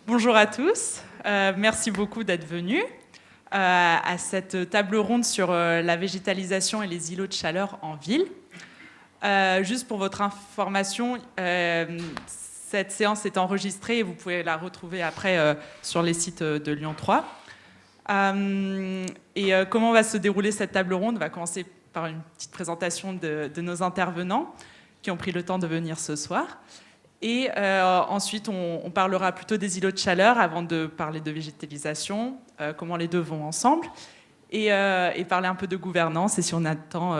Bonjour à tous, merci beaucoup d'être venus à cette table ronde sur la végétalisation et les îlots de chaleur en ville. Juste pour votre information, cette séance est enregistrée et vous pouvez la retrouver après sur les sites de Lyon 3. Comment va se dérouler cette table ronde? On va commencer par une petite présentation de nos intervenants qui ont pris le temps de venir ce soir. Et ensuite, on parlera plutôt des îlots de chaleur avant de parler de végétalisation, comment les deux vont ensemble, et parler un peu de gouvernance et si on a le temps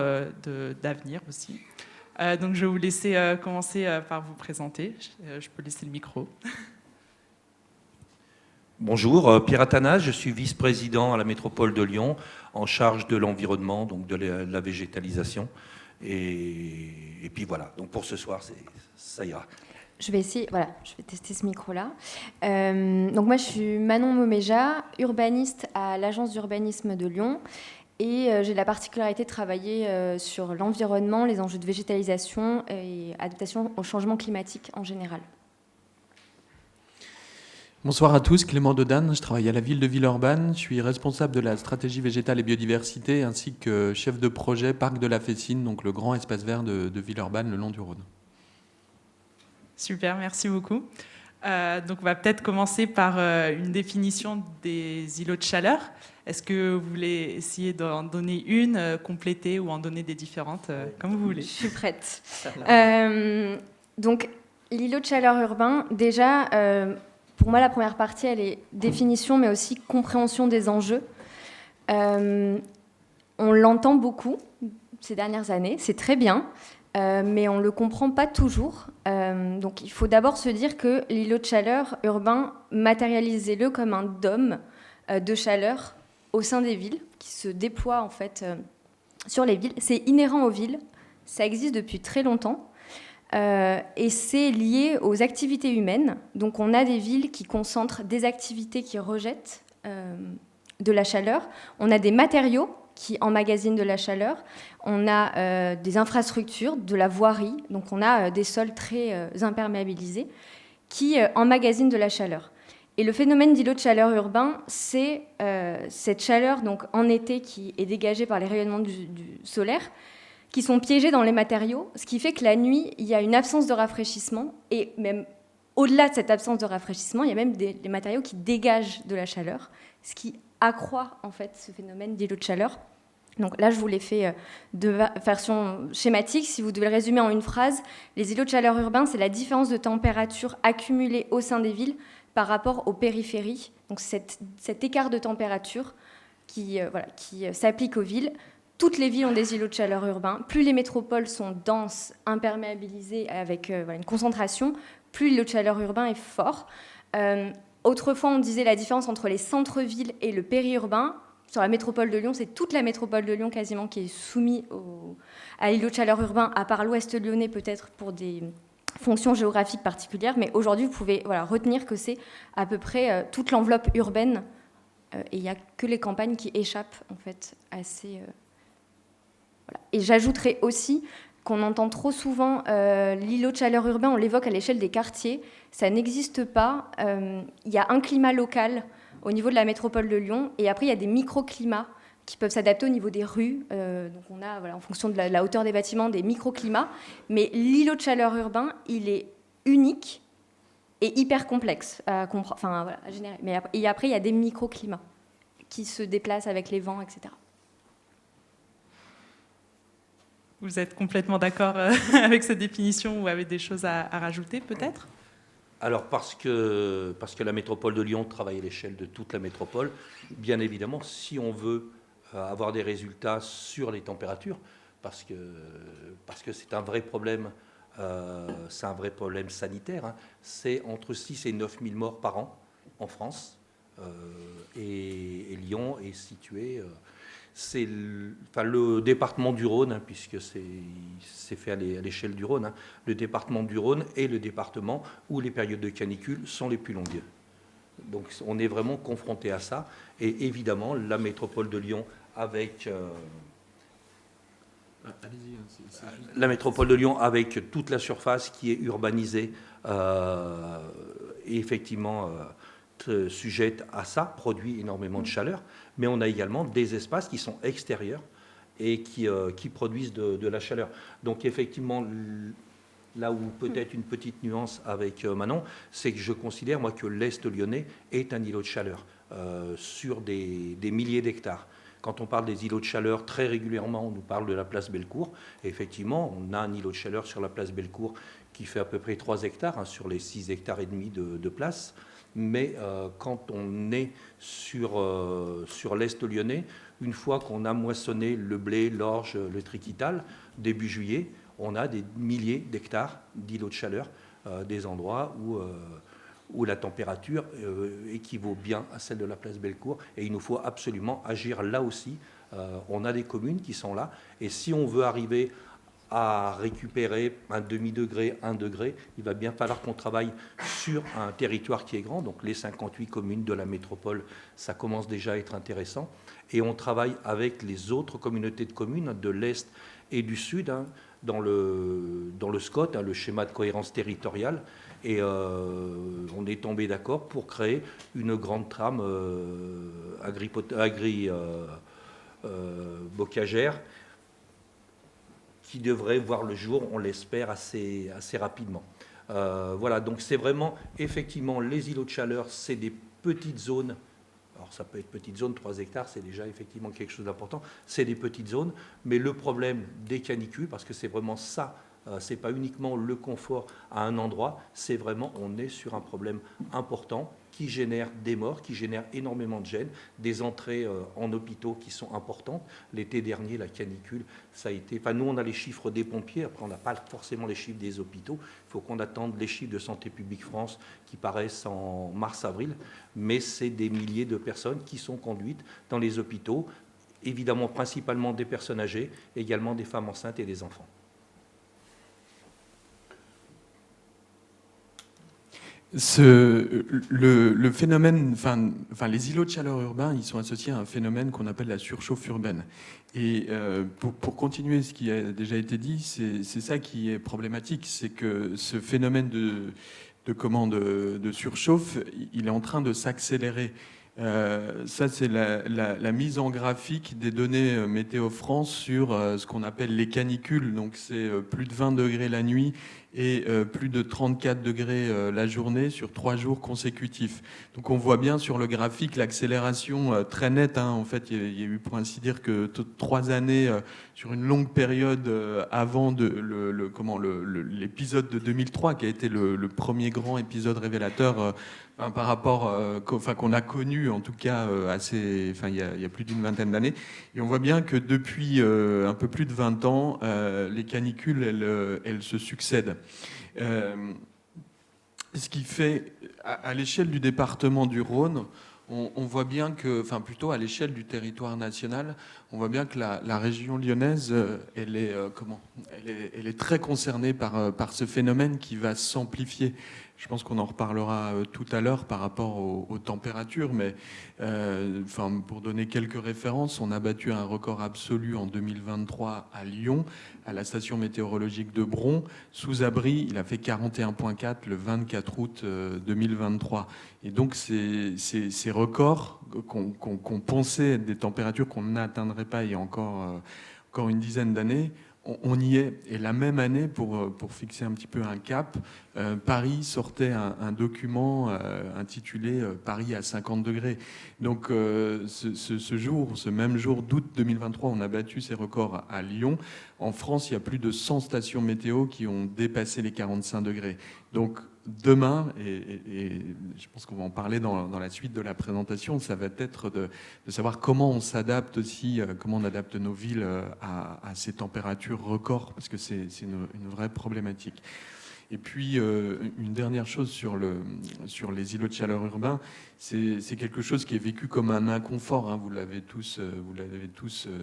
d'avenir aussi. Donc je vais vous laisser commencer par vous présenter. Je peux laisser le micro. Bonjour, Pierre Athanas, je suis vice-président à la métropole de Lyon, en charge de l'environnement, donc de la végétalisation. Et puis voilà, donc pour ce soir, ça ira. Je vais tester ce micro-là. Donc moi, je suis Manon Moméja, urbaniste à l'agence d'urbanisme de Lyon. Et j'ai la particularité de travailler sur l'environnement, les enjeux de végétalisation et adaptation au changement climatique en général. Bonsoir à tous, Clément Dodane, je travaille à la ville de Villeurbanne, je suis responsable de la stratégie végétale et biodiversité ainsi que chef de projet Parc de la Fessine, donc le grand espace vert de Villeurbanne le long du Rhône. Super, merci beaucoup. Donc on va peut-être commencer par une définition des îlots de chaleur. Est-ce que vous voulez essayer d'en donner une, compléter ou en donner des différentes, comme vous voulez? Je suis prête. Donc l'îlot de chaleur urbain, déjà, pour moi la première partie, elle est définition mais aussi compréhension des enjeux. On l'entend beaucoup ces dernières années, c'est très bien. Mais on ne le comprend pas toujours. Donc il faut d'abord se dire que l'îlot de chaleur urbain, matérialisez-le comme un dôme de chaleur au sein des villes, qui se déploie en fait sur les villes. C'est inhérent aux villes, ça existe depuis très longtemps, et c'est lié aux activités humaines. Donc on a des villes qui concentrent des activités qui rejettent de la chaleur. On a des matériaux qui emmagasinent de la chaleur. On a des infrastructures, de la voirie, donc on a des sols très imperméabilisés qui emmagasinent de la chaleur. Et le phénomène d'îlot de chaleur urbain, c'est cette chaleur donc, en été qui est dégagée par les rayonnements du solaire, qui sont piégés dans les matériaux, ce qui fait que la nuit, il y a une absence de rafraîchissement, et même au-delà de cette absence de rafraîchissement, il y a même des matériaux qui dégagent de la chaleur, ce qui accroît en fait ce phénomène d'îlot de chaleur. Donc là, je vous l'ai fait de version schématique. Si vous devez le résumer en une phrase, les îlots de chaleur urbains, c'est la différence de température accumulée au sein des villes par rapport aux périphéries. Donc cet écart de température qui s'applique aux villes. Toutes les villes ont des îlots de chaleur urbains. Plus les métropoles sont denses, imperméabilisées, avec une concentration, plus l'îlot de chaleur urbain est fort. Autrefois, on disait la différence entre les centres-villes et le périurbain. Sur la métropole de Lyon, c'est toute la métropole de Lyon quasiment qui est soumise à l'îlot de chaleur urbain, à part l'ouest lyonnais peut-être pour des fonctions géographiques particulières. Mais aujourd'hui, vous pouvez retenir que c'est à peu près toute l'enveloppe urbaine. Et il n'y a que les campagnes qui échappent en fait à ces... Et j'ajouterais aussi qu'on entend trop souvent l'îlot de chaleur urbain, on l'évoque à l'échelle des quartiers. Ça n'existe pas. Il y a un climat local au niveau de la métropole de Lyon, et après il y a des microclimats qui peuvent s'adapter au niveau des rues. Donc on a, en fonction de la hauteur des bâtiments, des microclimats. Mais l'îlot de chaleur urbain, il est unique et hyper complexe à générer. Et après il y a des microclimats qui se déplacent avec les vents, etc. Vous êtes complètement d'accord avec cette définition ou avez des choses à rajouter peut-être ? Alors parce que la métropole de Lyon travaille à l'échelle de toute la métropole, bien évidemment, si on veut avoir des résultats sur les températures, parce que c'est un vrai problème, sanitaire, hein, c'est entre 6 et 9 000 morts par an en France, et Lyon est situé... c'est le département du Rhône, hein, puisque c'est fait à l'échelle du Rhône. Hein. Le département du Rhône est le département où les périodes de canicule sont les plus longues. Donc on est vraiment confronté à ça. Et évidemment, la métropole de Lyon avec... la métropole de Lyon avec toute la surface qui est urbanisée et effectivement sujette à ça, produit énormément de chaleur, mais on a également des espaces qui sont extérieurs et qui produisent de la chaleur. Donc effectivement, là où peut-être une petite nuance avec Manon, c'est que je considère, moi, que l'Est lyonnais est un îlot de chaleur sur des milliers d'hectares. Quand on parle des îlots de chaleur, très régulièrement, on nous parle de la place Bellecour. Et effectivement, on a un îlot de chaleur sur la place Bellecour qui fait à peu près 3 hectares, sur les 6 hectares et demi de place. Mais quand on est sur l'Est lyonnais, une fois qu'on a moissonné le blé, l'orge, le triquital, début juillet, on a des milliers d'hectares d'îlots de chaleur, des endroits où la température équivaut bien à celle de la place Bellecour. Et il nous faut absolument agir là aussi. On a des communes qui sont là. Et si on veut arriver à récupérer un demi-degré, 1 degré, il va bien falloir qu'on travaille sur un territoire qui est grand. Donc les 58 communes de la métropole, ça commence déjà à être intéressant. Et on travaille avec les autres communautés de communes de l'Est et du Sud, dans le SCOT, le schéma de cohérence territoriale. Et on est tombé d'accord pour créer une grande trame bocagère qui devrait voir le jour, on l'espère, assez rapidement. Voilà, donc c'est vraiment, effectivement, les îlots de chaleur, c'est des petites zones. Alors ça peut être petite zone, 3 hectares, c'est déjà effectivement quelque chose d'important. C'est des petites zones, mais le problème des canicules, parce que c'est vraiment ça, c'est pas uniquement le confort à un endroit, c'est vraiment, on est sur un problème important qui génère des morts, qui génère énormément de gêne, des entrées en hôpitaux qui sont importantes. L'été dernier, la canicule, ça a été... Enfin, nous, on a les chiffres des pompiers, après, on n'a pas forcément les chiffres des hôpitaux. Il faut qu'on attende les chiffres de Santé publique France qui paraissent en mars-avril, mais c'est des milliers de personnes qui sont conduites dans les hôpitaux, évidemment, principalement des personnes âgées, également des femmes enceintes et des enfants. Le phénomène, les îlots de chaleur urbains, ils sont associés à un phénomène qu'on appelle la surchauffe urbaine. Et pour continuer ce qui a déjà été dit, c'est ça qui est problématique, c'est que ce phénomène de surchauffe, il est en train de s'accélérer. Ça, c'est la mise en graphique des données Météo France sur ce qu'on appelle les canicules. Donc, c'est plus de 20 degrés la nuit et plus de 34 degrés la journée sur 3 jours consécutifs. Donc, on voit bien sur le graphique l'accélération très nette. En fait, il y a eu, pour ainsi dire, que 3 années sur une longue période avant l'épisode de 2003, qui a été le premier grand épisode révélateur par rapport, qu'on a connu en tout cas il y a plus d'une vingtaine d'années. Et on voit bien que depuis un peu plus de 20 ans, les canicules, elles se succèdent. Ce qui fait, à l'échelle du département du Rhône, on voit bien que, plutôt à l'échelle du territoire national, on voit bien que la région lyonnaise, elle est très concernée par ce phénomène qui va s'amplifier. Je pense qu'on en reparlera tout à l'heure par rapport aux températures, mais pour donner quelques références, on a battu un record absolu en 2023 à Lyon, à la station météorologique de Bron. Sous abri, il a fait 41,4 le 24 août 2023. Et donc ces records qu'on pensait être des températures qu'on n'atteindrait pas il y a encore une dizaine d'années, on y est. Et la même année, pour fixer un petit peu un cap, Paris sortait un document intitulé « Paris à 50 degrés ». Donc ce même jour d'août 2023, on a battu ces records à Lyon. En France, il y a plus de 100 stations météo qui ont dépassé les 45 degrés. Donc demain, et je pense qu'on va en parler dans la suite de la présentation, ça va être de savoir comment on s'adapte aussi, comment on adapte nos villes à ces températures records, parce que c'est une vraie problématique. Et puis, une dernière chose sur les îlots de chaleur urbains, c'est quelque chose qui est vécu comme un inconfort. Vous l'avez tous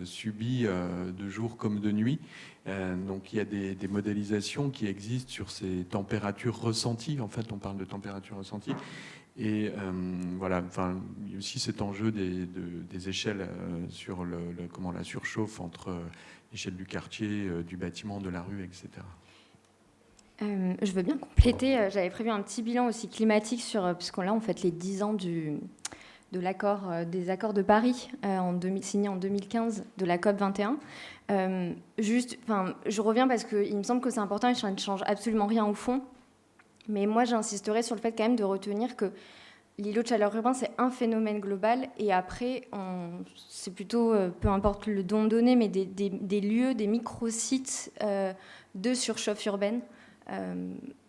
subi de jour comme de nuit. Donc, il y a des modélisations qui existent sur ces températures ressenties. En fait, on parle de températures ressenties. Et voilà, il y a aussi cet enjeu des échelles sur la surchauffe entre l'échelle du quartier, du bâtiment, de la rue, etc. Je veux bien compléter. J'avais prévu un petit bilan aussi climatique puisqu'on là on fête les 10 ans des accords de Paris signés en 2015 de la COP 21. Je reviens parce qu'il me semble que c'est important et ça ne change absolument rien au fond. Mais moi, j'insisterai sur le fait quand même de retenir que l'îlot de chaleur urbain, c'est un phénomène global. Et après, c'est plutôt, peu importe le don donné, mais des lieux, des micro-sites de surchauffe urbaine.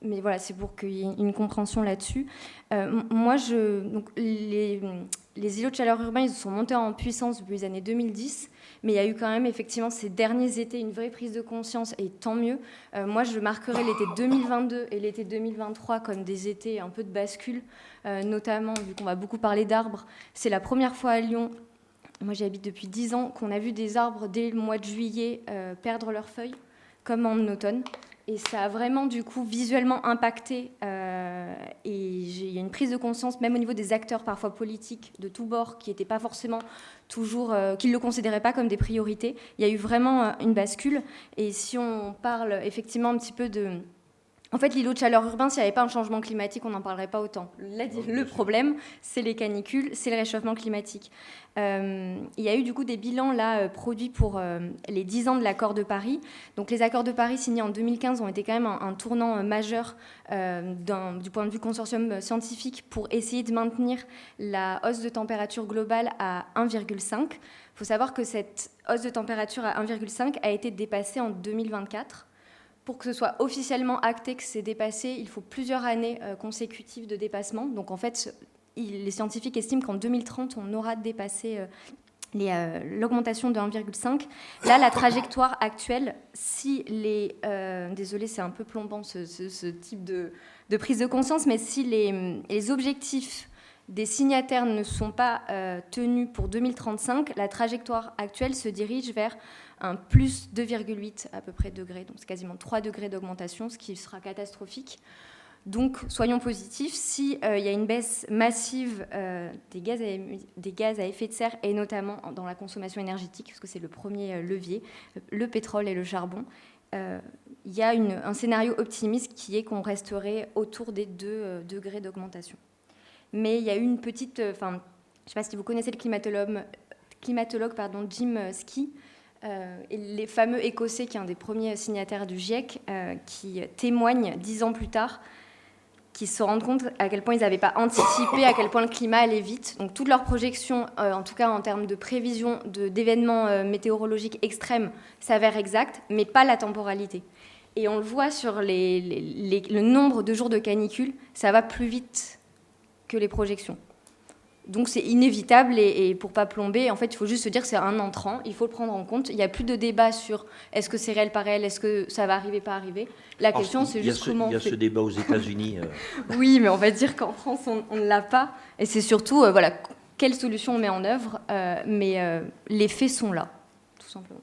Mais voilà, c'est pour qu'il y ait une compréhension là-dessus. Donc les îlots de chaleur urbains, ils sont montés en puissance depuis les années 2010, mais il y a eu quand même effectivement ces derniers étés une vraie prise de conscience, et tant mieux. Moi, je marquerai l'été 2022 et l'été 2023 comme des étés un peu de bascule, notamment vu qu'on va beaucoup parler d'arbres. C'est la première fois à Lyon, moi j'y habite depuis 10 ans, qu'on a vu des arbres dès le mois de juillet perdre leurs feuilles, comme en automne. Et ça a vraiment, du coup, visuellement impacté. Et il y a une prise de conscience, même au niveau des acteurs parfois politiques de tous bords, qui n'étaient pas forcément toujours, qui ne le considéraient pas comme des priorités. Il y a eu vraiment une bascule. Et si on parle effectivement un petit peu de... En fait, l'îlot de chaleur urbain, s'il n'y avait pas un changement climatique, on n'en parlerait pas autant. Le problème, c'est les canicules, c'est le réchauffement climatique. Il y a eu du coup des bilans là, produits pour les 10 ans de l'accord de Paris. Donc les accords de Paris signés en 2015 ont été quand même un tournant majeur du point de vue consortium scientifique pour essayer de maintenir la hausse de température globale à 1,5. Il faut savoir que cette hausse de température à 1,5 a été dépassée en 2024. Pour que ce soit officiellement acté que c'est dépassé, il faut plusieurs années consécutives de dépassement. Donc en fait, les scientifiques estiment qu'en 2030, on aura dépassé l'augmentation de 1,5. Là, la trajectoire actuelle, si désolé, c'est un peu plombant ce type de prise de conscience, mais si les objectifs des signataires ne sont pas tenus pour 2035, la trajectoire actuelle se dirige vers un plus 2,8 à peu près degrés, donc c'est quasiment 3 degrés d'augmentation, ce qui sera catastrophique. Donc soyons positifs, s'il y a une baisse massive des gaz à effet de serre, et notamment dans la consommation énergétique, parce que c'est le premier levier, le pétrole et le charbon, il y a un scénario optimiste qui est qu'on resterait autour des 2 degrés d'augmentation. Mais il y a eu une petite... je ne sais pas si vous connaissez le climatologue Jim Ski, et les fameux Écossais, qui est un des premiers signataires du GIEC, qui témoignent 10 ans plus tard, qui se rendent compte à quel point ils n'avaient pas anticipé, à quel point le climat allait vite. Donc toutes leurs projections, en tout cas en termes de prévision d'événements météorologiques extrêmes, s'avèrent exactes, mais pas la temporalité. Et on le voit sur le nombre de jours de canicule, ça va plus vite que les projections. Donc c'est inévitable, et pour ne pas plomber, en fait, il faut juste se dire que c'est un entrant, il faut le prendre en compte. Il n'y a plus de débat sur est-ce que c'est réel, pas réel, est-ce que ça va arriver, pas arriver. La question, c'est juste comment on fait. Il y a ce débat aux États-Unis. Oui, mais on va dire qu'en France, on ne l'a pas. Et c'est surtout, quelle solution on met en œuvre. Mais les faits sont là, tout simplement.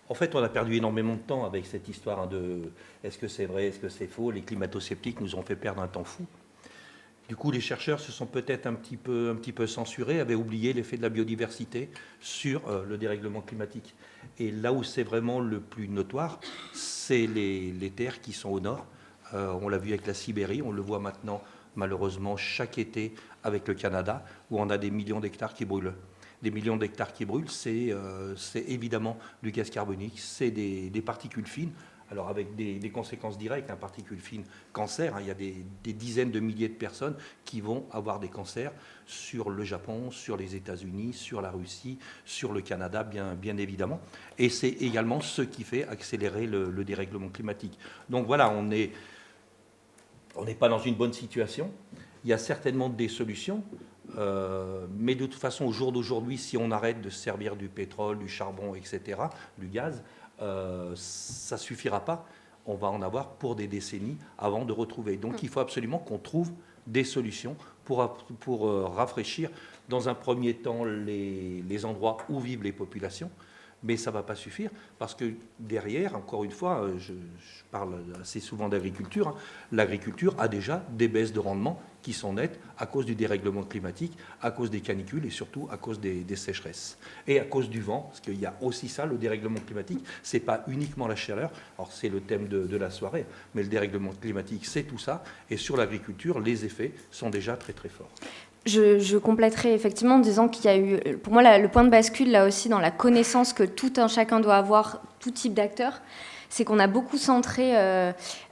En fait, on a perdu énormément de temps avec cette histoire de est-ce que c'est vrai, est-ce que c'est faux. Les climato-sceptiques nous ont fait perdre un temps fou. Du coup, les chercheurs se sont peut-être un petit peu censurés, avaient oublié l'effet de la biodiversité sur le dérèglement climatique. Et là où c'est vraiment le plus notoire, c'est les terres qui sont au nord. On l'a vu avec la Sibérie, on le voit maintenant malheureusement chaque été avec le Canada, où on a des millions d'hectares qui brûlent. Des millions d'hectares qui brûlent, c'est évidemment du gaz carbonique, c'est des particules fines. Alors avec des conséquences directes, particules fines, cancer, il y a des dizaines de milliers de personnes qui vont avoir des cancers sur le Japon, sur les États-Unis, sur la Russie, sur le Canada, bien évidemment. Et c'est également ce qui fait accélérer le dérèglement climatique. Donc voilà, on n'est pas dans une bonne situation. Il y a certainement des solutions, mais de toute façon, au jour d'aujourd'hui, si on arrête de se servir du pétrole, du charbon, etc., du gaz, ça ne suffira pas. On va en avoir pour des décennies avant de retrouver. Donc il faut absolument qu'on trouve des solutions pour rafraîchir, dans un premier temps, les endroits où vivent les populations, Mais ça ne va pas suffire parce que derrière, encore une fois, je parle assez souvent d'agriculture, hein, l'agriculture a déjà des baisses de rendement qui sont nettes à cause du dérèglement climatique, à cause des canicules et surtout à cause des sécheresses. Et à cause du vent, parce qu'il y a aussi ça, le dérèglement climatique, ce n'est pas uniquement la chaleur, alors c'est le thème de la soirée, mais le dérèglement climatique, c'est tout ça. Et sur l'agriculture, les effets sont déjà très très forts. Je compléterai effectivement en disant qu'il y a eu, pour moi, le point de bascule, là aussi, dans la connaissance que tout un chacun doit avoir, tout type d'acteur, c'est qu'on a beaucoup centré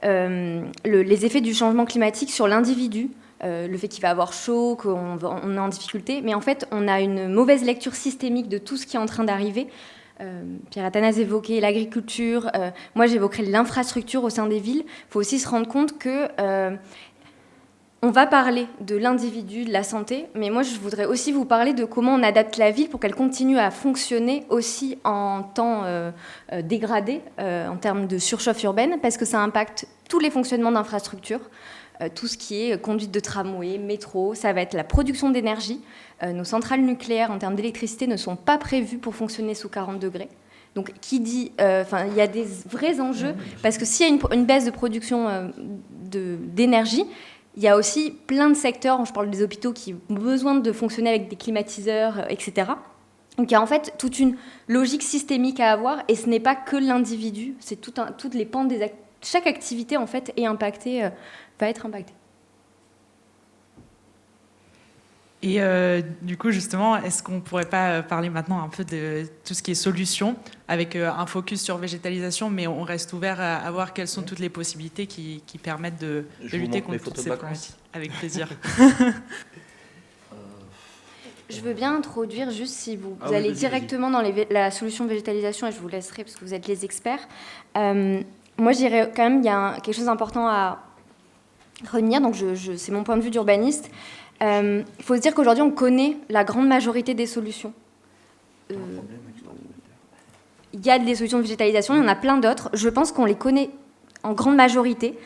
les effets du changement climatique sur l'individu, le fait qu'il va avoir chaud, qu'on est en difficulté, mais en fait, on a une mauvaise lecture systémique de tout ce qui est en train d'arriver. Pierre Athanase évoquait l'agriculture, moi j'évoquerai l'infrastructure au sein des villes. Il faut aussi se rendre compte que... on va parler de l'individu, de la santé, mais moi je voudrais aussi vous parler de comment on adapte la ville pour qu'elle continue à fonctionner aussi en temps dégradé, en termes de surchauffe urbaine, parce que ça impacte tous les fonctionnements d'infrastructures, tout ce qui est conduite de tramway, métro, ça va être la production d'énergie. Nos centrales nucléaires en termes d'électricité ne sont pas prévues pour fonctionner sous 40 degrés. Donc, qui dit, il y a des vrais enjeux, parce que s'il y a une baisse de production d'énergie, il y a aussi plein de secteurs, je parle des hôpitaux qui ont besoin de fonctionner avec des climatiseurs, etc. Donc il y a en fait toute une logique systémique à avoir, et ce n'est pas que l'individu, c'est toutes les pentes chaque activité en fait est impactée, va être impactée. Et du coup, justement, est-ce qu'on ne pourrait pas parler maintenant un peu de tout ce qui est solution, avec un focus sur végétalisation, mais on reste ouvert à voir quelles sont toutes les possibilités qui permettent de lutter contre toutes ces problématiques. Avec plaisir. Je veux bien introduire, juste si vous allez directement dans la solution végétalisation, et je vous laisserai parce que vous êtes les experts. Moi, je dirais quand même, il y a quelque chose d'important à retenir, donc c'est mon point de vue d'urbaniste. Il faut se dire qu'aujourd'hui, on connaît la grande majorité des solutions. Il y a des solutions de végétalisation, il y en a plein d'autres. Je pense qu'on les connaît en grande majorité.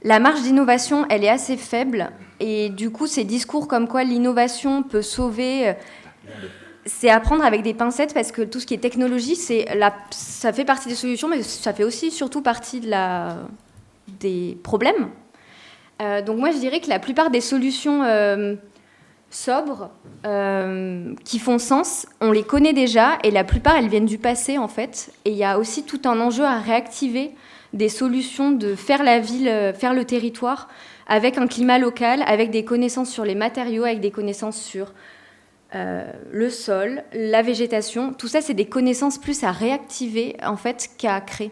La marge d'innovation, elle est assez faible. Et du coup, ces discours comme quoi l'innovation peut sauver, c'est à prendre avec des pincettes, parce que tout ce qui est technologie, ça fait partie des solutions, mais ça fait aussi surtout partie des problèmes. Donc moi, je dirais que la plupart des solutions sobres, qui font sens, on les connaît déjà, et la plupart, elles viennent du passé, en fait. Et il y a aussi tout un enjeu à réactiver des solutions de faire la ville, faire le territoire, avec un climat local, avec des connaissances sur les matériaux, avec des connaissances sur le sol, la végétation. Tout ça, c'est des connaissances plus à réactiver, en fait, qu'à créer.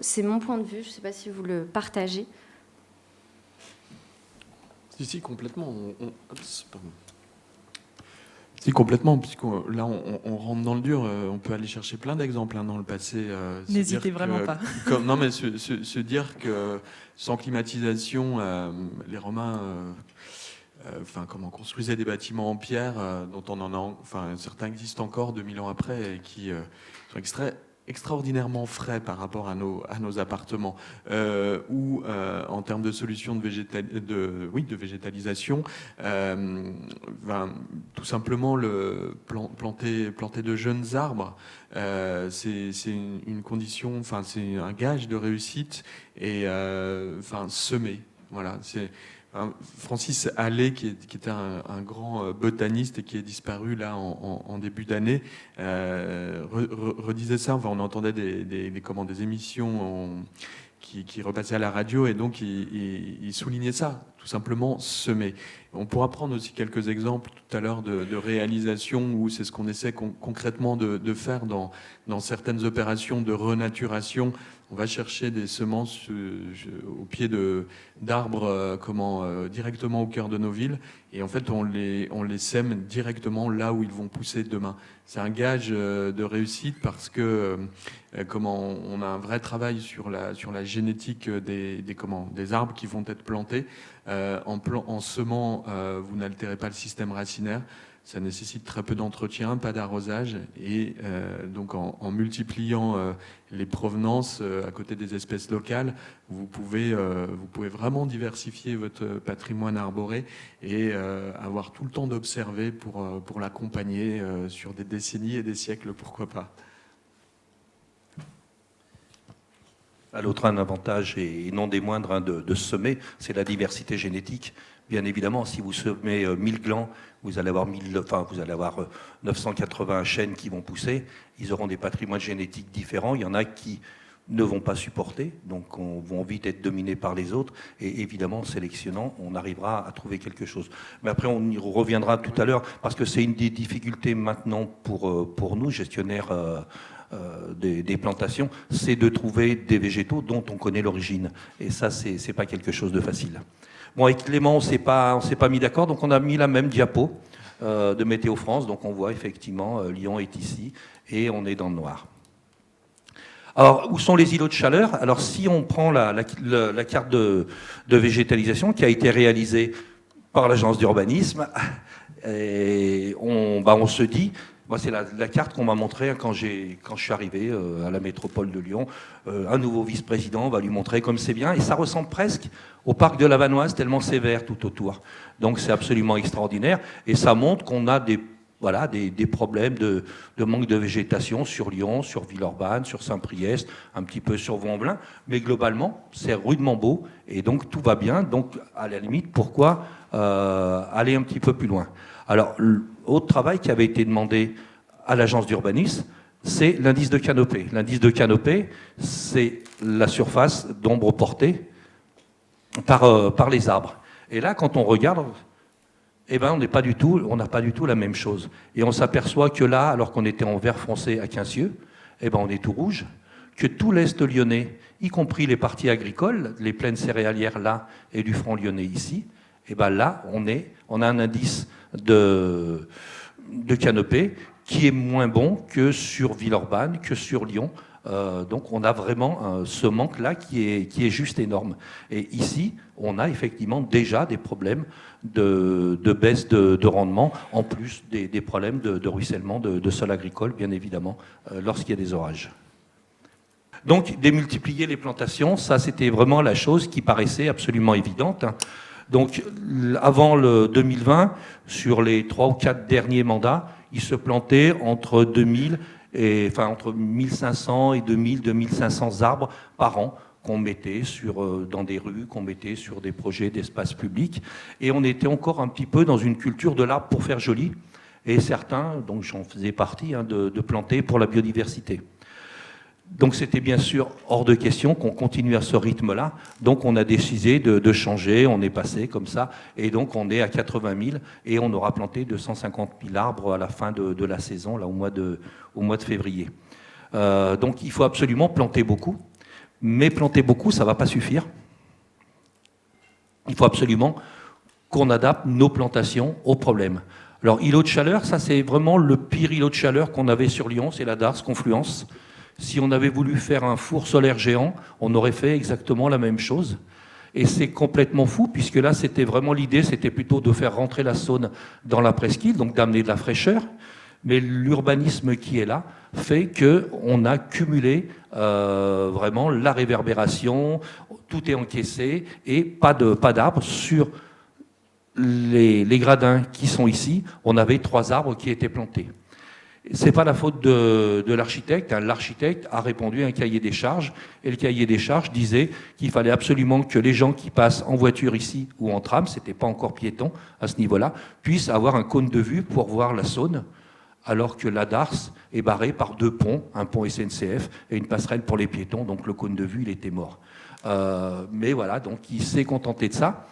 C'est mon point de vue, je ne sais pas si vous le partagez. Si, complètement. Si, complètement, puisque là, on rentre dans le dur. On peut aller chercher plein d'exemples dans le passé. N'hésitez vraiment pas. Non, mais se dire que sans climatisation, les Romains construisaient des bâtiments en pierre, dont certains existent encore 2000 ans après, et qui sont extraordinairement frais par rapport à nos appartements, ou en termes de solutions de végétalisation, tout simplement planter de jeunes arbres, c'est une condition, c'est un gage de réussite, et semer, voilà, c'est Francis Allais, qui était un grand botaniste et qui est disparu là en début d'année, redisait ça. On entendait des émissions qui repassaient à la radio, et donc il soulignait ça, tout simplement semer. On pourra prendre aussi quelques exemples tout à l'heure de réalisation, où c'est ce qu'on essaie concrètement de faire dans certaines opérations de renaturation. On va chercher des semences au pied d'arbres directement au cœur de nos villes, et en fait on les sème directement là où ils vont pousser demain. C'est un gage de réussite, parce que on a un vrai travail sur la génétique des arbres qui vont être plantés. En semant, vous n'altérez pas le système racinaire. Ça nécessite très peu d'entretien, pas d'arrosage, et donc en multipliant les provenances à côté des espèces locales, vous pouvez vraiment diversifier votre patrimoine arboré, et avoir tout le temps d'observer pour l'accompagner sur des décennies et des siècles, pourquoi pas. L'autre un avantage, et non des moindres, hein, de semer, c'est la diversité génétique. Bien évidemment, si vous semez 1000 glands, vous allez avoir 980 chênes qui vont pousser. Ils auront des patrimoines génétiques différents. Il y en a qui ne vont pas supporter, donc vont vite être dominés par les autres. Et évidemment, en sélectionnant, on arrivera à trouver quelque chose. Mais après, on y reviendra tout à l'heure, parce que c'est une des difficultés maintenant pour nous, gestionnaires des plantations, c'est de trouver des végétaux dont on connaît l'origine. Et ça, c'est pas quelque chose de facile. Bon, avec Clément, on s'est pas mis d'accord, donc on a mis la même diapo de Météo France. Donc on voit effectivement, Lyon est ici, et on est dans le noir. Alors, où sont les îlots de chaleur? Alors, si on prend la carte de végétalisation qui a été réalisée par l'agence d'urbanisme, on se dit, moi, c'est la carte qu'on m'a montrée quand je suis arrivé à la métropole de Lyon. Un nouveau vice-président va lui montrer comme c'est bien, et ça ressemble presque au parc de la Vanoise, tellement c'est vert tout autour. Donc, c'est absolument extraordinaire, et ça montre qu'on a des problèmes de manque de végétation sur Lyon, sur Villeurbanne, sur Saint-Priest, un petit peu sur Vaux-en-Velin. Mais globalement, c'est rudement beau et donc tout va bien. Donc, à la limite, pourquoi aller un petit peu plus loin? Alors, l'autre travail qui avait été demandé à l'agence d'urbanisme, c'est l'indice de canopée. L'indice de canopée, c'est la surface d'ombre portée par les arbres. Et là, quand on regarde, eh ben, on n'a pas du tout la même chose. Et on s'aperçoit que là, alors qu'on était en vert foncé à Quincieux, eh ben, on est tout rouge, que tout l'Est lyonnais, y compris les parties agricoles, les plaines céréalières là, et du front lyonnais ici, eh ben, là, on a un indice de canopée qui est moins bon que sur Villeurbanne, que sur Lyon. Donc on a vraiment ce manque-là qui est juste énorme. Et ici, on a effectivement déjà des problèmes de baisse de rendement, en plus des problèmes de ruissellement de sol agricole, bien évidemment, lorsqu'il y a des orages. Donc démultiplier les plantations, ça c'était vraiment la chose qui paraissait absolument évidente. Donc avant le 2020, sur les 3 ou 4 derniers mandats, il se plantait entre 1500 et 2500 arbres par an qu'on mettait dans des rues, qu'on mettait sur des projets d'espace public. Et on était encore un petit peu dans une culture de l'arbre pour faire joli. Et certains, donc j'en faisais partie, de planter pour la biodiversité. Donc c'était bien sûr hors de question qu'on continue à ce rythme-là. Donc on a décidé de changer, on est passé comme ça, et donc on est à 80 000, et on aura planté 250 000 arbres à la fin de la saison, là, au mois de février. Donc il faut absolument planter beaucoup, mais planter beaucoup, ça ne va pas suffire. Il faut absolument qu'on adapte nos plantations aux problèmes. Alors îlot de chaleur, ça c'est vraiment le pire îlot de chaleur qu'on avait sur Lyon, c'est la Darse Confluence. Si on avait voulu faire un four solaire géant, on aurait fait exactement la même chose. Et c'est complètement fou, puisque là, c'était vraiment l'idée, c'était plutôt de faire rentrer la Saône dans la presqu'île, donc d'amener de la fraîcheur. Mais l'urbanisme qui est là fait qu'on a cumulé vraiment la réverbération, tout est encaissé, et pas d'arbres sur les gradins qui sont ici. On avait 3 arbres qui étaient plantés. C'est pas la faute de l'architecte. L'architecte a répondu à un cahier des charges, et le cahier des charges disait qu'il fallait absolument que les gens qui passent en voiture ici ou en tram, c'était pas encore piéton à ce niveau-là, puissent avoir un cône de vue pour voir la Saône, alors que la Darse est barrée par 2 ponts, un pont SNCF et une passerelle pour les piétons, donc le cône de vue, il était mort. Mais voilà, donc il s'est contenté de ça.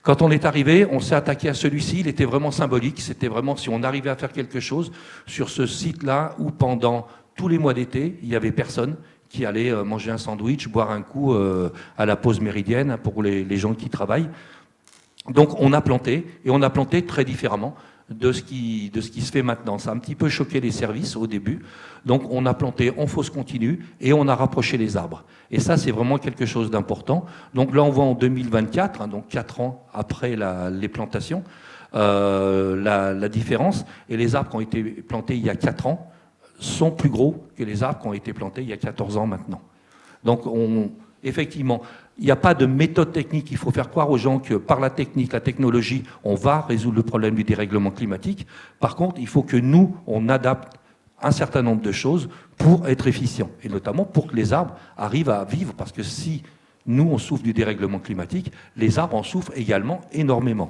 Quand on est arrivé, on s'est attaqué à celui-ci, il était vraiment symbolique, c'était vraiment si on arrivait à faire quelque chose sur ce site-là où pendant tous les mois d'été, il n'y avait personne qui allait manger un sandwich, boire un coup à la pause méridienne pour les gens qui travaillent. Donc on a planté, et on a planté très différemment de ce qui se fait maintenant. Ça a un petit peu choqué les services au début. Donc on a planté en fosse continue et on a rapproché les arbres. Et ça, c'est vraiment quelque chose d'important. Donc là, on voit en 2024, donc 4 ans après les plantations, la différence. Et les arbres qui ont été plantés il y a 4 ans sont plus gros que les arbres qui ont été plantés il y a 14 ans maintenant. Donc effectivement, il n'y a pas de méthode technique. Il faut faire croire aux gens que par la technique, la technologie, on va résoudre le problème du dérèglement climatique. Par contre, il faut que nous, on adapte un certain nombre de choses pour être efficient, et notamment pour que les arbres arrivent à vivre, parce que si nous, on souffre du dérèglement climatique, les arbres en souffrent également énormément.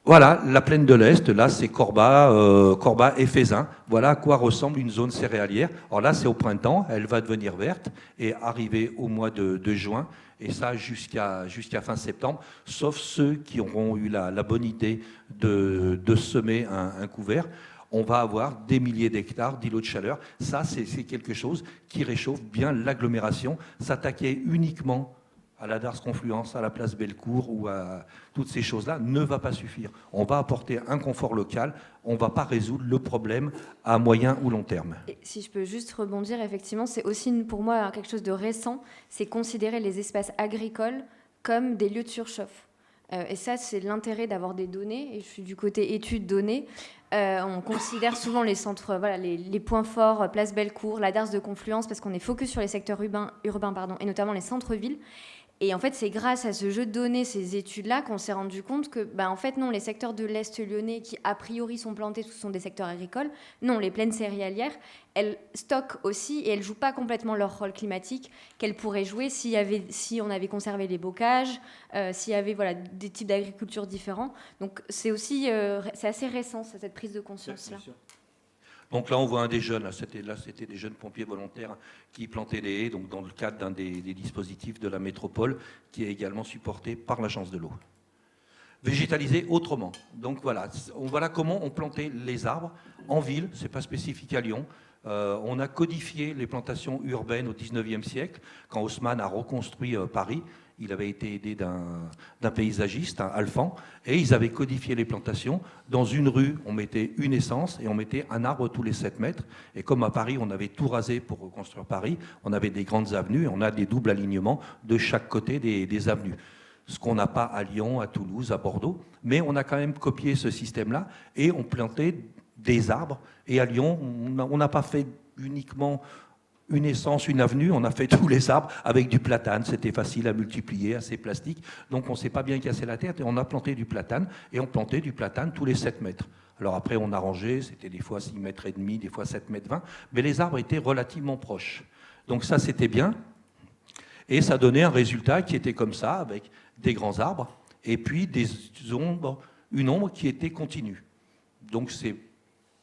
Voilà, la plaine de l'Est, là c'est Corba et Fézin. Voilà à quoi ressemble une zone céréalière. Alors là c'est au printemps, elle va devenir verte et arriver au mois de juin, et ça jusqu'à fin septembre, sauf ceux qui auront eu la bonne idée de semer un couvert. On va avoir des milliers d'hectares d'îlots de chaleur. Ça c'est quelque chose qui réchauffe bien l'agglomération. S'attaquer uniquement à la Darse Confluence, à la place Bellecour ou à toutes ces choses-là, ne va pas suffire. On va apporter un confort local, on ne va pas résoudre le problème à moyen ou long terme. Et si je peux juste rebondir, effectivement, c'est aussi pour moi quelque chose de récent, c'est considérer les espaces agricoles comme des lieux de surchauffe. Et ça, c'est l'intérêt d'avoir des données, et je suis du côté études données. On considère souvent les centres, voilà, les points forts, place Bellecour, la Darse de Confluence, parce qu'on est focus sur les secteurs urbains et notamment les centres-villes. Et en fait, c'est grâce à ce jeu de données, ces études-là, qu'on s'est rendu compte que, en fait, non, les secteurs de l'Est lyonnais, qui a priori sont plantés, ce sont des secteurs agricoles, non, les plaines céréalières, elles stockent aussi et elles ne jouent pas complètement leur rôle climatique qu'elles pourraient jouer si on avait conservé les bocages, s'il y avait des types d'agriculture différents. Donc, c'est aussi, c'est assez récent, cette prise de conscience-là. Donc là, on voit un des jeunes, c'était des jeunes pompiers volontaires qui plantaient des haies, donc dans le cadre d'un des dispositifs de la métropole, qui est également supporté par l'Agence de l'eau. Végétaliser autrement. Donc voilà comment on plantait les arbres en ville, c'est pas spécifique à Lyon. On a codifié les plantations urbaines au 19e siècle, quand Haussmann a reconstruit Paris. Il avait été aidé d'un paysagiste, un Alphand, et ils avaient codifié les plantations. Dans une rue, on mettait une essence et on mettait un arbre tous les 7 mètres. Et comme à Paris, on avait tout rasé pour reconstruire Paris, on avait des grandes avenues et on a des doubles alignements de chaque côté des avenues. Ce qu'on n'a pas à Lyon, à Toulouse, à Bordeaux. Mais on a quand même copié ce système-là et on plantait des arbres. Et à Lyon, on n'a pas fait uniquement une essence, une avenue, on a fait tous les arbres avec du platane. C'était facile à multiplier, assez plastique. Donc on ne s'est pas bien cassé la tête et on a planté du platane. Et on plantait du platane tous les 7 mètres. Alors après, on a rangé, c'était des fois 6 mètres et demi, des fois 7 mètres 20. Mais les arbres étaient relativement proches. Donc ça, c'était bien. Et ça donnait un résultat qui était comme ça, avec des grands arbres et puis une ombre qui était continue. Donc c'est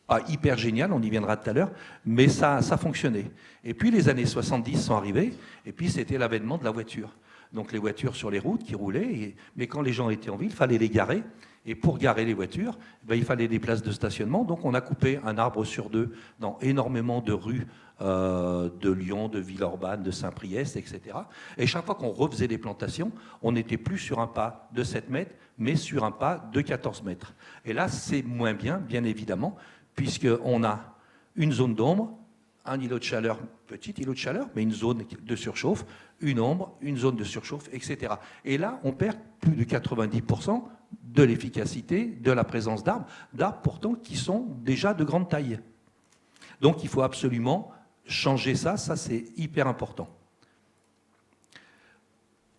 pas hyper génial, on y viendra tout à l'heure, mais ça fonctionnait. Et puis les années 70 sont arrivées, et puis c'était l'avènement de la voiture. Donc les voitures sur les routes qui roulaient, mais quand les gens étaient en ville, il fallait les garer. Et pour garer les voitures, il fallait des places de stationnement. Donc on a coupé un arbre sur 2 dans énormément de rues de Lyon, de Villeurbanne, de Saint-Priest, etc. Et chaque fois qu'on refaisait des plantations, on n'était plus sur un pas de 7 mètres, mais sur un pas de 14 mètres. Et là, c'est moins bien évidemment, puisqu'on a une zone d'ombre, un îlot de chaleur, petit îlot de chaleur, mais une zone de surchauffe, une ombre, une zone de surchauffe, etc. Et là, on perd plus de 90% de l'efficacité de la présence d'arbres pourtant qui sont déjà de grande taille. Donc il faut absolument changer ça c'est hyper important.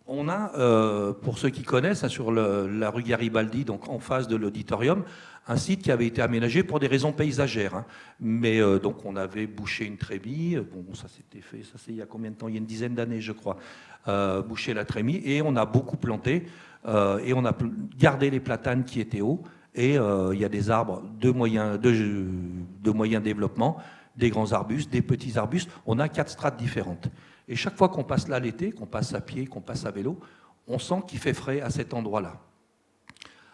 On a, pour ceux qui connaissent, sur la rue Garibaldi, donc en face de l'auditorium, un site qui avait été aménagé pour des raisons paysagères. Mais donc on avait bouché une trémie, ça s'était fait, ça c'est il y a combien de temps? Il y a une dizaine d'années je crois, bouché la trémie, et on a beaucoup planté, et on a gardé les platanes qui étaient hauts, et il y a des arbres de moyen développement, des grands arbustes, des petits arbustes, on a 4 strates différentes. Et chaque fois qu'on passe là l'été, qu'on passe à pied, qu'on passe à vélo, on sent qu'il fait frais à cet endroit-là.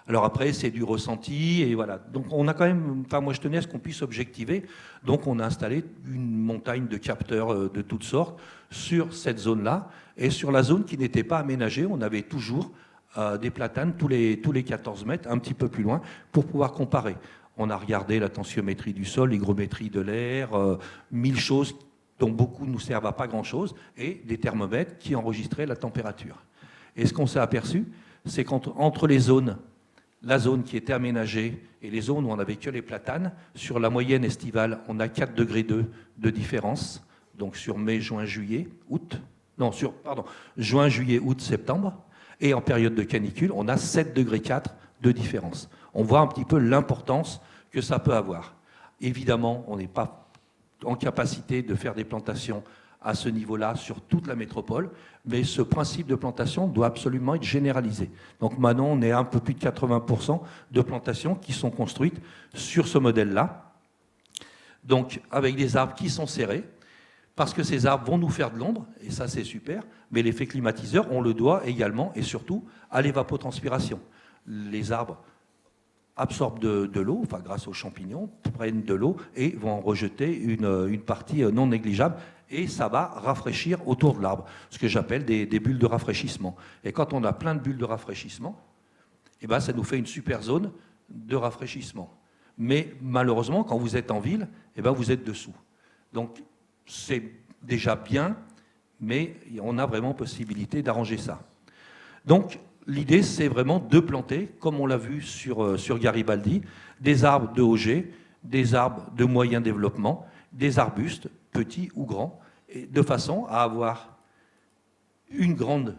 Alors après, c'est du ressenti, et voilà. Donc on a quand même, moi je tenais à ce qu'on puisse objectiver, donc on a installé une montagne de capteurs de toutes sortes sur cette zone-là, et sur la zone qui n'était pas aménagée, on avait toujours des platanes tous les 14 mètres, un petit peu plus loin, pour pouvoir comparer. On a regardé la tensiométrie du sol, l'hygrométrie de l'air, 1000 choses dont beaucoup ne nous servent à pas grand-chose, et des thermomètres qui enregistraient la température. Et ce qu'on s'est aperçu, c'est qu'entre les zones, la zone qui était aménagée et les zones où on n'avait que les platanes, sur la moyenne estivale, on a 4,2 degrés de différence, donc sur mai, juin, juillet, août, juin, juillet, août, septembre, et en période de canicule, on a 7,4 degrés de différence. On voit un petit peu l'importance que ça peut avoir. Évidemment, on n'est pas en capacité de faire des plantations à ce niveau-là sur toute la métropole, mais ce principe de plantation doit absolument être généralisé. Donc maintenant, on est à un peu plus de 80% de plantations qui sont construites sur ce modèle-là, donc avec des arbres qui sont serrés, parce que ces arbres vont nous faire de l'ombre, et ça c'est super, mais l'effet climatiseur, on le doit également et surtout à l'évapotranspiration. Les arbres absorbent de l'eau, enfin grâce aux champignons, prennent de l'eau et vont en rejeter une partie non négligeable, et ça va rafraîchir autour de l'arbre, ce que j'appelle des bulles de rafraîchissement. Et quand on a plein de bulles de rafraîchissement, eh ben, ça nous fait une super zone de rafraîchissement. Mais malheureusement, quand vous êtes en ville, eh ben, vous êtes dessous. Donc c'est déjà bien, mais on a vraiment possibilité d'arranger ça. Donc l'idée, c'est vraiment de planter, comme on l'a vu sur Garibaldi, des arbres de Auger, des arbres de moyen développement, des arbustes, petits ou grands, et de façon à avoir une grande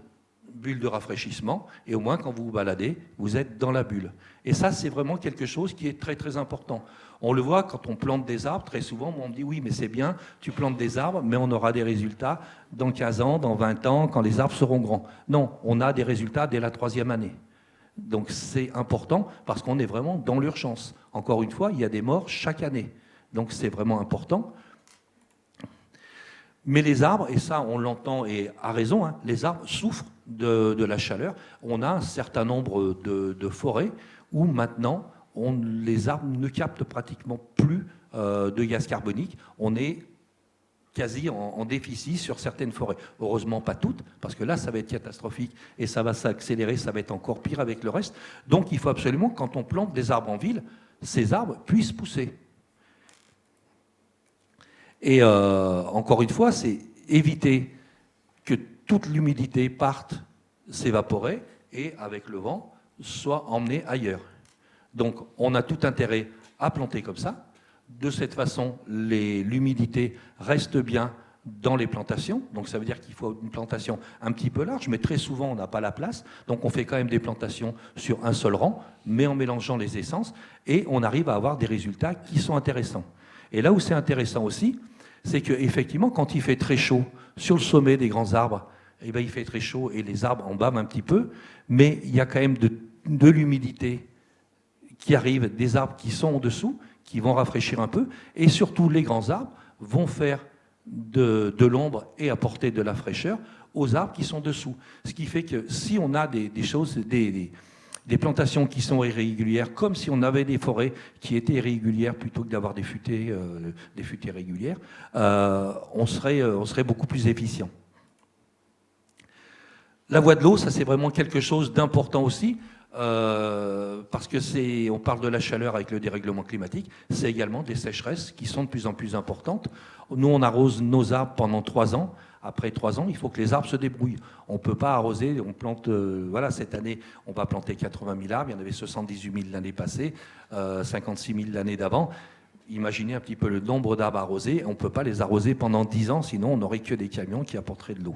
bulle de rafraîchissement, et au moins quand vous vous baladez, vous êtes dans la bulle. Et ça, c'est vraiment quelque chose qui est très très important. On le voit quand on plante des arbres, très souvent on me dit oui, mais c'est bien, tu plantes des arbres, mais on aura des résultats dans 15 ans, dans 20 ans, quand les arbres seront grands. Non, on a des résultats dès la 3e année. Donc c'est important parce qu'on est vraiment dans l'urgence. Encore une fois, il y a des morts chaque année. Donc c'est vraiment important. Mais les arbres, et ça on l'entend et à raison, hein, les arbres souffrent de la chaleur. On a un certain nombre de forêts où maintenant les arbres ne captent pratiquement plus de gaz carbonique. On est quasi en déficit sur certaines forêts. Heureusement pas toutes, parce que là ça va être catastrophique et ça va s'accélérer, ça va être encore pire avec le reste. Donc il faut absolument, quand on plante des arbres en ville, ces arbres puissent pousser. Et encore une fois, c'est éviter que toute l'humidité parte s'évaporer et, avec le vent, soit emmenée ailleurs. Donc, on a tout intérêt à planter comme ça. De cette façon, l'humidité reste bien dans les plantations. Donc, ça veut dire qu'il faut une plantation un petit peu large, mais très souvent, on n'a pas la place. Donc, on fait quand même des plantations sur un seul rang, mais en mélangeant les essences, et on arrive à avoir des résultats qui sont intéressants. Et là où c'est intéressant aussi, c'est qu'effectivement, quand il fait très chaud sur le sommet des grands arbres, eh bien, il fait très chaud et les arbres en bavent un petit peu, mais il y a quand même de l'humidité qui arrive des arbres qui sont en dessous, qui vont rafraîchir un peu, et surtout les grands arbres vont faire de l'ombre et apporter de la fraîcheur aux arbres qui sont dessous. Ce qui fait que si on a des plantations qui sont irrégulières, comme si on avait des forêts qui étaient irrégulières plutôt que d'avoir des futaies régulières, on serait beaucoup plus efficient. La voie de l'eau, ça c'est vraiment quelque chose d'important aussi, parce que on parle de la chaleur avec le dérèglement climatique, c'est également des sécheresses qui sont de plus en plus importantes. Nous, on arrose nos arbres pendant 3 ans. Après 3 ans, il faut que les arbres se débrouillent. On ne peut pas arroser, on plante, voilà, cette année, on va planter 80 000 arbres, il y en avait 78 000 l'année passée, 56 000 l'année d'avant. Imaginez un petit peu le nombre d'arbres arrosés, on ne peut pas les arroser pendant 10 ans, sinon on n'aurait que des camions qui apporteraient de l'eau.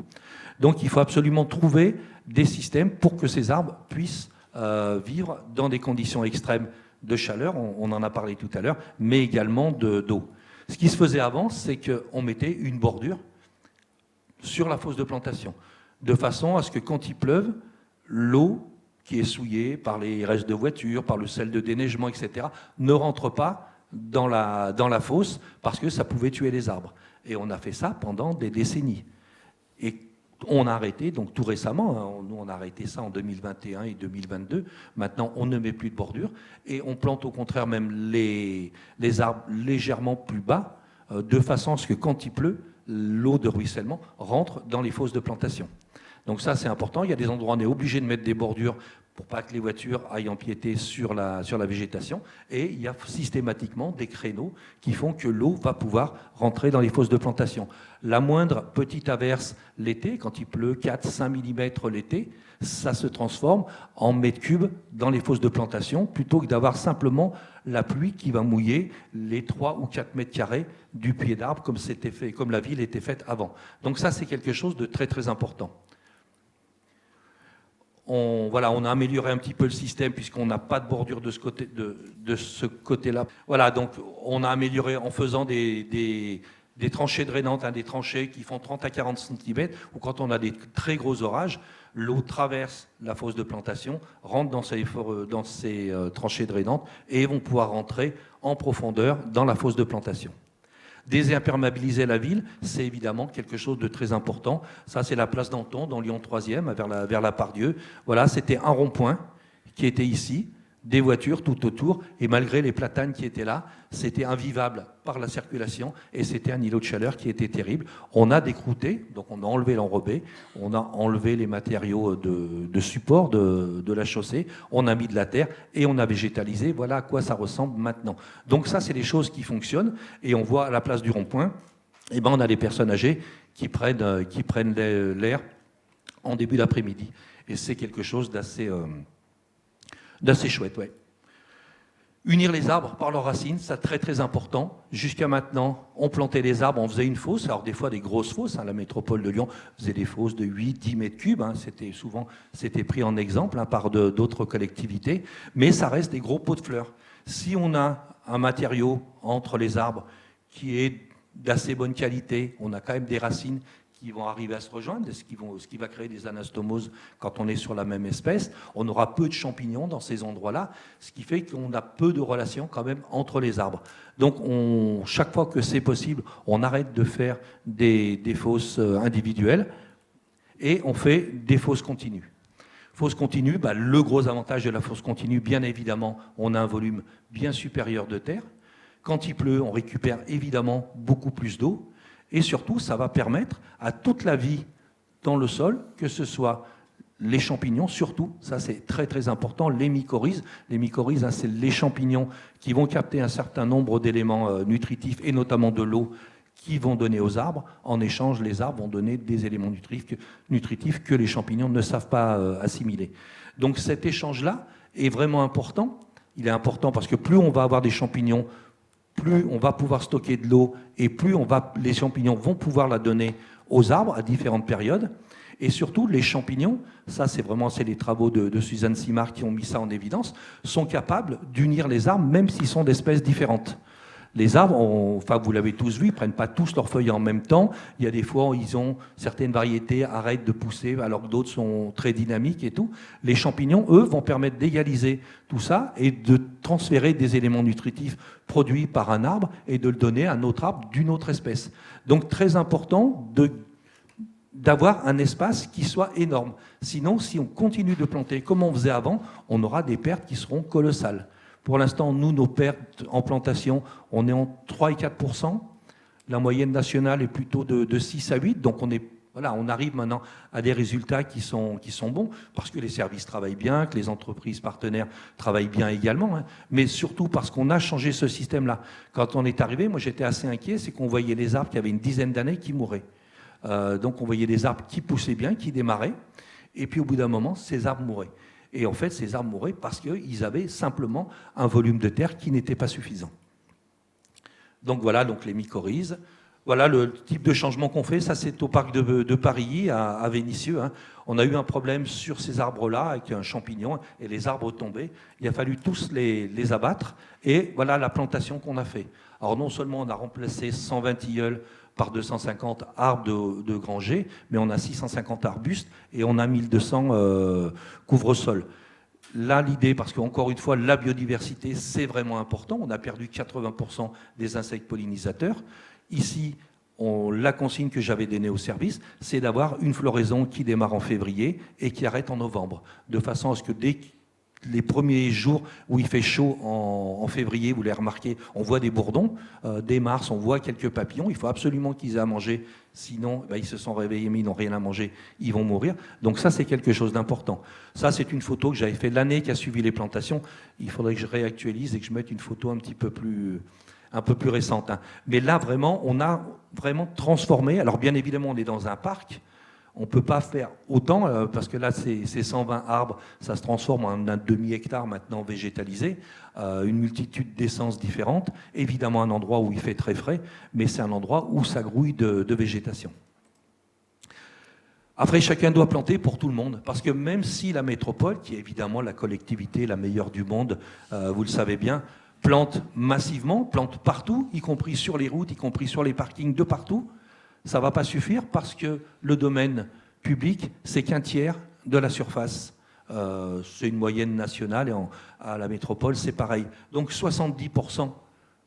Donc il faut absolument trouver des systèmes pour que ces arbres puissent vivre dans des conditions extrêmes de chaleur, on en a parlé tout à l'heure, mais également d'eau. Ce qui se faisait avant, c'est qu'on mettait une bordure sur la fosse de plantation, de façon à ce que quand il pleuve, l'eau qui est souillée par les restes de voitures, par le sel de déneigement, etc., ne rentre pas dans la fosse parce que ça pouvait tuer les arbres. Et on a fait ça pendant des décennies. Et on a arrêté, donc tout récemment, nous on a arrêté ça en 2021 et 2022, maintenant on ne met plus de bordure et on plante au contraire même les arbres légèrement plus bas, de façon à ce que quand il pleut, l'eau de ruissellement rentre dans les fosses de plantation. Donc ça c'est important, il y a des endroits où on est obligé de mettre des bordures pour pas que les voitures aillent empiéter sur la végétation, et il y a systématiquement des créneaux qui font que l'eau va pouvoir rentrer dans les fosses de plantation. La moindre petite averse l'été, quand il pleut 4-5 mm l'été, ça se transforme en mètres cubes dans les fosses de plantation, plutôt que d'avoir simplement la pluie qui va mouiller les 3 ou 4 mètres carrés du pied d'arbre, comme c'était fait, comme la ville était faite avant. Donc ça, c'est quelque chose de très très important. on a amélioré un petit peu le système puisqu'on n'a pas de bordure de ce côté-là. Voilà, donc on a amélioré en faisant des tranchées drainantes, des tranchées qui font 30 à 40 cm, où quand on a des très gros orages, l'eau traverse la fosse de plantation, rentre dans ces tranchées drainantes et vont pouvoir rentrer en profondeur dans la fosse de plantation. Désimperméabiliser la ville, c'est évidemment quelque chose de très important. Ça, c'est la place Danton, dans Lyon 3e, vers la Part-Dieu. Voilà, c'était un rond-point qui était ici, des voitures tout autour, et malgré les platanes qui étaient là, c'était invivable par la circulation, et c'était un îlot de chaleur qui était terrible. On a décrouté, donc on a enlevé l'enrobé, on a enlevé les matériaux de support de la chaussée, on a mis de la terre, et on a végétalisé. Voilà à quoi ça ressemble maintenant. Donc ça, c'est des choses qui fonctionnent, et on voit à la place du rond-point, eh ben, on a des personnes âgées qui prennent l'air en début d'après-midi. Et c'est quelque chose d'assez chouette, ouais. Unir les arbres par leurs racines, c'est très très important. Jusqu'à maintenant, on plantait les arbres, on faisait une fosse, alors des fois des grosses fosses, la métropole de Lyon faisait des fosses de 8-10 mètres cubes, c'était pris en exemple par d'autres collectivités, mais ça reste des gros pots de fleurs. Si on a un matériau entre les arbres qui est d'assez bonne qualité, on a quand même des racines qui vont arriver à se rejoindre, ce qui va créer des anastomoses quand on est sur la même espèce. On aura peu de champignons dans ces endroits-là, ce qui fait qu'on a peu de relations quand même entre les arbres. Donc chaque fois que c'est possible, on arrête de faire des fosses individuelles et on fait des fosses continues. Fosse continue, le gros avantage de la fosse continue, bien évidemment, on a un volume bien supérieur de terre. Quand il pleut, on récupère évidemment beaucoup plus d'eau. Et surtout, ça va permettre à toute la vie dans le sol, que ce soit les champignons, surtout, ça c'est très très important, les mycorhizes. Les mycorhizes, c'est les champignons qui vont capter un certain nombre d'éléments nutritifs, et notamment de l'eau, qui vont donner aux arbres. En échange, les arbres vont donner des éléments nutritifs que les champignons ne savent pas assimiler. Donc cet échange-là est vraiment important. Il est important parce que plus on va avoir des champignons, plus on va pouvoir stocker de l'eau et plus les champignons vont pouvoir la donner aux arbres à différentes périodes. Et surtout, les champignons, ça c'est les travaux de Suzanne Simard qui ont mis ça en évidence, sont capables d'unir les arbres même s'ils sont d'espèces différentes. Les arbres, vous l'avez tous vu, ils ne prennent pas tous leurs feuilles en même temps. Il y a des fois où certaines variétés arrêtent de pousser alors que d'autres sont très dynamiques et tout. Les champignons, eux, vont permettre d'égaliser tout ça et de transférer des éléments nutritifs produits par un arbre et de le donner à un autre arbre d'une autre espèce. Donc très important d'avoir un espace qui soit énorme. Sinon, si on continue de planter comme on faisait avant, on aura des pertes qui seront colossales. Pour l'instant, nous, nos pertes en plantation, on est en 3 et 4%. La moyenne nationale est plutôt de 6 à 8. Donc on arrive maintenant à des résultats qui sont bons, parce que les services travaillent bien, que les entreprises partenaires travaillent bien également, mais surtout parce qu'on a changé ce système-là. Quand on est arrivé, moi j'étais assez inquiet, c'est qu'on voyait les arbres qui avaient une dizaine d'années qui mouraient. Donc on voyait des arbres qui poussaient bien, qui démarraient, et puis au bout d'un moment, ces arbres mouraient. Et en fait, ces arbres mouraient parce qu'ils avaient simplement un volume de terre qui n'était pas suffisant. Donc voilà, les mycorhizes. Voilà le type de changement qu'on fait. Ça, c'est au parc de Paris, à Vénissieux. On a eu un problème sur ces arbres-là avec un champignon et les arbres tombaient. Il a fallu tous les abattre. Et voilà la plantation qu'on a fait. Alors non seulement on a remplacé 120 tilleuls par 250 arbres de granger, mais on a 650 arbustes et on a 1200 couvre-sols. Là, l'idée, parce qu'encore une fois, la biodiversité, c'est vraiment important. On a perdu 80% des insectes pollinisateurs. Ici, la consigne que j'avais donnée au service, c'est d'avoir une floraison qui démarre en février et qui arrête en novembre, de façon à ce que dès les premiers jours où il fait chaud en février, vous l'avez remarqué, on voit des bourdons. Dès mars, on voit quelques papillons. Il faut absolument qu'ils aient à manger. Sinon, ils se sont réveillés, mais ils n'ont rien à manger. Ils vont mourir. Donc ça, c'est quelque chose d'important. Ça, c'est une photo que j'avais fait l'année qui a suivi les plantations. Il faudrait que je réactualise et que je mette une photo un peu plus récente. Mais là, vraiment, on a vraiment transformé. Alors, bien évidemment, on est dans un parc. On ne peut pas faire autant, parce que là, c'est 120 arbres, ça se transforme en un demi-hectare maintenant végétalisé, une multitude d'essences différentes. Évidemment, un endroit où il fait très frais, mais c'est un endroit où ça grouille de végétation. Après, chacun doit planter pour tout le monde, parce que même si la métropole, qui est évidemment la collectivité la meilleure du monde, vous le savez bien, plante massivement, plante partout, y compris sur les routes, y compris sur les parkings de partout, ça ne va pas suffire parce que le domaine public, c'est qu'un tiers de la surface. C'est une moyenne nationale et à la métropole, c'est pareil. Donc 70%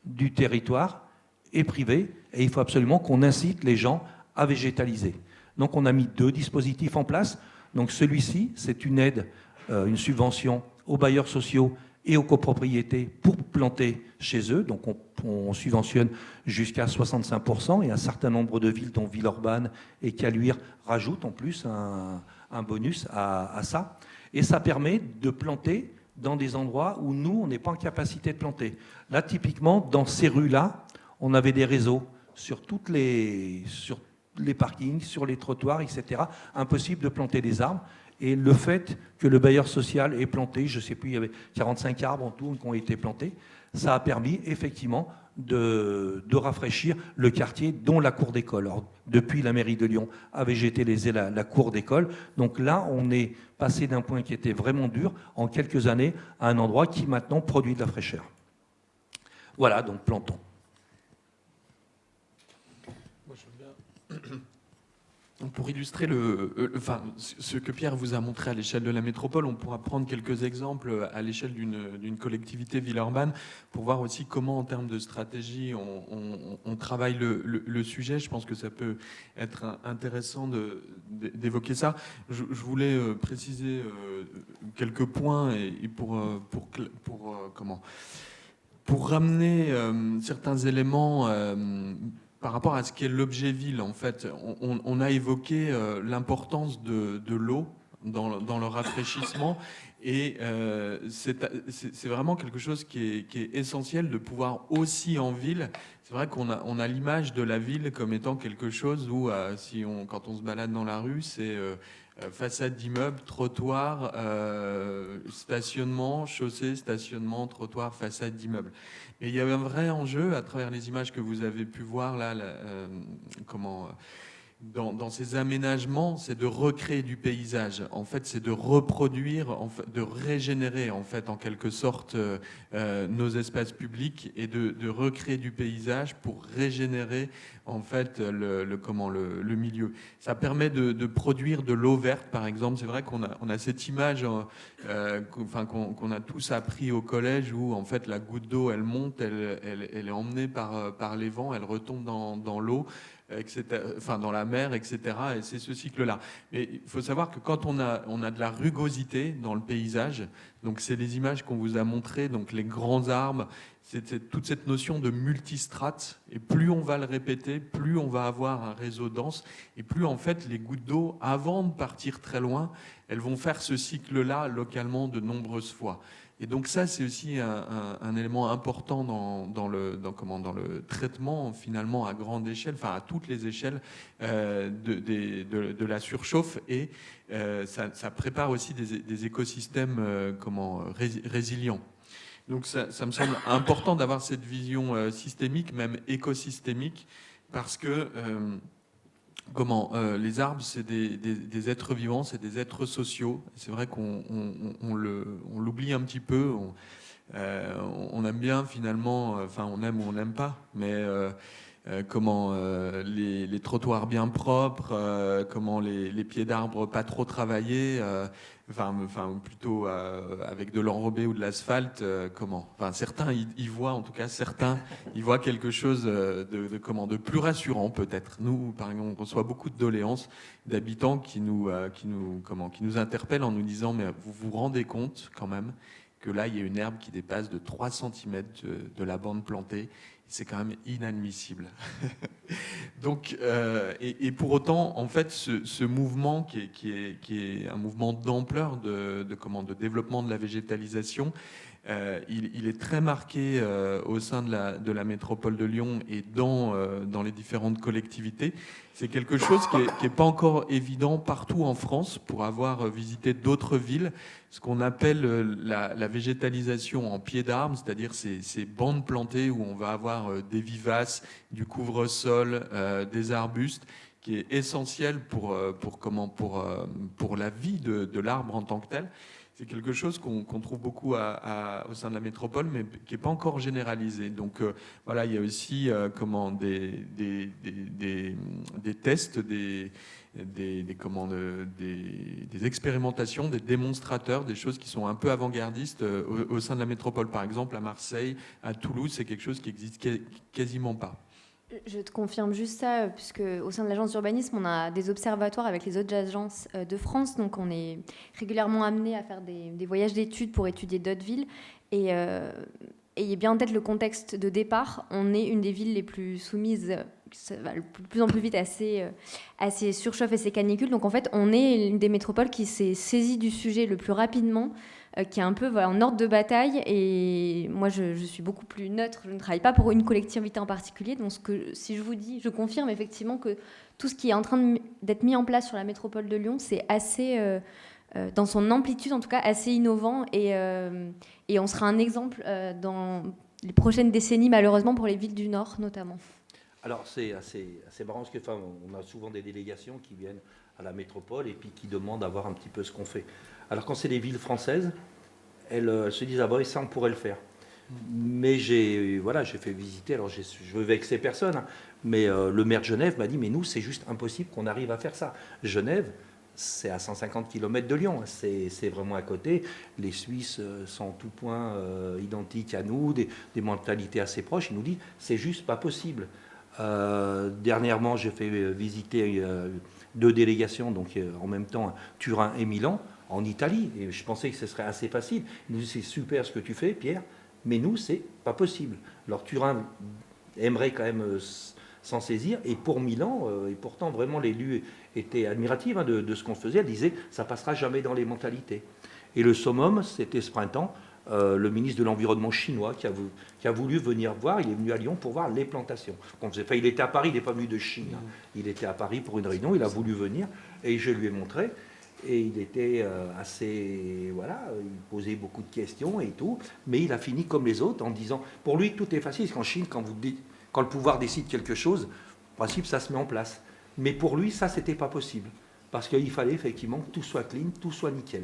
du territoire est privé et il faut absolument qu'on incite les gens à végétaliser. Donc on a mis 2 dispositifs en place. Donc celui-ci, c'est une aide, une subvention aux bailleurs sociaux et aux copropriétés pour planter chez eux. Donc on subventionne jusqu'à 65% et un certain nombre de villes, dont Villeurbanne et Caluire, rajoutent en plus un bonus à ça. Et ça permet de planter dans des endroits où nous, on n'est pas en capacité de planter. Là, typiquement, dans ces rues-là, on avait des réseaux sur les parkings, sur les trottoirs, etc. Impossible de planter des arbres. Et le fait que le bailleur social ait planté, je ne sais plus, il y avait 45 arbres en tout qui ont été plantés, ça a permis effectivement de rafraîchir le quartier, dont la cour d'école. Alors, depuis, la mairie de Lyon a végétalisé la cour d'école. Donc là, on est passé d'un point qui était vraiment dur en quelques années à un endroit qui maintenant produit de la fraîcheur. Voilà, donc plantons. Pour illustrer ce que Pierre vous a montré à l'échelle de la métropole, on pourra prendre quelques exemples à l'échelle d'une collectivité Villeurbanne pour voir aussi comment, en termes de stratégie, on travaille le sujet. Je pense que ça peut être intéressant d'évoquer ça. Je voulais préciser quelques points et pour ramener certains éléments par rapport à ce qu'est l'objet ville. En fait, on a évoqué l'importance de l'eau dans le rafraîchissement, et c'est vraiment quelque chose qui est essentiel de pouvoir aussi en ville. C'est vrai qu'on a l'image de la ville comme étant quelque chose où, quand on se balade dans la rue, c'est façade d'immeuble, trottoir, stationnement, chaussée, stationnement, trottoir, façade d'immeuble. Et il y avait un vrai enjeu à travers les images que vous avez pu voir là, dans ces aménagements, c'est de recréer du paysage. En fait, c'est de reproduire, de régénérer en fait en quelque sorte nos espaces publics et de recréer du paysage pour régénérer en fait le milieu. Ça permet de produire de l'eau verte, par exemple. C'est vrai qu'on a cette image qu'on a tous appris au collège où en fait la goutte d'eau elle monte, elle est emmenée par les vents, elle retombe dans l'eau, etc., dans la mer, etc. Et c'est ce cycle-là. Mais il faut savoir que quand on a de la rugosité dans le paysage, donc c'est les images qu'on vous a montrées, donc les grands arbres, c'est toute cette notion de multistrate, et plus on va le répéter, plus on va avoir un réseau dense, et plus en fait les gouttes d'eau, avant de partir très loin, elles vont faire ce cycle-là localement de nombreuses fois. Et donc ça, c'est aussi un élément important dans le traitement finalement à grande échelle, enfin à toutes les échelles de la surchauffe, et ça prépare aussi des écosystèmes résilients. Donc ça me semble important d'avoir cette vision systémique, même écosystémique, parce que les arbres, c'est des êtres vivants, c'est des êtres sociaux. C'est vrai qu'on l'oublie un petit peu. On aime bien finalement, on aime ou on n'aime pas, mais les trottoirs bien propres, les pieds d'arbres pas trop travaillés, plutôt avec de l'enrobé ou de l'asphalte, certains y voient, en tout cas certains y voient quelque chose de plus rassurant peut-être. Nous, par exemple, on reçoit beaucoup de doléances d'habitants qui nous interpellent en nous disant mais vous vous rendez compte quand même que là il y a une herbe qui dépasse de 3 cm de la bande plantée. C'est quand même inadmissible. Donc, et pour autant, en fait, ce mouvement qui est un mouvement d'ampleur de développement de la végétalisation, il est très marqué au sein de la métropole de Lyon et dans les différentes collectivités. C'est quelque chose qui est pas encore évident partout en France. Pour avoir visité d'autres villes, ce qu'on appelle la végétalisation en pied d'arbre, c'est-à-dire ces bandes plantées où on va avoir des vivaces, du couvre-sol, des arbustes qui est essentiel pour la vie de l'arbre en tant que tel. C'est quelque chose qu'on trouve beaucoup au sein de la métropole, mais qui n'est pas encore généralisé. Donc voilà, il y a aussi des tests, des expérimentations, des démonstrateurs, des choses qui sont un peu avant-gardistes au sein de la métropole. Par exemple, à Marseille, à Toulouse, c'est quelque chose qui n'existe quasiment pas. Je te confirme juste ça, puisque au sein de l'agence d'urbanisme, on a des observatoires avec les autres agences de France, donc on est régulièrement amené à faire des voyages d'études pour étudier d'autres villes. Et ayez bien en tête le contexte de départ. On est une des villes les plus soumises, ça va de plus en plus vite à ces surchauffes et ces canicules. Donc en fait, on est une des métropoles qui s'est saisie du sujet le plus rapidement, qui est un peu en ordre de bataille. Et moi, je suis beaucoup plus neutre. Je ne travaille pas pour une collectivité en particulier. Donc si je vous dis, je confirme effectivement que tout ce qui est en train d'être mis en place sur la métropole de Lyon, c'est assez, dans son amplitude en tout cas, assez innovant. Et on sera un exemple dans les prochaines décennies, malheureusement, pour les villes du Nord notamment. Alors c'est assez marrant parce que on a souvent des délégations qui viennent à la métropole et puis qui demandent à voir un petit peu ce qu'on fait. Alors quand c'est des villes françaises, elles se disent ah bah ça on pourrait le faire. Mais j'ai fait visiter, alors je veux vexer personne, hein, mais le maire de Genève m'a dit mais nous c'est juste impossible qu'on arrive à faire ça. Genève, c'est à 150 km de Lyon, c'est vraiment à côté. Les Suisses sont en tout point identiques à nous, des mentalités assez proches. Ils nous disent c'est juste pas possible. Dernièrement, j'ai fait visiter 2 délégations, donc en même temps Turin et Milan, en Italie, et je pensais que ce serait assez facile. Ils nous disent c'est super ce que tu fais, Pierre, mais nous c'est pas possible. Alors Turin aimerait quand même s'en saisir, et pour Milan, et pourtant vraiment l'élu était admirative de ce qu'on faisait. Elle disait ça passera jamais dans les mentalités. Et le summum, c'était ce printemps. Le ministre de l'Environnement chinois qui a voulu venir voir, il est venu à Lyon pour voir les plantations. Il était à Paris, il n'est pas venu de Chine. Hein. Il était à Paris pour une réunion, il a voulu venir et je lui ai montré. Et il était assez... Voilà, il posait beaucoup de questions et tout, mais il a fini comme les autres en disant, pour lui tout est facile, parce qu'en Chine, quand le pouvoir décide quelque chose, en principe ça se met en place. Mais pour lui, ça c'était pas possible, parce qu'il fallait effectivement que tout soit clean, tout soit nickel.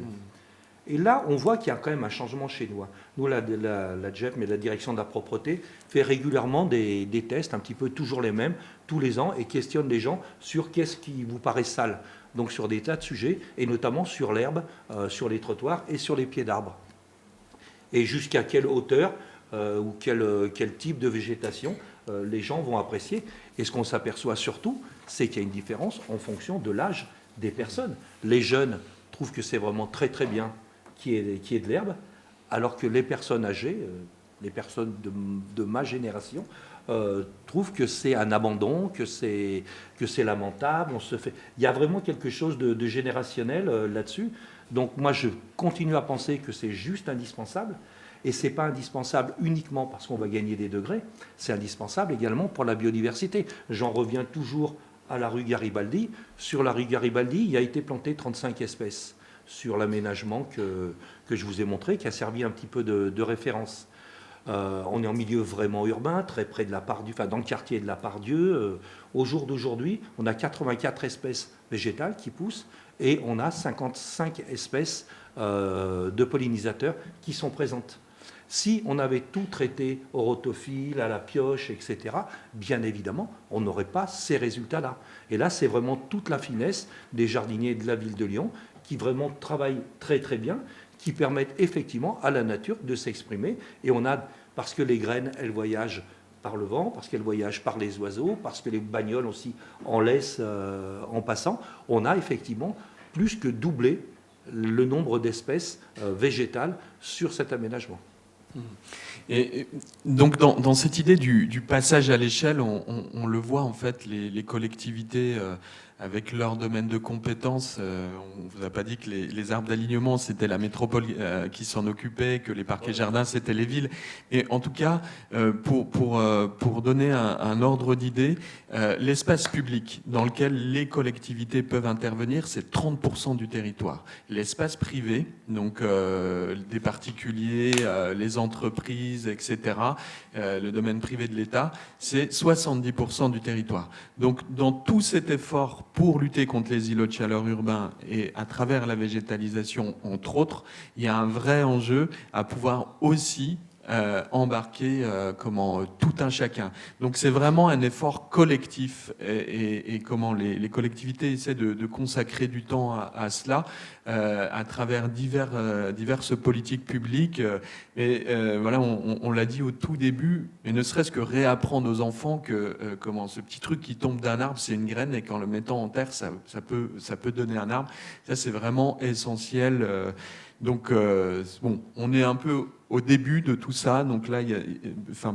Et là, on voit qu'il y a quand même un changement chez nous. Nous, la DGEP, mais la direction de la propreté, fait régulièrement des tests, un petit peu toujours les mêmes, tous les ans, et questionne les gens sur qu'est-ce qui vous paraît sale. Donc sur des tas de sujets, et notamment sur l'herbe, sur les trottoirs et sur les pieds d'arbres. Et jusqu'à quelle hauteur ou quel type de végétation les gens vont apprécier. Et ce qu'on s'aperçoit surtout, c'est qu'il y a une différence en fonction de l'âge des personnes. Les jeunes trouvent que c'est vraiment très très bien qu'il y ait de l'herbe, alors que les personnes âgées, les personnes de ma génération, trouvent que c'est un abandon, que c'est lamentable. Il y a vraiment quelque chose de générationnel là-dessus. Donc moi, je continue à penser que c'est juste indispensable. Et ce n'est pas indispensable uniquement parce qu'on va gagner des degrés, c'est indispensable également pour la biodiversité. J'en reviens toujours à la rue Garibaldi. Sur la rue Garibaldi, il a été planté 35 espèces sur l'aménagement que je vous ai montré, qui a servi un petit peu de référence. On est en milieu vraiment urbain, très près de la Part-Dieu, enfin dans le quartier de la Part-Dieu. Au jour d'aujourd'hui, on a 84 espèces végétales qui poussent et on a 55 espèces de pollinisateurs qui sont présentes. Si on avait tout traité au rotophile, à la pioche, etc., bien évidemment, on n'aurait pas ces résultats-là. Et là, c'est vraiment toute la finesse des jardiniers de la ville de Lyon qui vraiment travaillent très très bien, qui permettent effectivement à la nature de s'exprimer. Et on a, parce que les graines, elles voyagent par le vent, parce qu'elles voyagent par les oiseaux, parce que les bagnoles aussi en laissent en passant, on a effectivement plus que doublé le nombre d'espèces végétales sur cet aménagement. Et donc dans cette idée du passage à l'échelle, on le voit en fait, les collectivités avec leur domaine de compétences. On ne vous a pas dit que les arbres d'alignement, c'était la métropole qui s'en occupait, que les parcs et jardins, c'était les villes. Et en tout cas, pour donner un ordre d'idée, l'espace public dans lequel les collectivités peuvent intervenir, c'est 30% du territoire. L'espace privé, donc des particuliers, les entreprises, etc., le domaine privé de l'État, c'est 70% du territoire. Donc dans tout cet effort pour lutter contre les îlots de chaleur urbains et à travers la végétalisation, entre autres, il y a un vrai enjeu à pouvoir aussi embarquer tout un chacun. Donc c'est vraiment un effort collectif et comment les collectivités essaient de consacrer du temps à cela à travers diverses politiques publiques. Voilà, on l'a dit au tout début, mais ne serait-ce que réapprendre aux enfants que ce petit truc qui tombe d'un arbre, c'est une graine et qu'en le mettant en terre, ça peut donner un arbre. Ça, c'est vraiment essentiel. Donc, bon, on est un peu au début de tout ça. Donc là,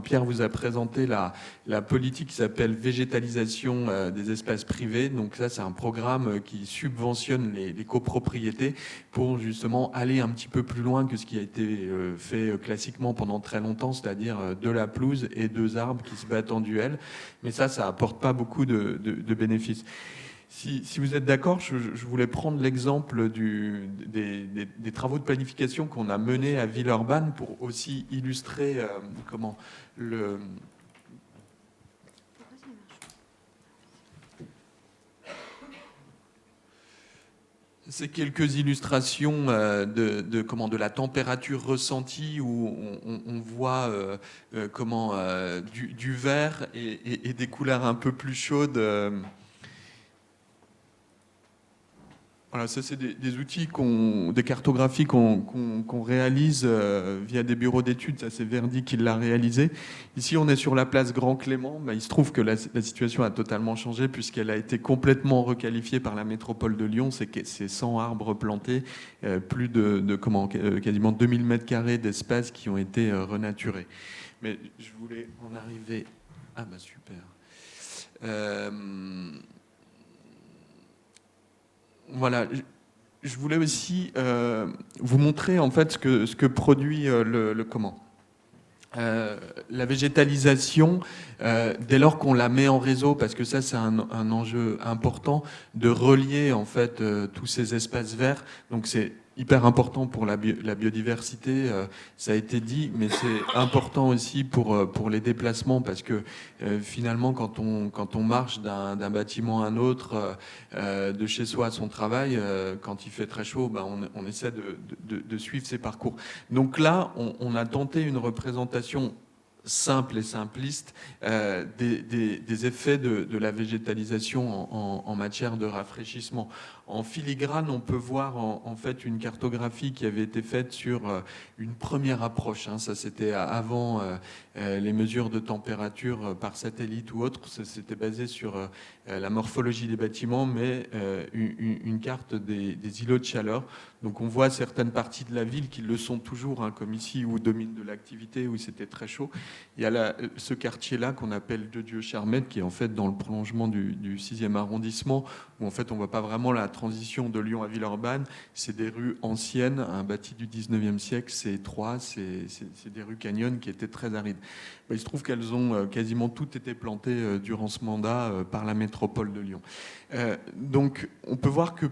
Pierre vous a présenté la politique qui s'appelle végétalisation des espaces privés. Donc ça, c'est un programme qui subventionne les copropriétés pour justement aller un petit peu plus loin que ce qui a été fait classiquement pendant très longtemps, c'est-à-dire de la pelouse et 2 arbres qui se battent en duel. Mais ça apporte pas beaucoup de bénéfices. Si vous êtes d'accord, je voulais prendre l'exemple des travaux de planification qu'on a menés à Villeurbanne pour aussi illustrer ces quelques illustrations de la température ressentie où on voit du vert et des couleurs un peu plus chaudes. Voilà, ça c'est des outils, des cartographies qu'on réalise via des bureaux d'études. Ça c'est Verdi qui l'a réalisé. Ici on est sur la place Grand Clément. Il se trouve que la situation a totalement changé puisqu'elle a été complètement requalifiée par la métropole de Lyon. C'est 100 arbres plantés, plus quasiment 2000 mètres carrés d'espace qui ont été renaturés. Mais je voulais en arriver... Ah bah super. Voilà, je voulais aussi vous montrer en fait ce que produit la végétalisation dès lors qu'on la met en réseau, parce que ça c'est un enjeu important de relier en fait tous ces espaces verts. Donc c'est hyper important pour la biodiversité, ça a été dit, mais c'est important aussi pour les déplacements, parce que finalement quand on marche d'un bâtiment à un autre, de chez soi à son travail, quand il fait très chaud, on essaie de suivre ces parcours. Donc là, on a tenté une représentation simple et simpliste des effets de la végétalisation en matière de rafraîchissement. En filigrane, on peut voir en fait une cartographie qui avait été faite sur une première approche. Ça, c'était avant les mesures de température par satellite ou autre. Ça, c'était basé sur la morphologie des bâtiments, mais une carte des îlots de chaleur. Donc on voit certaines parties de la ville qui le sont toujours, comme ici, où domine de l'activité, où c'était très chaud. Il y a ce quartier-là qu'on appelle de Dieu-Charmette, qui est en fait dans le prolongement du 6e arrondissement, où en fait on ne voit pas vraiment la transition de Lyon à Villeurbanne. C'est des rues anciennes, un bâti du 19e siècle, c'est étroit, c'est des rues canyonnes qui étaient très arides. Il se trouve qu'elles ont quasiment toutes été plantées durant ce mandat par la métropole de Lyon. Donc on peut voir que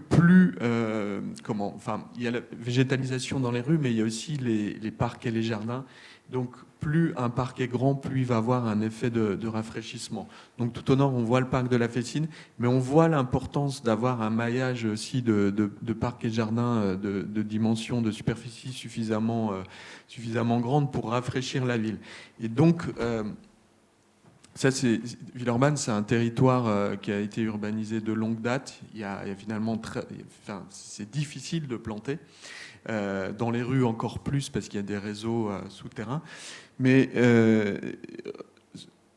il y a la végétalisation dans les rues, mais il y a aussi les parcs et les jardins. Donc plus un parc est grand, plus il va avoir un effet de rafraîchissement. Donc tout au nord, on voit le parc de la Fessine, mais on voit l'importance d'avoir un maillage aussi de parcs et jardins de dimension, de superficie suffisamment grande pour rafraîchir la ville. Et donc, Villeurbanne, c'est un territoire qui a été urbanisé de longue date. Il y a finalement c'est difficile de planter. Dans les rues encore plus, parce qu'il y a des réseaux souterrains. Mais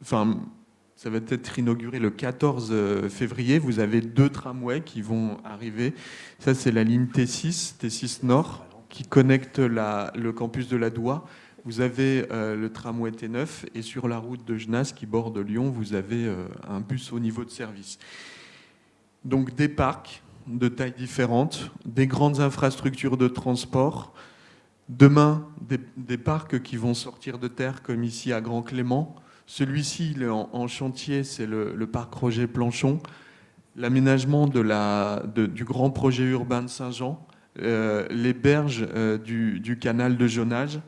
ça va être inauguré le 14 février. Vous avez 2 tramways qui vont arriver. Ça, c'est la ligne T6 Nord, qui connecte le campus de la Doua. Vous avez le tramway T9, et sur la route de Genasse qui borde Lyon, vous avez un bus au niveau de service. Donc des parcs de tailles différentes, des grandes infrastructures de transport. Demain, des parcs qui vont sortir de terre, comme ici à Grand Clément. Celui-ci, il est en chantier, c'est le parc Roger Planchon. L'aménagement du grand projet urbain de Saint-Jean, les berges du canal de Jonage,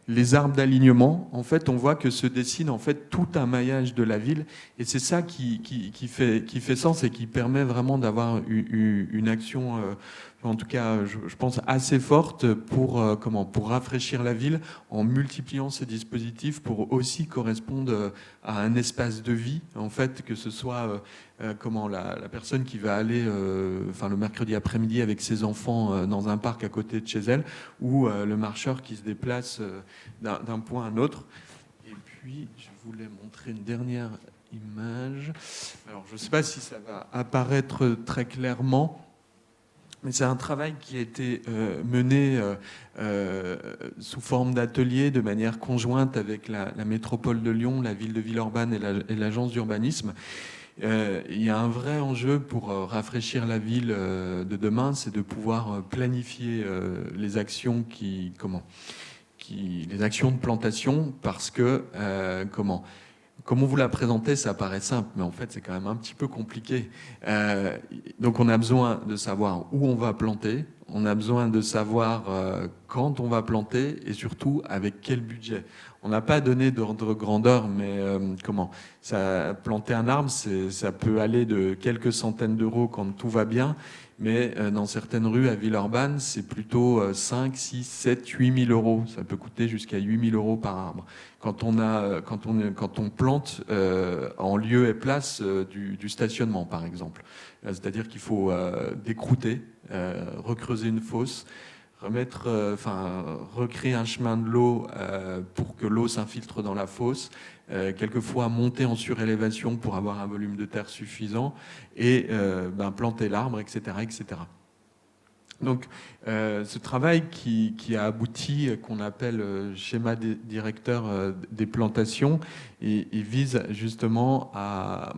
les arbres d'alignement. En fait, on voit que se dessine en fait tout un maillage de la ville, et c'est ça qui fait sens et qui permet vraiment d'avoir une action, en tout cas, je pense, assez forte pour rafraîchir la ville en multipliant ces dispositifs pour aussi correspondre à un espace de vie, en fait, que ce soit la personne qui va aller le mercredi après-midi avec ses enfants dans un parc à côté de chez elle, ou le marcheur qui se déplace d'un point à un autre. Et puis, je voulais montrer une dernière image. Alors, je ne sais pas si ça va apparaître très clairement, mais c'est un travail qui a été mené sous forme d'atelier de manière conjointe avec la métropole de Lyon, la ville de Villeurbanne et l'agence d'urbanisme. Il y a un vrai enjeu pour rafraîchir la ville de demain, c'est de pouvoir planifier les actions les actions de plantation, parce que comme on vous l'a présenté, ça paraît simple, mais en fait, c'est quand même un petit peu compliqué. Donc, on a besoin de savoir où on va planter, on a besoin de savoir quand on va planter, et surtout avec quel budget. On n'a pas donné d'ordre grandeur, mais planter un arbre, ça peut aller de quelques centaines d'euros quand tout va bien, mais dans certaines rues à Villeurbanne, c'est plutôt 5, 6, 7, 8 000 euros. Ça peut coûter jusqu'à 8 000 euros par arbre. Quand on plante en lieu et place du stationnement, par exemple. C'est-à-dire qu'il faut décrouter, recreuser une fosse, recréer un chemin de l'eau pour que l'eau s'infiltre dans la fosse, quelquefois monter en surélévation pour avoir un volume de terre suffisant, et planter l'arbre, etc., etc. Donc, ce travail qui a abouti, qu'on appelle schéma directeur des plantations, il vise justement à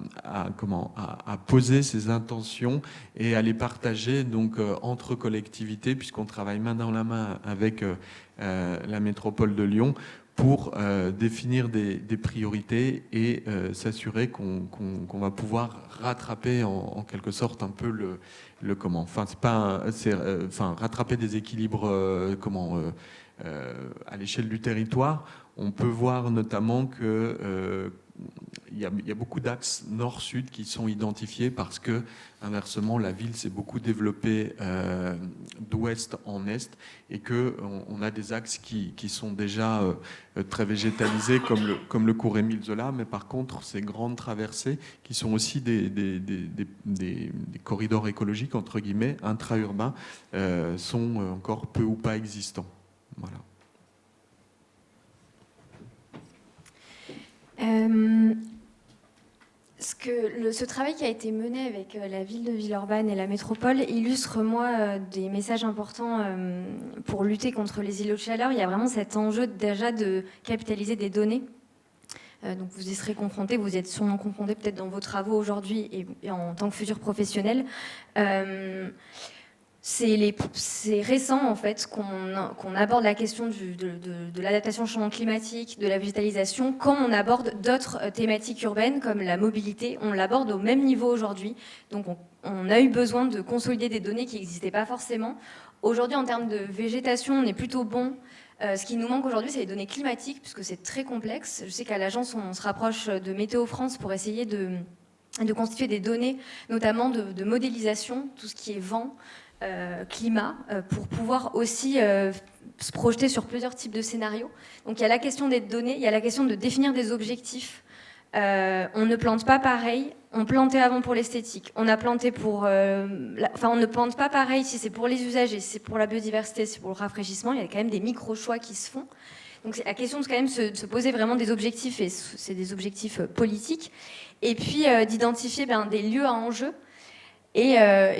poser ses intentions et à les partager donc entre collectivités, puisqu'on travaille main dans la main avec la métropole de Lyon pour définir des priorités et s'assurer qu'on va pouvoir rattraper en quelque sorte un peu rattraper des équilibres à l'échelle du territoire. On peut voir notamment que il y a beaucoup d'axes nord-sud qui sont identifiés, parce que, inversement, la ville s'est beaucoup développée d'ouest en est, et qu'on a des axes qui sont déjà très végétalisés, comme le cours Émile Zola, mais par contre, ces grandes traversées, qui sont aussi des corridors écologiques, entre guillemets, intra-urbains, sont encore peu ou pas existants. Voilà. Ce travail qui a été mené avec la ville de Villeurbanne et la métropole illustre, moi, des messages importants pour lutter contre les îlots de chaleur. Il y a vraiment cet enjeu déjà de capitaliser des données. Donc vous y serez confrontés, vous y êtes sûrement confrontés peut-être dans vos travaux aujourd'hui et en tant que futurs professionnels. C'est récent en fait qu'on aborde la question de l'adaptation au changement climatique, de la végétalisation, quand on aborde d'autres thématiques urbaines comme la mobilité. On l'aborde au même niveau aujourd'hui. Donc on a eu besoin de consolider des données qui n'existaient pas forcément. Aujourd'hui, en termes de végétation, on est plutôt bon. Ce qui nous manque aujourd'hui, c'est les données climatiques, puisque c'est très complexe. Je sais qu'à l'agence, on se rapproche de Météo France pour essayer de constituer des données, notamment de modélisation, tout ce qui est vent, climat, pour pouvoir aussi se projeter sur plusieurs types de scénarios. Donc il y a la question des données, il y a la question de définir des objectifs. On ne plante pas pareil. On plantait avant pour l'esthétique. On a planté pour... on ne plante pas pareil si c'est pour les usagers, si c'est pour la biodiversité, si c'est pour le rafraîchissement. Il y a quand même des micro-choix qui se font. Donc c'est la question de quand même se poser vraiment des objectifs, et c'est des objectifs politiques. Et puis d'identifier des lieux à enjeu. Et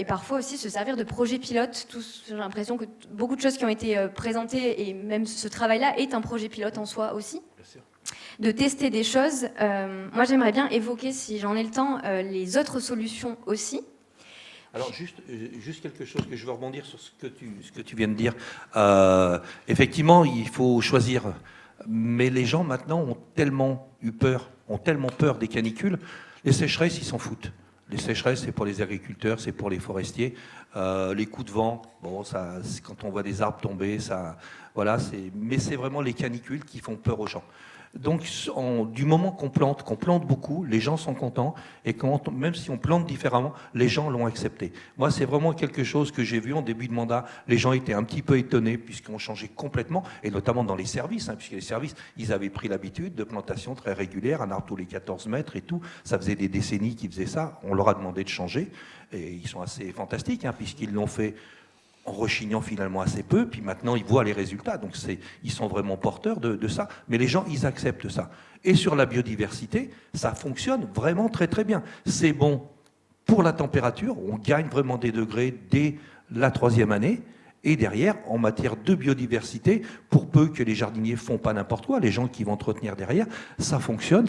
parfois aussi se servir de projets pilotes. J'ai l'impression que beaucoup de choses qui ont été présentées, et même ce travail-là est un projet pilote en soi aussi. Bien sûr. De tester des choses. Moi, j'aimerais bien évoquer, si j'en ai le temps, les autres solutions aussi. Alors juste quelque chose que je veux rebondir sur ce que tu viens de dire. Effectivement, il faut choisir. Mais les gens maintenant ont tellement peur des canicules. Les sécheresses, ils s'en foutent. Les sécheresses, c'est pour les agriculteurs, c'est pour les forestiers. Les coups de vent, bon, ça, quand on voit des arbres tomber, ça, voilà. Mais c'est vraiment les canicules qui font peur aux gens. Donc, du moment qu'on plante beaucoup, les gens sont contents. Et même si on plante différemment, les gens l'ont accepté. Moi, c'est vraiment quelque chose que j'ai vu en début de mandat. Les gens étaient un petit peu étonnés puisqu'on changeait complètement, et notamment dans les services, puisque les services, ils avaient pris l'habitude de plantation très régulière, un arbre tous les 14 mètres et tout. Ça faisait des décennies qu'ils faisaient ça. On leur a demandé de changer. Et ils sont assez fantastiques, puisqu'ils l'ont fait en rechignant finalement assez peu, puis maintenant ils voient les résultats, donc ils sont vraiment porteurs de ça, mais les gens, ils acceptent ça. Et sur la biodiversité, ça fonctionne vraiment très très bien. C'est bon pour la température, on gagne vraiment des degrés dès la 3e année, et derrière, en matière de biodiversité, pour peu que les jardiniers ne font pas n'importe quoi, les gens qui vont entretenir derrière, ça fonctionne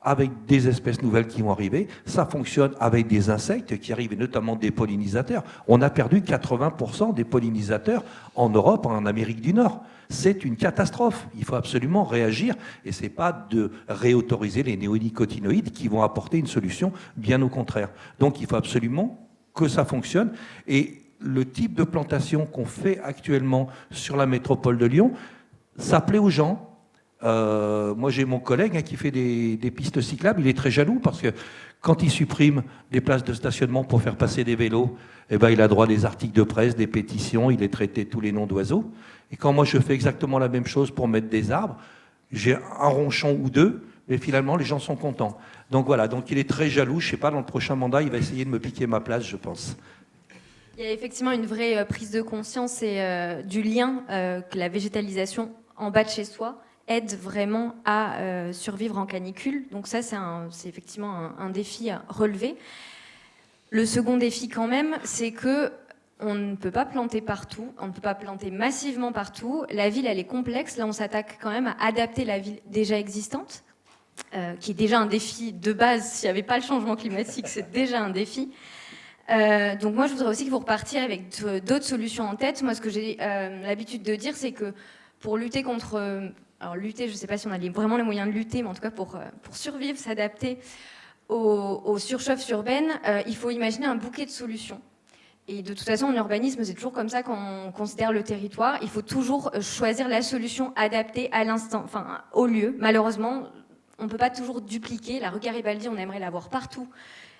avec des espèces nouvelles qui vont arriver, ça fonctionne avec des insectes qui arrivent, et notamment des pollinisateurs. On a perdu 80% des pollinisateurs en Europe, en Amérique du Nord. C'est une catastrophe. Il faut absolument réagir, et ce n'est pas de réautoriser les néonicotinoïdes qui vont apporter une solution, bien au contraire. Donc il faut absolument que ça fonctionne, et le type de plantation qu'on fait actuellement sur la métropole de Lyon, ça plaît aux gens. Moi, j'ai mon collègue qui fait des pistes cyclables. Il est très jaloux parce que quand il supprime des places de stationnement pour faire passer des vélos, il a droit à des articles de presse, des pétitions, il est traité tous les noms d'oiseaux. Et quand moi, je fais exactement la même chose pour mettre des arbres, j'ai un ronchon ou deux, mais finalement, les gens sont contents. Donc voilà, donc il est très jaloux. Je ne sais pas, dans le prochain mandat, il va essayer de me piquer ma place, je pense. Il y a effectivement une vraie prise de conscience du lien que la végétalisation en bas de chez soi aide vraiment à survivre en canicule. Donc ça, c'est effectivement un défi à relever. Le second défi quand même, c'est que on ne peut pas planter partout, on ne peut pas planter massivement partout. La ville, elle est complexe. Là, on s'attaque quand même à adapter la ville déjà existante, qui est déjà un défi de base. S'il n'y avait pas le changement climatique, c'est déjà un défi. Donc moi, je voudrais aussi que vous repartiez avec d'autres solutions en tête. Moi, ce que j'ai l'habitude de dire, c'est que pour lutter contre... alors lutter, je ne sais pas si on a vraiment les moyens de lutter, mais en tout cas pour survivre, s'adapter aux surchauffes urbaines, il faut imaginer un bouquet de solutions. Et de toute façon, en urbanisme, c'est toujours comme ça qu'on considère le territoire. Il faut toujours choisir la solution adaptée à l'instant, enfin au lieu. Malheureusement, on ne peut pas toujours dupliquer. La rue Garibaldi, on aimerait l'avoir partout.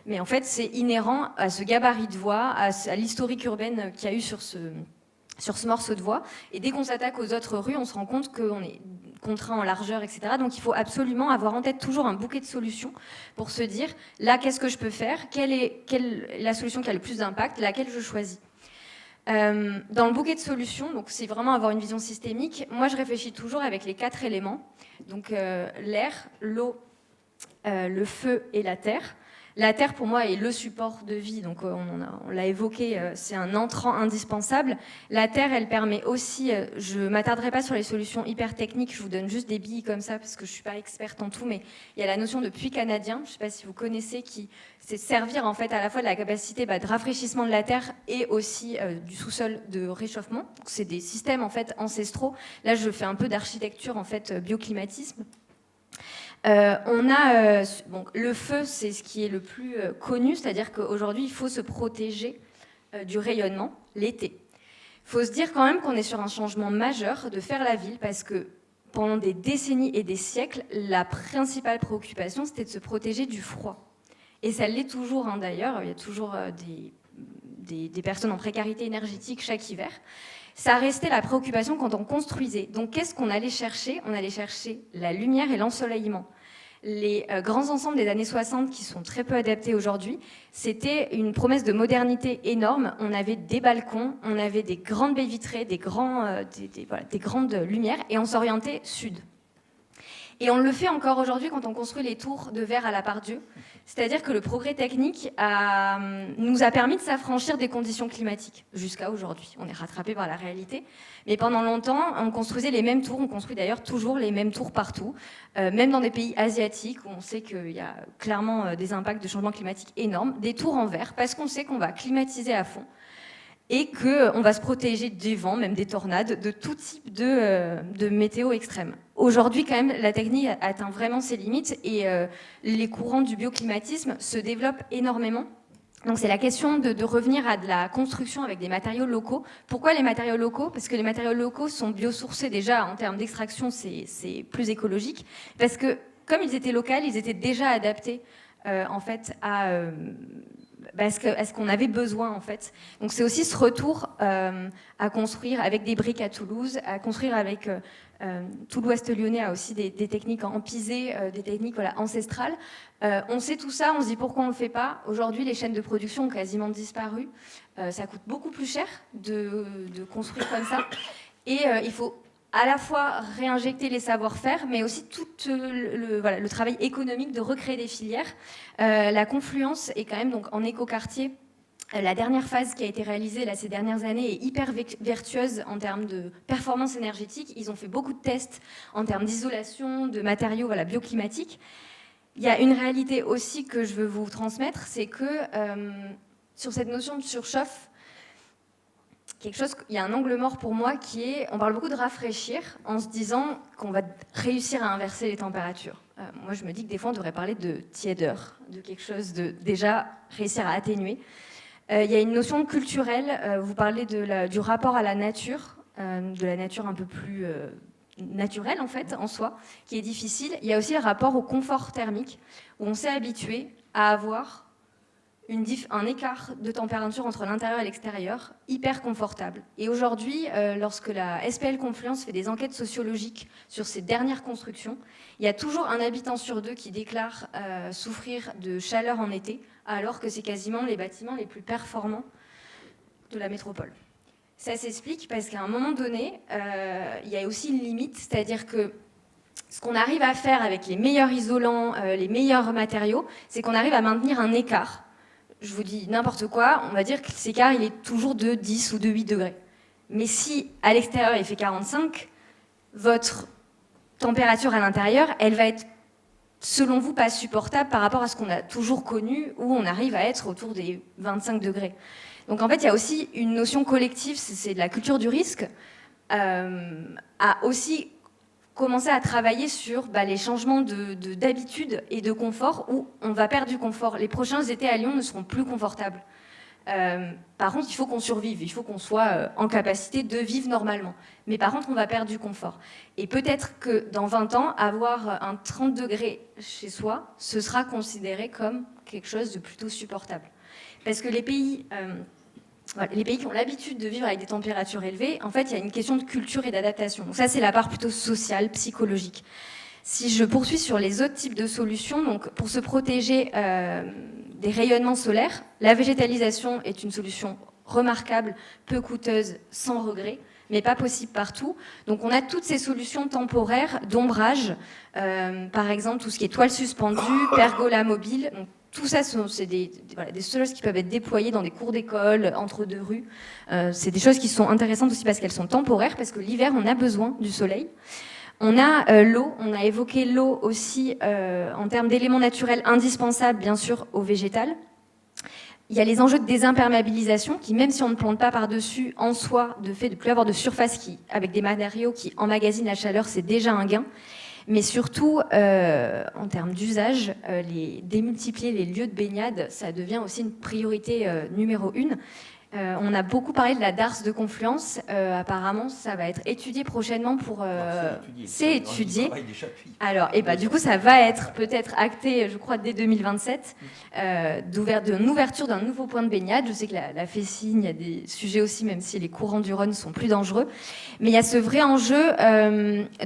Mais en fait, c'est inhérent à ce gabarit de voie, à l'historique urbaine qu'il y a eu sur ce morceau de voie. Et dès qu'on s'attaque aux autres rues, on se rend compte qu'on est contraint en largeur, etc. Donc il faut absolument avoir en tête toujours un bouquet de solutions pour se dire, là, qu'est-ce que je peux faire ? Quelle est la solution qui a le plus d'impact ? Laquelle je choisis ? Dans le bouquet de solutions, donc c'est vraiment avoir une vision systémique. Moi, je réfléchis toujours avec les 4 éléments. Donc l'air, l'eau, le feu et la terre. La terre, pour moi, est le support de vie, donc on l'a évoqué, c'est un entrant indispensable. La terre, elle permet aussi, je ne m'attarderai pas sur les solutions hyper techniques, je vous donne juste des billes comme ça, parce que je ne suis pas experte en tout, mais il y a la notion de puits canadien, je ne sais pas si vous connaissez, c'est servir en fait à la fois de la capacité de rafraîchissement de la terre et aussi du sous-sol de réchauffement. Donc, c'est des systèmes en fait ancestraux. Là, je fais un peu d'architecture en fait bioclimatisme. Le feu, c'est ce qui est le plus connu, c'est-à-dire qu'aujourd'hui, il faut se protéger du rayonnement l'été. Il faut se dire quand même qu'on est sur un changement majeur de faire la ville, parce que pendant des décennies et des siècles, la principale préoccupation, c'était de se protéger du froid. Et ça l'est toujours, d'ailleurs, il y a toujours des personnes en précarité énergétique chaque hiver. Ça restait la préoccupation quand on construisait. Donc, qu'est-ce qu'on allait chercher ? On allait chercher la lumière et l'ensoleillement. Les grands ensembles des années 60, qui sont très peu adaptés aujourd'hui, c'était une promesse de modernité énorme. On avait des balcons, on avait des grandes baies vitrées, des grandes lumières, et on s'orientait sud. Et on le fait encore aujourd'hui quand on construit les tours de verre à la Part-Dieu. C'est-à-dire que le progrès technique nous a permis de s'affranchir des conditions climatiques jusqu'à aujourd'hui. On est rattrapé par la réalité. Mais pendant longtemps, on construisait les mêmes tours. On construit d'ailleurs toujours les mêmes tours partout, même dans des pays asiatiques où on sait qu'il y a clairement des impacts de changement climatique énormes. Des tours en verre parce qu'on sait qu'on va climatiser à fond et qu'on va se protéger des vents, même des tornades, de tout type de météo extrême. Aujourd'hui, quand même, la technique atteint vraiment ses limites et les courants du bioclimatisme se développent énormément. Donc c'est la question de revenir à de la construction avec des matériaux locaux. Pourquoi les matériaux locaux ? Parce que les matériaux locaux sont biosourcés déjà, en termes d'extraction, c'est plus écologique. Parce que comme ils étaient locaux, ils étaient déjà adaptés en fait à ce qu'on avait besoin en fait. Donc c'est aussi ce retour à construire avec des briques à Toulouse, à construire avec tout l'Ouest lyonnais a aussi des techniques en pisé, des techniques ancestrales. On sait tout ça, on se dit pourquoi on ne le fait pas. Aujourd'hui, les chaînes de production ont quasiment disparu. Ça coûte beaucoup plus cher de construire comme ça. Et il faut à la fois réinjecter les savoir-faire, mais aussi tout le travail économique de recréer des filières. La Confluence est quand même donc en écoquartier. La dernière phase qui a été réalisée là, ces dernières années est hyper vertueuse en termes de performance énergétique. Ils ont fait beaucoup de tests en termes d'isolation, de matériaux bioclimatiques. Il y a une réalité aussi que je veux vous transmettre, c'est que sur cette notion de surchauffe, il y a un angle mort pour moi qui est, on parle beaucoup de rafraîchir en se disant qu'on va réussir à inverser les températures. Moi, je me dis que des fois, on devrait parler de tiédeur, de quelque chose de déjà réussir à atténuer. Il y a une notion culturelle, vous parlez du rapport à la nature, de la nature un peu plus naturelle en fait, en soi, qui est difficile. Il y a aussi le rapport au confort thermique, où on s'est habitué à avoir un écart de température entre l'intérieur et l'extérieur hyper confortable. Et aujourd'hui, lorsque la SPL Confluence fait des enquêtes sociologiques sur ces dernières constructions, il y a toujours un habitant sur deux qui déclare souffrir de chaleur en été, alors que c'est quasiment les bâtiments les plus performants de la métropole. Ça s'explique parce qu'à un moment donné, il y a aussi une limite, c'est-à-dire que ce qu'on arrive à faire avec les meilleurs isolants, les meilleurs matériaux, c'est qu'on arrive à maintenir un écart. Je vous dis n'importe quoi, on va dire que cet écart, il est toujours de 10 ou de 8 degrés. Mais si, à l'extérieur, il fait 45, votre température à l'intérieur, elle va être, selon vous, pas supportable par rapport à ce qu'on a toujours connu, où on arrive à être autour des 25 degrés. Donc en fait, il y a aussi une notion collective, c'est de la culture du risque, à aussi commencer à travailler sur les changements d'habitude et de confort, où on va perdre du confort. Les prochains étés à Lyon ne seront plus confortables. Par contre, il faut qu'on survive, il faut qu'on soit en capacité de vivre normalement. Mais par contre, on va perdre du confort. Et peut-être que dans 20 ans, avoir un 30 degrés chez soi, ce sera considéré comme quelque chose de plutôt supportable. Parce que les pays qui ont l'habitude de vivre avec des températures élevées, en fait, il y a une question de culture et d'adaptation. Donc ça, c'est la part plutôt sociale, psychologique. Si je poursuis sur les autres types de solutions, donc pour se protéger des rayonnements solaires, la végétalisation est une solution remarquable, peu coûteuse, sans regret, mais pas possible partout. Donc on a toutes ces solutions temporaires d'ombrage, par exemple tout ce qui est toile suspendue, pergola mobile. Donc, tout ça, c'est des choses qui peuvent être déployées dans des cours d'école, entre deux rues. C'est des choses qui sont intéressantes aussi parce qu'elles sont temporaires, parce que l'hiver, on a besoin du soleil. On a l'eau, on a évoqué l'eau aussi en termes d'éléments naturels indispensables, bien sûr, au végétal. Il y a les enjeux de désimperméabilisation qui, même si on ne plante pas par-dessus, en soi, de fait de ne plus avoir de surface avec des matériaux qui emmagasinent la chaleur, c'est déjà un gain. Mais surtout, en termes d'usage, démultiplier les lieux de baignade, ça devient aussi une priorité numéro 1. On a beaucoup parlé de la darse de Confluence. Apparemment, ça va être étudié prochainement pour... c'est étudié. Alors, du coup, ça va être peut-être acté, je crois, dès 2027, d'ouverture d'un nouveau point de baignade. Je sais que la Fessine, il y a des sujets aussi, même si les courants du Rhône sont plus dangereux. Mais il y a ce vrai enjeu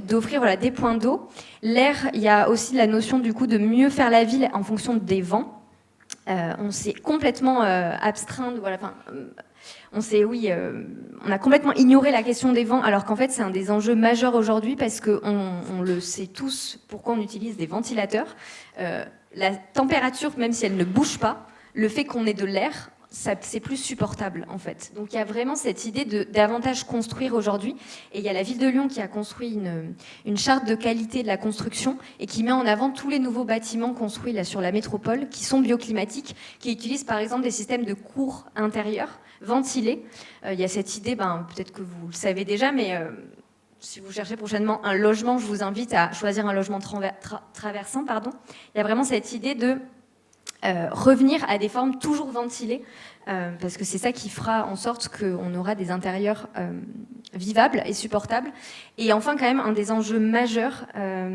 d'offrir des points d'eau. L'air, il y a aussi la notion du coup de mieux faire la ville en fonction des vents. On s'est complètement abstreint. On a complètement ignoré la question des vents, alors qu'en fait, c'est un des enjeux majeurs aujourd'hui parce qu'on le sait tous pourquoi on utilise des ventilateurs. La température, même si elle ne bouge pas, le fait qu'on ait de l'air, c'est plus supportable en fait. Donc il y a vraiment cette idée de davantage construire aujourd'hui. Et il y a la ville de Lyon qui a construit une charte de qualité de la construction et qui met en avant tous les nouveaux bâtiments construits là, sur la métropole qui sont bioclimatiques, qui utilisent par exemple des systèmes de cours intérieurs ventilés. Il y a cette idée, peut-être que vous le savez déjà, mais si vous cherchez prochainement un logement, je vous invite à choisir un logement traversant. Il y a vraiment cette idée de revenir à des formes toujours ventilées, parce que c'est ça qui fera en sorte qu'on aura des intérieurs vivables et supportables. Et enfin, quand même, un des enjeux majeurs,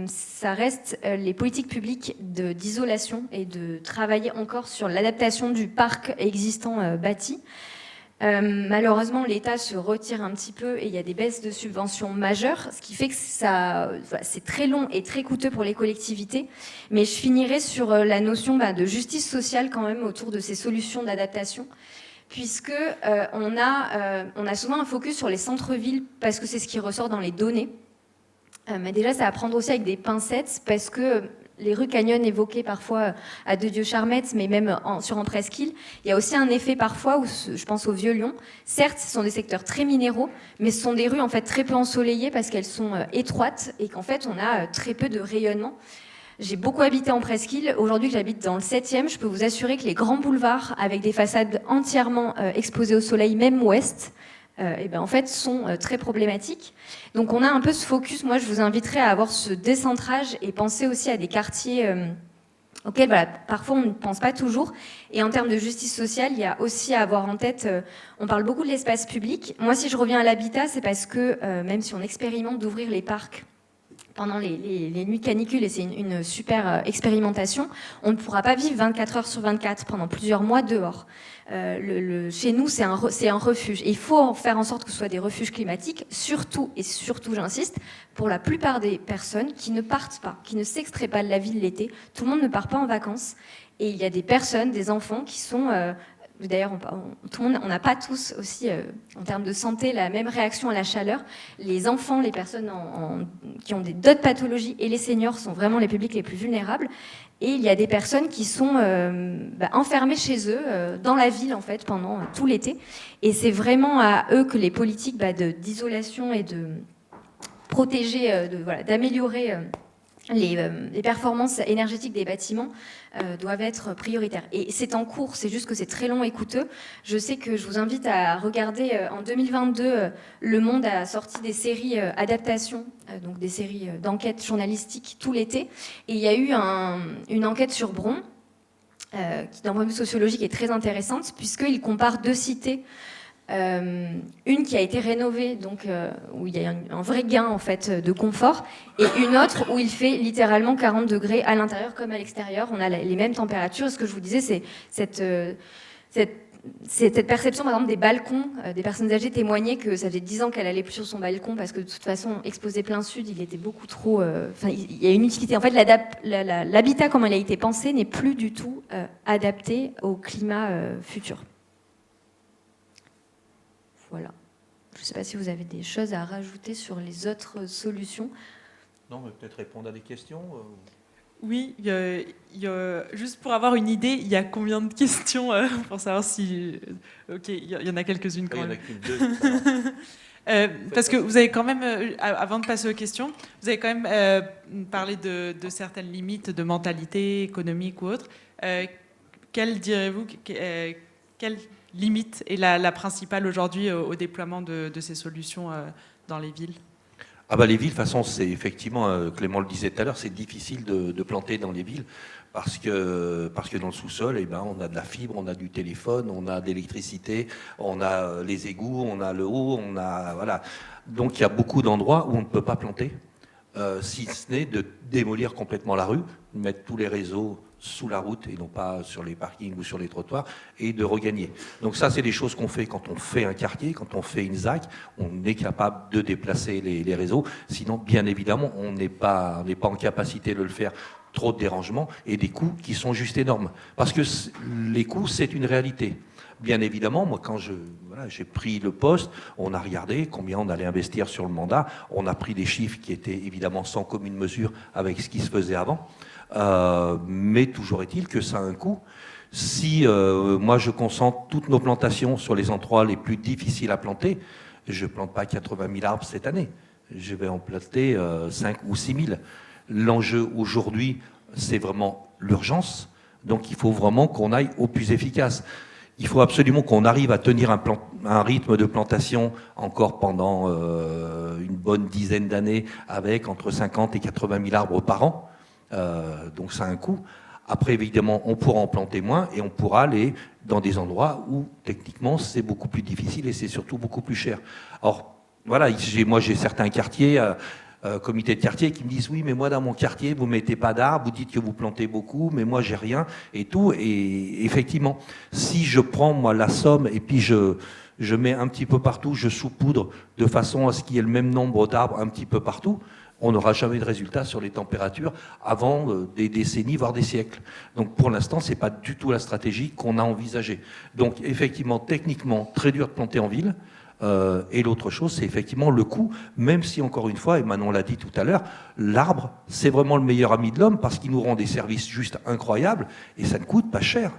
ça reste les politiques publiques d'isolation et de travailler encore sur l'adaptation du parc existant bâti. Malheureusement, l'État se retire un petit peu et il y a des baisses de subventions majeures, ce qui fait que c'est très long et très coûteux pour les collectivités. Mais je finirai sur la notion de justice sociale quand même autour de ces solutions d'adaptation, puisque on a souvent un focus sur les centres-villes parce que c'est ce qui ressort dans les données. Mais déjà, ça à prendre aussi avec des pincettes parce que les rues Canyon évoquées parfois à Dedieu-Charmette, mais même sur Presqu'île, il y a aussi un effet parfois où je pense au Vieux-Lyon. Certes, ce sont des secteurs très minéraux, mais ce sont des rues en fait très peu ensoleillées parce qu'elles sont étroites et qu'en fait on a très peu de rayonnement. J'ai beaucoup habité en Presqu'île. Aujourd'hui, j'habite dans le 7e. Je peux vous assurer que les grands boulevards avec des façades entièrement exposées au soleil, même ouest, en fait, sont très problématiques. Donc on a un peu ce focus. Moi, je vous inviterais à avoir ce décentrage et penser aussi à des quartiers auxquels parfois on ne pense pas toujours. Et en termes de justice sociale, il y a aussi à avoir en tête, on parle beaucoup de l'espace public. Moi, si je reviens à l'habitat, c'est parce que même si on expérimente d'ouvrir les parcs pendant les nuits canicules, et c'est une super expérimentation, on ne pourra pas vivre 24 heures sur 24 pendant plusieurs mois dehors. Chez nous, c'est un refuge. Et il faut en faire en sorte que ce soit des refuges climatiques, surtout, j'insiste, pour la plupart des personnes qui ne partent pas, qui ne s'extraient pas de la ville l'été. Tout le monde ne part pas en vacances. Et il y a des personnes, des enfants qui sont... D'ailleurs, on n'a pas tous aussi, en termes de santé, la même réaction à la chaleur. Les enfants, les personnes qui ont d'autres pathologies et les seniors sont vraiment les publics les plus vulnérables. Et il y a des personnes qui sont enfermées chez eux, dans la ville, en fait, pendant tout l'été. Et c'est vraiment à eux que les politiques d'isolation et de protéger, d'améliorer les performances énergétiques des bâtiments doivent être prioritaires. Et c'est en cours, c'est juste que c'est très long et coûteux. Je sais que je vous invite à regarder, en 2022, Le Monde a sorti des séries adaptations, donc des séries d'enquêtes journalistiques tout l'été. Et il y a eu une enquête sur Bron, qui d'un point de vue sociologique est très intéressante, puisqu'il compare deux cités. Une qui a été rénovée, donc où il y a un vrai gain en fait de confort, et une autre où il fait littéralement 40 degrés à l'intérieur comme à l'extérieur. On a les mêmes températures. Et ce que je vous disais, c'est cette perception, par exemple, des balcons. Des personnes âgées témoignaient que ça faisait 10 ans qu'elle allait plus sur son balcon parce que de toute façon, exposé plein sud, il était beaucoup trop... il y a une utilité. En fait, l'habitat, comme il a été pensé, n'est plus du tout adapté au climat futur. Voilà. Je ne sais pas si vous avez des choses à rajouter sur les autres solutions. Non, mais peut-être répondre à des questions. Oui, juste pour avoir une idée, il y a combien de questions pour savoir si... Ok, il y en a quelques-unes quand même. Il y en a qu'une, deux. Parce que vous avez quand même, avant de passer aux questions, vous avez quand même parlé de certaines limites de mentalité économique ou autre. Quelle direz-vous quelle limite est la principale aujourd'hui au déploiement de ces solutions dans les villes ? Les villes, de toute façon, c'est effectivement, Clément le disait tout à l'heure, c'est difficile de planter dans les villes parce que dans le sous-sol, on a de la fibre, on a du téléphone, on a de l'électricité, on a les égouts, on a le haut, voilà. Donc il y a beaucoup d'endroits où on ne peut pas planter, si ce n'est de démolir complètement la rue, mettre tous les réseaux sous la route et non pas sur les parkings ou sur les trottoirs, et de regagner. Donc ça, c'est des choses qu'on fait quand on fait un quartier, quand on fait une ZAC, on est capable de déplacer les réseaux. Sinon, bien évidemment, on n'est pas en capacité de le faire. Trop de dérangements et des coûts qui sont juste énormes. Parce que les coûts, c'est une réalité. bien évidemment, moi, quand j'ai pris le poste, on a regardé combien on allait investir sur le mandat. On a pris des chiffres qui étaient évidemment sans commune mesure avec ce qui se faisait avant. Mais toujours est-il que ça a un coût. Si moi, je concentre toutes nos plantations sur les endroits les plus difficiles à planter, je ne plante pas 80 000 arbres cette année. Je vais en planter 5 ou 6 000. L'enjeu aujourd'hui, c'est vraiment l'urgence. Donc il faut vraiment qu'on aille au plus efficace. Il faut absolument qu'on arrive à tenir un rythme de plantation encore pendant une bonne dizaine d'années avec entre 50 et 80 000 arbres par an. Donc ça a un coût. Après, évidemment, on pourra en planter moins et on pourra aller dans des endroits où, techniquement, c'est beaucoup plus difficile et c'est surtout beaucoup plus cher. Or, voilà, moi, j'ai certains quartiers, comités de quartier, qui me disent « Oui, mais moi, dans mon quartier, vous ne mettez pas d'arbres, vous dites que vous plantez beaucoup, mais moi, j'ai rien. » et tout. Et effectivement, si je prends, moi, la somme et puis je mets un petit peu partout, je saupoudre de façon à ce qu'il y ait le même nombre d'arbres un petit peu partout, on n'aura jamais de résultat sur les températures avant des décennies, voire des siècles. Donc pour l'instant, ce n'est pas du tout la stratégie qu'on a envisagée. Donc effectivement, techniquement, très dur de planter en ville. Et l'autre chose, c'est effectivement le coût, même si, encore une fois, et Manon l'a dit tout à l'heure, l'arbre, c'est vraiment le meilleur ami de l'homme parce qu'il nous rend des services juste incroyables et ça ne coûte pas cher.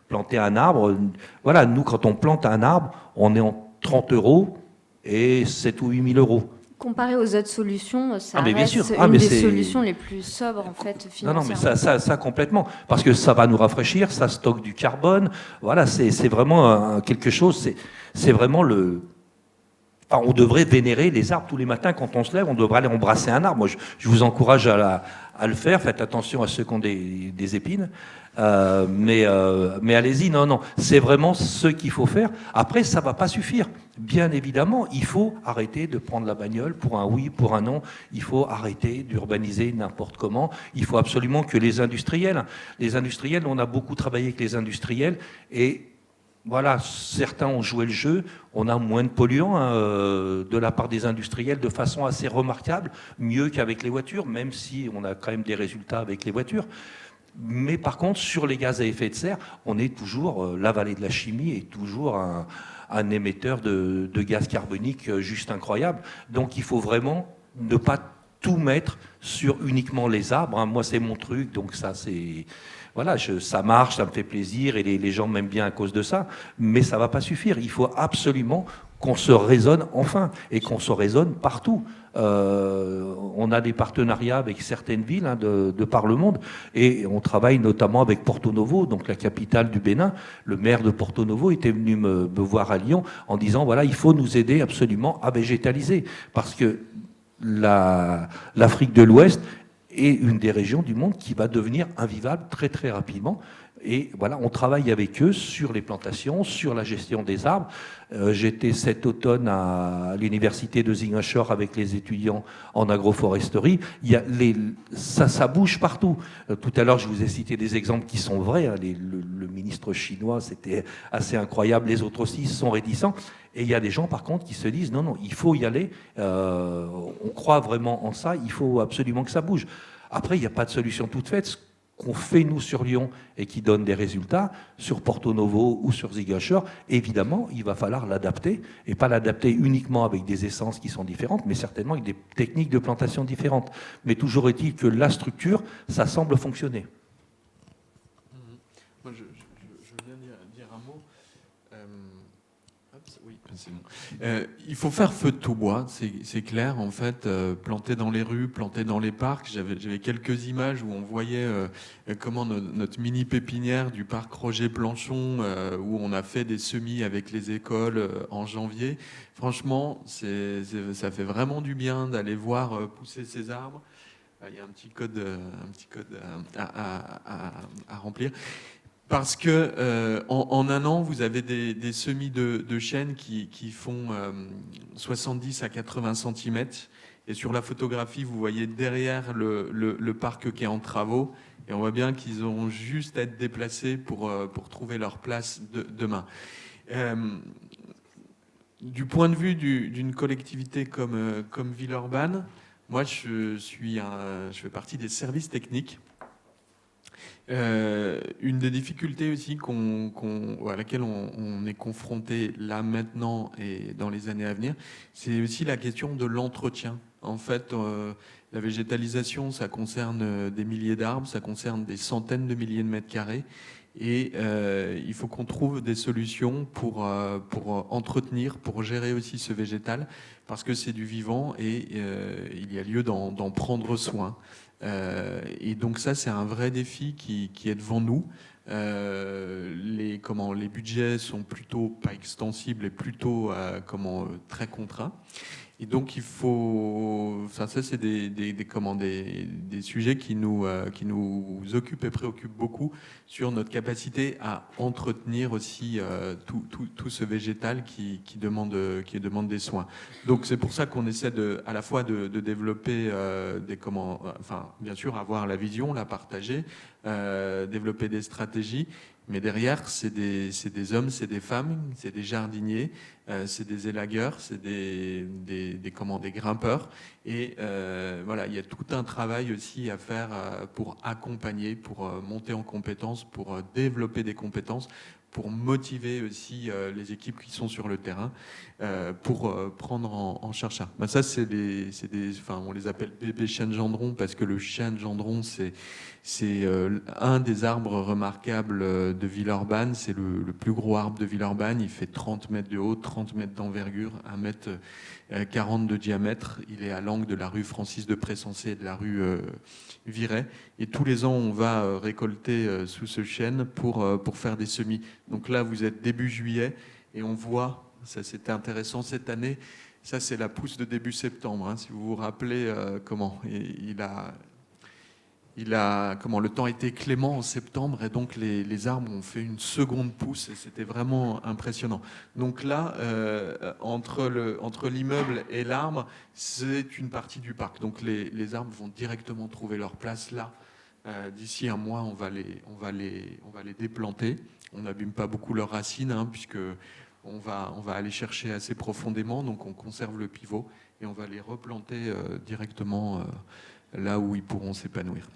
Planter un arbre, voilà, nous, quand on plante un arbre, on est en 30 € et 7 ou 8 000 €. Comparé aux autres solutions, ça mais bien reste sûr. une des solutions les plus sobres, en fait, financièrement. Non, mais ça complètement. Parce que ça va nous rafraîchir, ça stocke du carbone. Voilà, c'est vraiment quelque chose, c'est vraiment le... Enfin, on devrait vénérer les arbres tous les matins quand on se lève, on devrait aller embrasser un arbre. Moi, je vous encourage à le faire. Faites attention à ceux qui ont des épines. Mais allez-y, non, c'est vraiment ce qu'il faut faire. Après, ça ne va pas suffire. Bien évidemment, il faut arrêter de prendre la bagnole pour un oui, pour un non. Il faut arrêter d'urbaniser n'importe comment. Il faut absolument que les industriels, on a beaucoup travaillé avec les industriels et voilà, certains ont joué le jeu, on a moins de polluants de la part des industriels de façon assez remarquable, mieux qu'avec les voitures, même si on a quand même des résultats avec les voitures. Mais par contre, sur les gaz à effet de serre, on est toujours, la vallée de la chimie est toujours un émetteur de gaz carbonique juste incroyable. Donc il faut vraiment ne pas tout mettre sur uniquement les arbres. Moi, c'est mon truc, donc ça, c'est... Voilà, ça marche, ça me fait plaisir et les gens m'aiment bien à cause de ça, mais ça ne va pas suffire. Il faut absolument qu'on se raisonne enfin et qu'on se raisonne partout. On a des partenariats avec certaines villes de par le monde et on travaille notamment avec Porto Novo, donc la capitale du Bénin. Le maire de Porto Novo était venu me voir à Lyon en disant voilà, il faut nous aider absolument à végétaliser parce que l'Afrique de l'Ouest est une des régions du monde qui va devenir invivable très très rapidement. Et voilà, on travaille avec eux sur les plantations, sur la gestion des arbres. J'étais cet automne à l'université de Ziguinchor avec les étudiants en agroforesterie. Ça bouge partout. Tout à l'heure, je vous ai cité des exemples qui sont vrais. Le ministre chinois, c'était assez incroyable. Les autres aussi sont réticents. Et il y a des gens, par contre, qui se disent non, il faut y aller. On croit vraiment en ça. Il faut absolument que ça bouge. Après, il n'y a pas de solution toute faite. Ce qu'on fait, nous, sur Lyon et qui donne des résultats, sur Porto Novo ou sur Ziguinchor, évidemment, il va falloir l'adapter. Et pas l'adapter uniquement avec des essences qui sont différentes, mais certainement avec des techniques de plantation différentes. Mais toujours est-il que la structure, ça semble fonctionner. Moi, je viens dire un mot. Oui, c'est bon. Il faut faire feu de tout bois, c'est clair. En fait, planter dans les rues, planter dans les parcs. J'avais quelques images où on voyait comment notre mini pépinière du parc Roger Planchon, où on a fait des semis avec les écoles en janvier. Franchement, ça fait vraiment du bien d'aller voir pousser ces arbres. Il y a un petit code à remplir. Parce que en un an, vous avez des semis de chêne qui font 70 à 80 cm. Et sur la photographie, vous voyez derrière le parc qui est en travaux. Et on voit bien qu'ils auront juste à être déplacés pour trouver leur place demain. Du point de vue d'une collectivité comme Villeurbanne, moi, je fais partie des services techniques. Une des difficultés aussi à laquelle on est confronté là maintenant et dans les années à venir, c'est aussi la question de l'entretien. En fait, la végétalisation, ça concerne des milliers d'arbres, ça concerne des centaines de milliers de mètres carrés. Et il faut qu'on trouve des solutions pour entretenir, pour gérer aussi ce végétal, parce que c'est du vivant et il y a lieu d'en prendre soin. Et donc ça, c'est un vrai défi qui est devant nous. Les budgets sont plutôt pas extensibles et plutôt très contraints. Et donc il faut, ça c'est des sujets qui nous occupent et préoccupent beaucoup sur notre capacité à entretenir aussi tout ce végétal qui demande des soins. Donc c'est pour ça qu'on essaie à la fois de développer bien sûr avoir la vision, la partager, développer des stratégies. Mais derrière, c'est des hommes, c'est des femmes, c'est des jardiniers, c'est des élagueurs, c'est des grimpeurs. Et voilà, il y a tout un travail aussi à faire pour accompagner, pour monter en compétences, pour développer des compétences, pour motiver aussi les équipes qui sont sur le terrain, pour prendre en charge ça. Ben ça, on les appelle bébés chiens de Gendron, parce que le chien de Gendron, c'est un des arbres remarquables de Villeurbanne. C'est le plus gros arbre de Villeurbanne. Il fait 30 mètres de haut, 30 mètres d'envergure, 1 mètre 40 de diamètre. Il est à l'angle de la rue Francis de Pressensé et de la rue Viret. Et tous les ans, on va récolter sous ce chêne pour faire des semis. Donc là, vous êtes début juillet et on voit, ça c'était intéressant cette année, ça c'est la pousse de début septembre. Hein, si vous vous rappelez le temps était clément en septembre et donc les arbres ont fait une seconde pousse et c'était vraiment impressionnant. Donc là, entre l'immeuble et l'arbre, c'est une partie du parc. Donc les arbres vont directement trouver leur place là. D'ici un mois, on va les déplanter. On n'abîme pas beaucoup leurs racines, hein, puisque on va aller chercher assez profondément. Donc on conserve le pivot et on va les replanter directement là où ils pourront s'épanouir.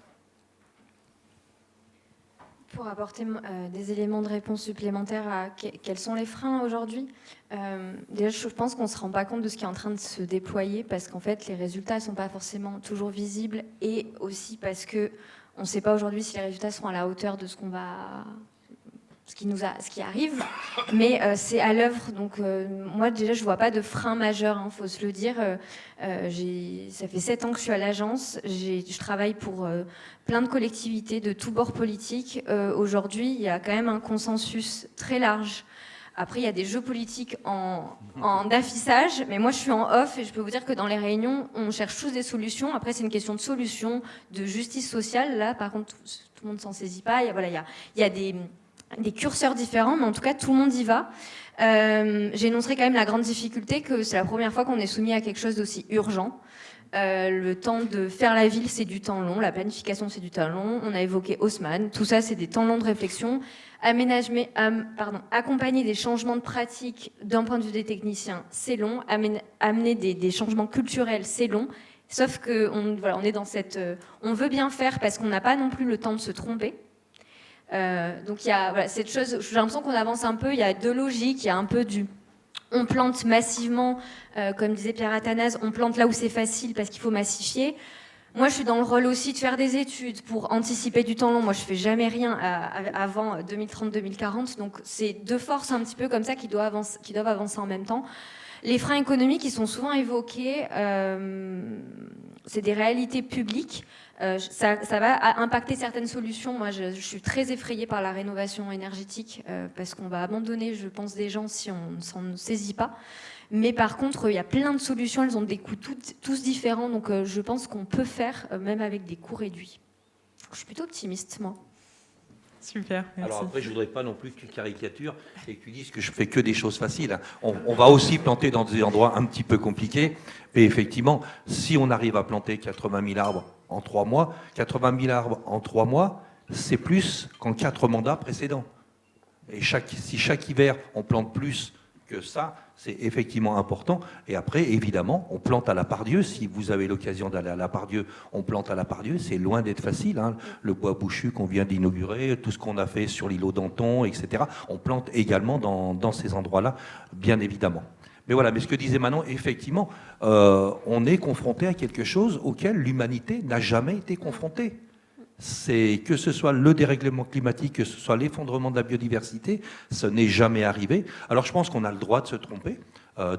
Pour apporter des éléments de réponse supplémentaires à quels sont les freins aujourd'hui, déjà je pense qu'on ne se rend pas compte de ce qui est en train de se déployer parce qu'en fait les résultats ne sont pas forcément toujours visibles et aussi parce qu'on ne sait pas aujourd'hui si les résultats seront à la hauteur de ce qui arrive, mais c'est à l'œuvre. Donc moi déjà je vois pas de frein majeur, hein, faut se le dire. Ça fait 7 ans que je suis à l'agence, je travaille pour plein de collectivités de tous bords politiques. Aujourd'hui il y a quand même un consensus très large. Après il y a des jeux politiques en affichage, mais moi je suis en off et je peux vous dire que dans les réunions on cherche tous des solutions. Après c'est une question de solution, de justice sociale. Là par contre tout le monde s'en saisit pas. Il y a des curseurs différents, mais en tout cas, tout le monde y va. J'énoncerai quand même la grande difficulté que c'est la première fois qu'on est soumis à quelque chose d'aussi urgent. Le temps de faire la ville, c'est du temps long. La planification, c'est du temps long. On a évoqué Haussmann. Tout ça, c'est des temps longs de réflexion. Accompagner des changements de pratique d'un point de vue des techniciens, c'est long. Amener des changements culturels, c'est long. Sauf qu'on on est dans on veut bien faire parce qu'on n'a pas non plus le temps de se tromper. Donc il y a cette chose, j'ai l'impression qu'on avance un peu, il y a deux logiques, il y a un peu on plante massivement, comme disait Pierre Athanase, on plante là où c'est facile parce qu'il faut massifier. Moi je suis dans le rôle aussi de faire des études pour anticiper du temps long. Moi je fais jamais rien avant 2030-2040, donc c'est deux forces un petit peu comme ça qui doivent avancer en même temps. Les freins économiques, ils sont souvent évoqués, c'est des réalités publiques. Ça va impacter certaines solutions. Moi, je suis très effrayée par la rénovation énergétique parce qu'on va abandonner, je pense, des gens si on ne s'en saisit pas. Mais par contre, il y a plein de solutions, elles ont des coûts tous différents. Donc, je pense qu'on peut faire, même avec des coûts réduits. Je suis plutôt optimiste, moi. Super, merci. Alors après, je ne voudrais pas non plus que tu caricatures et que tu dises que je fais que des choses faciles. On va aussi planter dans des endroits un petit peu compliqués. Mais effectivement, si on arrive à planter 80 000 arbres en 3 mois, 80 000 arbres en 3 mois, c'est plus qu'en 4 mandats précédents. Et si chaque hiver, on plante plus que ça, C'est effectivement important. Et après, évidemment, on plante à la Pardieu. Si vous avez l'occasion d'aller à la Pardieu, on plante à la Pardieu. C'est loin d'être facile, hein. Le bois bouchu qu'on vient d'inaugurer, tout ce qu'on a fait sur l'îlot d'Anton, etc. On plante également dans ces endroits-là, bien évidemment. Mais voilà, mais ce que disait Manon, effectivement, on est confronté à quelque chose auquel l'humanité n'a jamais été confrontée. C'est que ce soit le dérèglement climatique, que ce soit l'effondrement de la biodiversité, ce n'est jamais arrivé. Alors je pense qu'on a le droit de se tromper.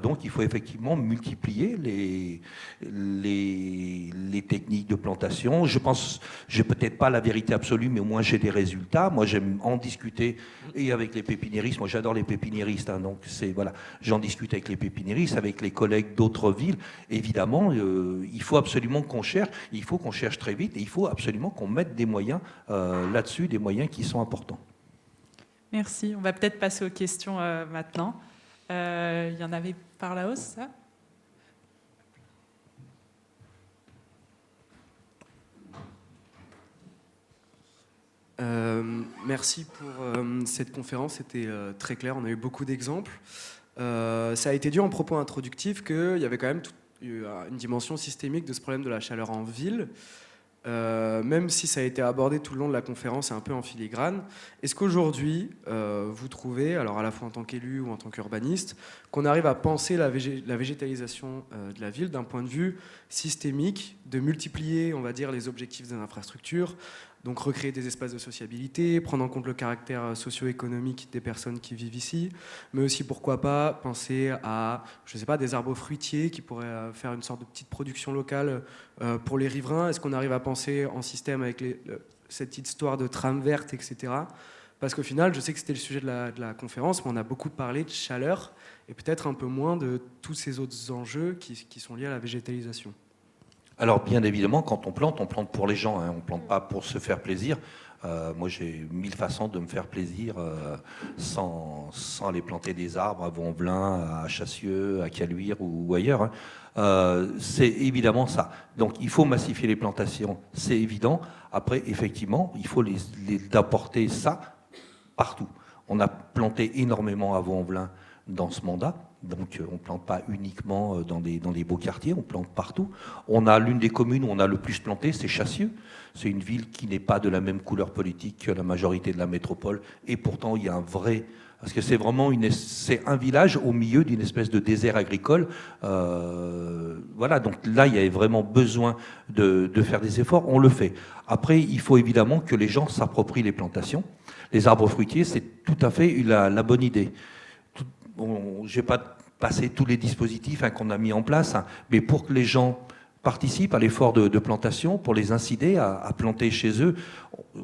Donc il faut effectivement multiplier les techniques de plantation. Je pense, j'ai peut-être pas la vérité absolue, mais au moins j'ai des résultats. Moi j'aime en discuter et avec les pépiniéristes. Moi j'adore les pépiniéristes, hein, donc c'est voilà, j'en discute avec les pépiniéristes, avec les collègues d'autres villes. Évidemment, il faut absolument qu'on cherche. Il faut qu'on cherche très vite et il faut absolument qu'on mette des moyens là-dessus, des moyens qui sont importants. Merci. On va peut-être passer aux questions maintenant. Il y en avait par là-haut, ça ? Merci pour cette conférence, c'était très clair, on a eu beaucoup d'exemples. Ça a été dit en propos introductif qu'il y avait quand même une dimension systémique de ce problème de la chaleur en ville. Même si ça a été abordé tout le long de la conférence et un peu en filigrane, est-ce qu'aujourd'hui, vous trouvez, alors à la fois en tant qu'élu ou en tant qu'urbaniste, qu'on arrive à penser la végétalisation de la ville d'un point de vue systémique, de multiplier, on va dire, les objectifs des infrastructures, donc recréer des espaces de sociabilité, prendre en compte le caractère socio-économique des personnes qui vivent ici, mais aussi, pourquoi pas, penser à, je ne sais pas, des arbres fruitiers qui pourraient faire une sorte de petite production locale pour les riverains. Est-ce qu'on arrive à penser en système avec cette histoire de trame verte, etc. Parce qu'au final, je sais que c'était le sujet de la conférence, mais on a beaucoup parlé de chaleur et peut-être un peu moins de tous ces autres enjeux qui sont liés à la végétalisation. Alors bien évidemment, quand on plante pour les gens, hein, on ne plante pas pour se faire plaisir. Moi j'ai 1000 façons de me faire plaisir sans aller planter des arbres à Vauvelin, à Chassieux, à Caluire ou ailleurs, hein. C'est évidemment ça. Donc il faut massifier les plantations, c'est évident. Après, effectivement, il faut d'apporter ça partout. On a planté énormément à Vauvelin dans ce mandat. Donc on ne plante pas uniquement dans des beaux quartiers, on plante partout. On a l'une des communes où on a le plus planté, c'est Chassieux. C'est une ville qui n'est pas de la même couleur politique que la majorité de la métropole. Et pourtant, il y a un vrai... Parce que c'est vraiment c'est un village au milieu d'une espèce de désert agricole. Voilà, donc là, il y avait vraiment besoin de faire des efforts. On le fait. Après, il faut évidemment que les gens s'approprient les plantations. Les arbres fruitiers, c'est tout à fait la bonne idée. Bon, je n'ai pas passé tous les dispositifs qu'on a mis en place, hein, mais pour que les gens participent à l'effort de plantation, pour les inciter à planter chez eux.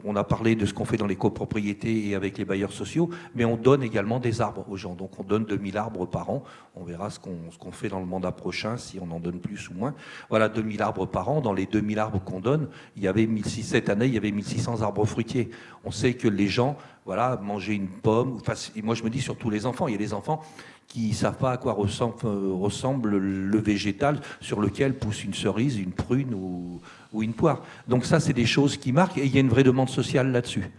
On a parlé de ce qu'on fait dans les copropriétés et avec les bailleurs sociaux, mais on donne également des arbres aux gens. Donc on donne 2000 arbres par an. On verra ce qu'on fait dans le mandat prochain, si on en donne plus ou moins. Voilà, 2000 arbres par an. Dans les 2000 arbres qu'on donne, il y avait cette année, il y avait 1600 arbres fruitiers. On sait que les gens, voilà, manger une pomme, enfin, moi je me dis surtout les enfants, il y a des enfants qui ne savent pas à quoi ressemble le végétal sur lequel pousse une cerise, une prune ou une poire. Donc ça, c'est des choses qui marquent et il y a une vraie demande sociale là-dessus.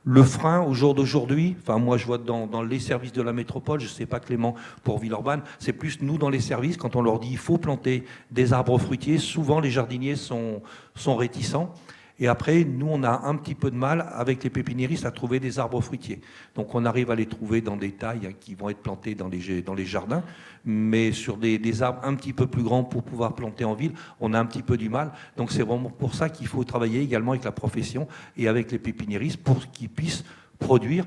Le frein au jour d'aujourd'hui, enfin moi je vois dans les services de la métropole, je ne sais pas Clément pour Villeurbanne, c'est plus nous dans les services, quand on leur dit il faut planter des arbres fruitiers, souvent les jardiniers sont réticents. Et après, nous, on a un petit peu de mal avec les pépiniéristes à trouver des arbres fruitiers. Donc on arrive à les trouver dans des tailles qui vont être plantées dans les jardins, mais sur des arbres un petit peu plus grands pour pouvoir planter en ville, on a un petit peu du mal. Donc c'est vraiment pour ça qu'il faut travailler également avec la profession et avec les pépiniéristes pour qu'ils puissent produire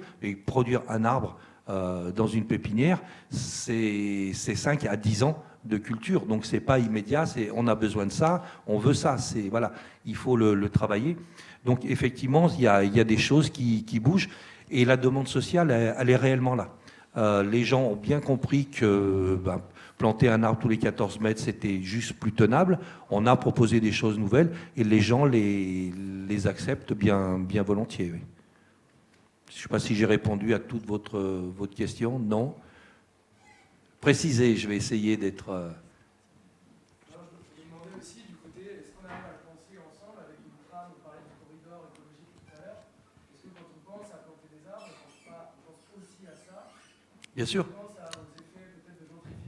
un arbre dans une pépinière, c'est 5 à 10 ans de culture, donc c'est pas immédiat, on a besoin de ça, on veut ça, voilà, il faut le travailler. Donc effectivement, il y a des choses qui bougent et la demande sociale, elle est réellement là. Les gens ont bien compris que planter un arbre tous les 14 mètres, c'était juste plus tenable. On a proposé des choses nouvelles et les gens les acceptent bien volontiers. Oui. Je ne sais pas si j'ai répondu à toute votre question. Non. Précisez, je vais essayer d'être... Je me demandais aussi du côté, est-ce qu'on arrive à le penser ensemble avec une trame, on parlait du corridor écologique tout à l'heure, est-ce que quand on pense à planter des arbres, on pense aussi à ça? Bien sûr. On pense aux effets peut-être de gentrification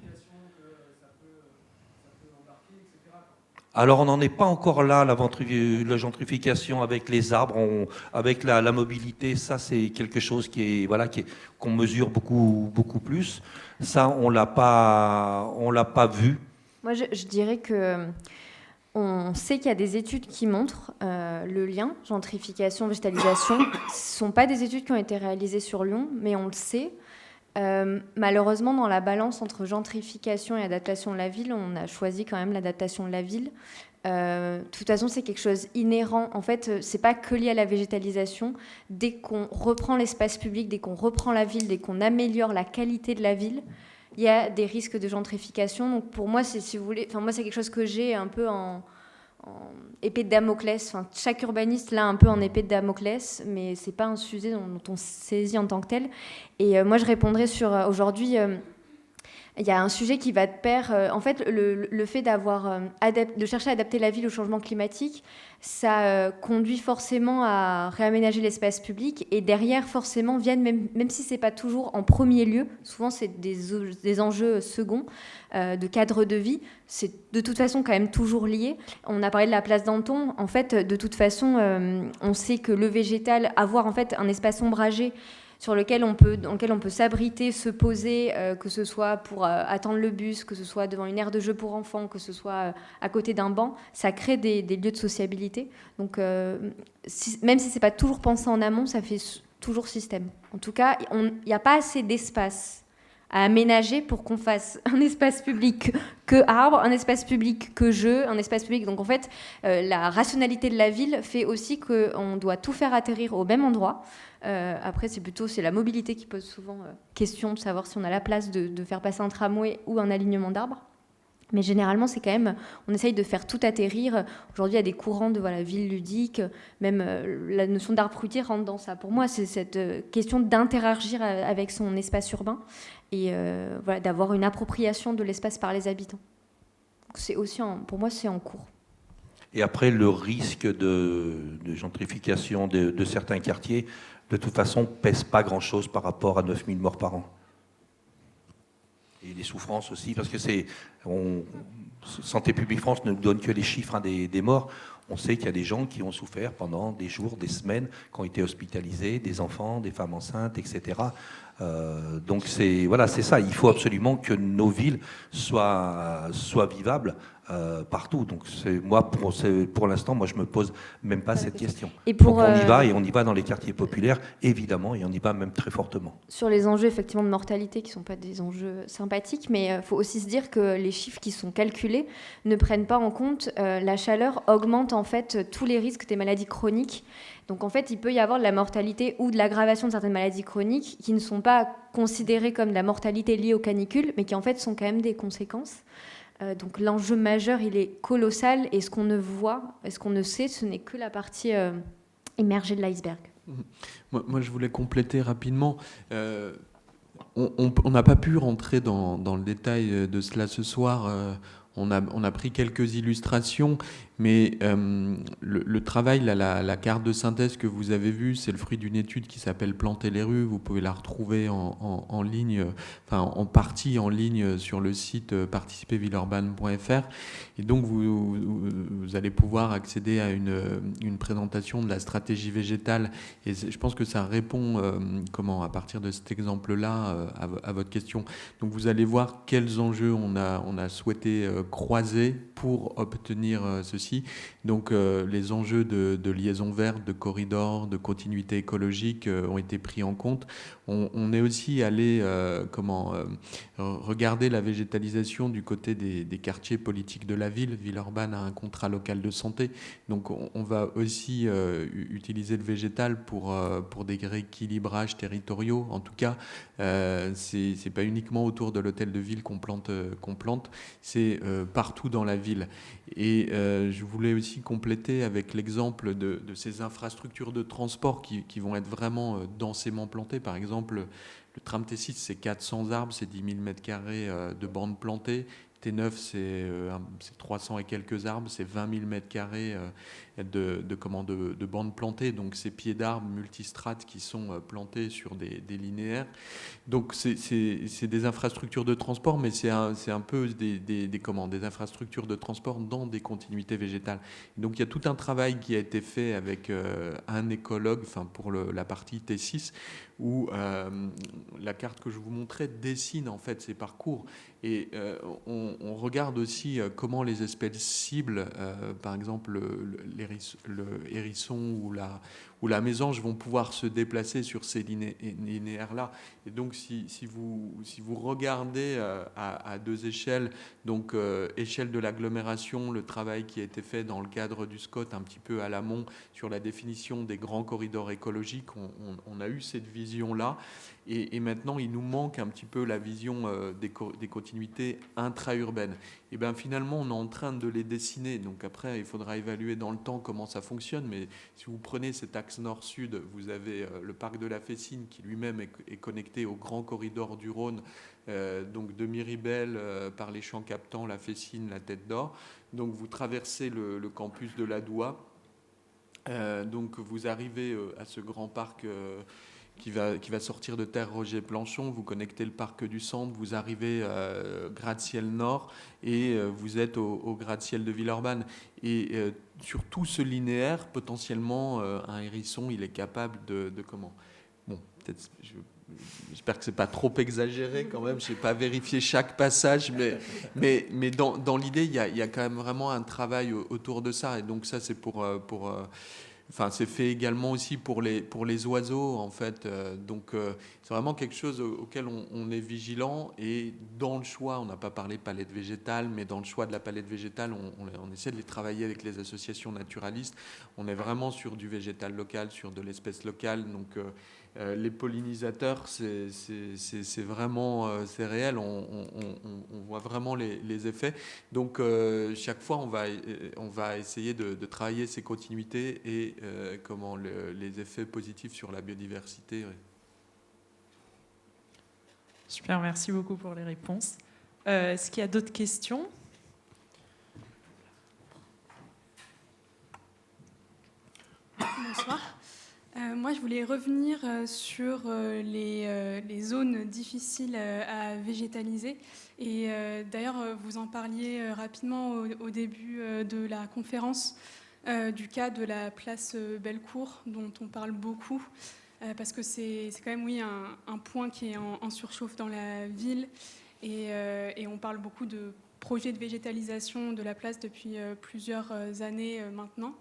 Alors on n'en est pas encore là, la gentrification avec les arbres, avec la mobilité, ça c'est quelque chose qu'on mesure beaucoup plus. Ça on l'a pas vu. Moi, je dirais que on sait qu'il y a des études qui montrent le lien gentrification, végétalisation. Ce ne sont pas des études qui ont été réalisées sur Lyon, mais on le sait. Malheureusement, dans la balance entre gentrification et adaptation de la ville, on a choisi quand même l'adaptation de la ville. De toute façon, c'est quelque chose inhérent. En fait, c'est pas que lié à la végétalisation. Dès qu'on reprend l'espace public, dès qu'on reprend la ville, dès qu'on améliore la qualité de la ville, il y a des risques de gentrification. Donc pour moi, si vous voulez, moi c'est quelque chose que j'ai un peu en épée de Damoclès. Enfin, chaque urbaniste l'a un peu en épée de Damoclès, mais c'est pas un sujet dont on se saisit en tant que tel. Et moi, je répondrai sur aujourd'hui. Il y a un sujet qui va de pair. En fait, le fait de chercher à adapter la ville au changement climatique, ça conduit forcément à réaménager l'espace public. Et derrière, forcément, viennent, même si ce n'est pas toujours en premier lieu, souvent c'est des enjeux seconds de cadre de vie, c'est de toute façon quand même toujours lié. On a parlé de la place Danton. En fait, de toute façon, on sait que le végétal, avoir en fait un espace ombragé, dans lequel on peut s'abriter, se poser, que ce soit pour attendre le bus, que ce soit devant une aire de jeu pour enfants, que ce soit à côté d'un banc, ça crée des lieux de sociabilité. Donc, même si ce n'est pas toujours pensé en amont, ça fait toujours système. En tout cas, il n'y a pas assez d'espace à aménager pour qu'on fasse un espace public que arbre, un espace public que jeu, un espace public. Donc en fait, la rationalité de la ville fait aussi qu'on doit tout faire atterrir au même endroit. Après, c'est la mobilité qui pose souvent question de savoir si on a la place de faire passer un tramway ou un alignement d'arbres. Mais généralement, c'est quand même, on essaye de faire tout atterrir. Aujourd'hui, il y a des courants de ville ludique, même la notion d'arbre fruitier rentre dans ça. Pour moi, c'est cette question d'interagir avec son espace urbain et d'avoir une appropriation de l'espace par les habitants. C'est aussi, pour moi, c'est en cours. Et après, le risque de gentrification de certains quartiers, de toute façon, pèse pas grand-chose par rapport à 9000 morts par an. Et les souffrances aussi, parce que Santé publique France ne nous donne que les chiffres des morts. On sait qu'il y a des gens qui ont souffert pendant des jours, des semaines, qui ont été hospitalisés, des enfants, des femmes enceintes, etc. Donc c'est ça. Il faut absolument que nos villes soient vivables partout. Donc pour l'instant, moi je me pose même pas cette question. Donc on y va dans les quartiers populaires, évidemment, et on y va même très fortement. Sur les enjeux effectivement de mortalité, qui sont pas des enjeux sympathiques, mais il faut aussi se dire que les chiffres qui sont calculés ne prennent pas en compte la chaleur augmente en fait tous les risques des maladies chroniques. Donc en fait, il peut y avoir de la mortalité ou de l'aggravation de certaines maladies chroniques qui ne sont pas considérées comme de la mortalité liée aux canicules, mais qui en fait sont quand même des conséquences. Donc l'enjeu majeur, il est colossal, et ce qu'on ne voit, et ce qu'on ne sait, ce n'est que la partie émergée de l'iceberg. Moi, je voulais compléter rapidement. On n'a pas pu rentrer dans le détail de cela ce soir. On a pris quelques illustrations, mais le travail, la carte de synthèse que vous avez vue, c'est le fruit d'une étude qui s'appelle Planter les rues. Vous pouvez la retrouver en ligne, en partie en ligne sur le site participervilleurbanne.fr. Et donc, vous allez pouvoir accéder à une présentation de la stratégie végétale. Et je pense que ça répond, à partir de cet exemple-là, à votre question. Donc, vous allez voir quels enjeux on a souhaité croiser pour obtenir ceci. Donc les enjeux de liaison verte, de corridor, de continuité écologique ont été pris en compte. On est aussi allé regarder la végétalisation du côté des quartiers politiques de la ville. Villeurbanne a un contrat local de santé. Donc on va aussi utiliser le végétal pour des rééquilibrages territoriaux. En tout cas, c'est pas uniquement autour de l'hôtel de ville qu'on plante, c'est partout dans la ville. Et je voulais aussi compléter avec l'exemple de ces infrastructures de transport qui vont être vraiment densément plantées. Par exemple, le tram T6, c'est 400 arbres, c'est 10 000 m² de bandes plantées. T9, c'est 300 et quelques arbres, c'est 20 000 mètres carrés de bandes plantées, donc ces pieds d'arbres multistrates qui sont plantés sur des linéaires. Donc c'est des infrastructures de transport, mais c'est un peu des infrastructures de transport dans des continuités végétales. Donc il y a tout un travail qui a été fait avec un écologue, pour la partie T6, où la carte que je vous montrais dessine en fait ces parcours. Et on regarde aussi comment les espèces cibles, par exemple le hérisson ou la mésange, vont pouvoir se déplacer sur ces linéaires-là. Et donc, si vous regardez à deux échelles, donc échelle de l'agglomération, le travail qui a été fait dans le cadre du SCOT, un petit peu à l'amont, sur la définition des grands corridors écologiques, on a eu cette vision-là. Et maintenant, il nous manque un petit peu la vision des continuités intra-urbaines. Et bien finalement, on est en train de les dessiner. Donc après, il faudra évaluer dans le temps comment ça fonctionne. Mais si vous prenez cet axe nord-sud, vous avez le parc de la Fessine qui lui-même est connecté au grand corridor du Rhône, donc de Miribel par les champs captants, la Fessine, la Tête d'Or. Donc vous traversez le campus de l'Adoua. Donc vous arrivez à ce grand parc qui va sortir de terre Roger Planchon, vous connectez le parc du Centre, vous arrivez gratte-ciel nord et vous êtes au gratte-ciel de Villeurbanne. Et sur tout ce linéaire, potentiellement, un hérisson, il est capable de comment ? Bon, peut-être, j'espère que c'est pas trop exagéré quand même, je n'ai pas vérifié chaque passage, mais dans l'idée, il y a quand même vraiment un travail autour de ça. Et donc ça, c'est c'est fait également aussi pour les oiseaux, en fait. Donc, c'est vraiment quelque chose auquel on est vigilant. Et dans le choix, on n'a pas parlé palette végétale, mais dans le choix de la palette végétale, on essaie de les travailler avec les associations naturalistes. On est vraiment sur du végétal local, sur de l'espèce locale. Donc, les pollinisateurs, c'est vraiment c'est réel, on voit vraiment les effets. Donc chaque fois on va essayer de travailler ces continuités et les effets positifs sur la biodiversité. Ouais. Super, merci beaucoup pour les réponses. Est-ce qu'il y a d'autres questions ? Bonsoir. Moi, je voulais revenir sur les zones difficiles à végétaliser. Et d'ailleurs, vous en parliez rapidement au début de la conférence du cas de la place Bellecour, dont on parle beaucoup, parce que c'est quand même, oui, un point qui est en surchauffe dans la ville. Et on parle beaucoup de projets de végétalisation de la place depuis plusieurs années maintenant.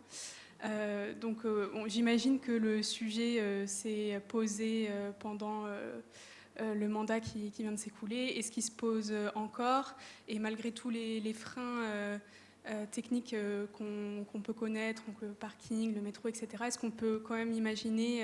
Donc j'imagine que le sujet s'est posé pendant le mandat qui vient de s'écouler. Est-ce qu'il se pose encore ? Et malgré tous les freins techniques qu'on peut connaître, donc le parking, le métro, etc., est-ce qu'on peut quand même imaginer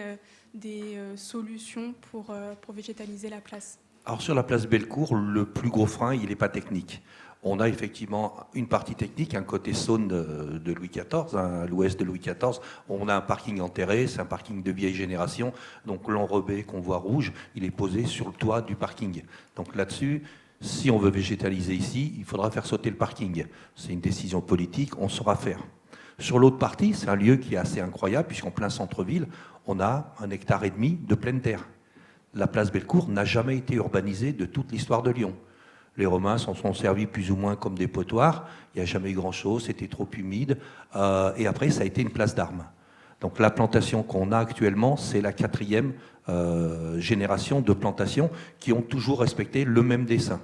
des solutions pour végétaliser la place ? Alors sur la place Bellecour, le plus gros frein, il n'est pas technique. On a effectivement une partie technique, un côté Saône de Louis XIV, à l'ouest de Louis XIV. On a un parking enterré, c'est un parking de vieille génération. Donc l'enrobé qu'on voit rouge, il est posé sur le toit du parking. Donc là-dessus, si on veut végétaliser ici, il faudra faire sauter le parking. C'est une décision politique, on saura faire. Sur l'autre partie, c'est un lieu qui est assez incroyable, puisqu'en plein centre-ville, on a 1,5 hectare de pleine terre. La place Bellecour n'a jamais été urbanisée de toute l'histoire de Lyon. Les Romains s'en sont servis plus ou moins comme des potoirs. Il n'y a jamais eu grand-chose, c'était trop humide. Et après, ça a été une place d'armes. Donc la plantation qu'on a actuellement, c'est la 4e génération de plantations qui ont toujours respecté le même dessin.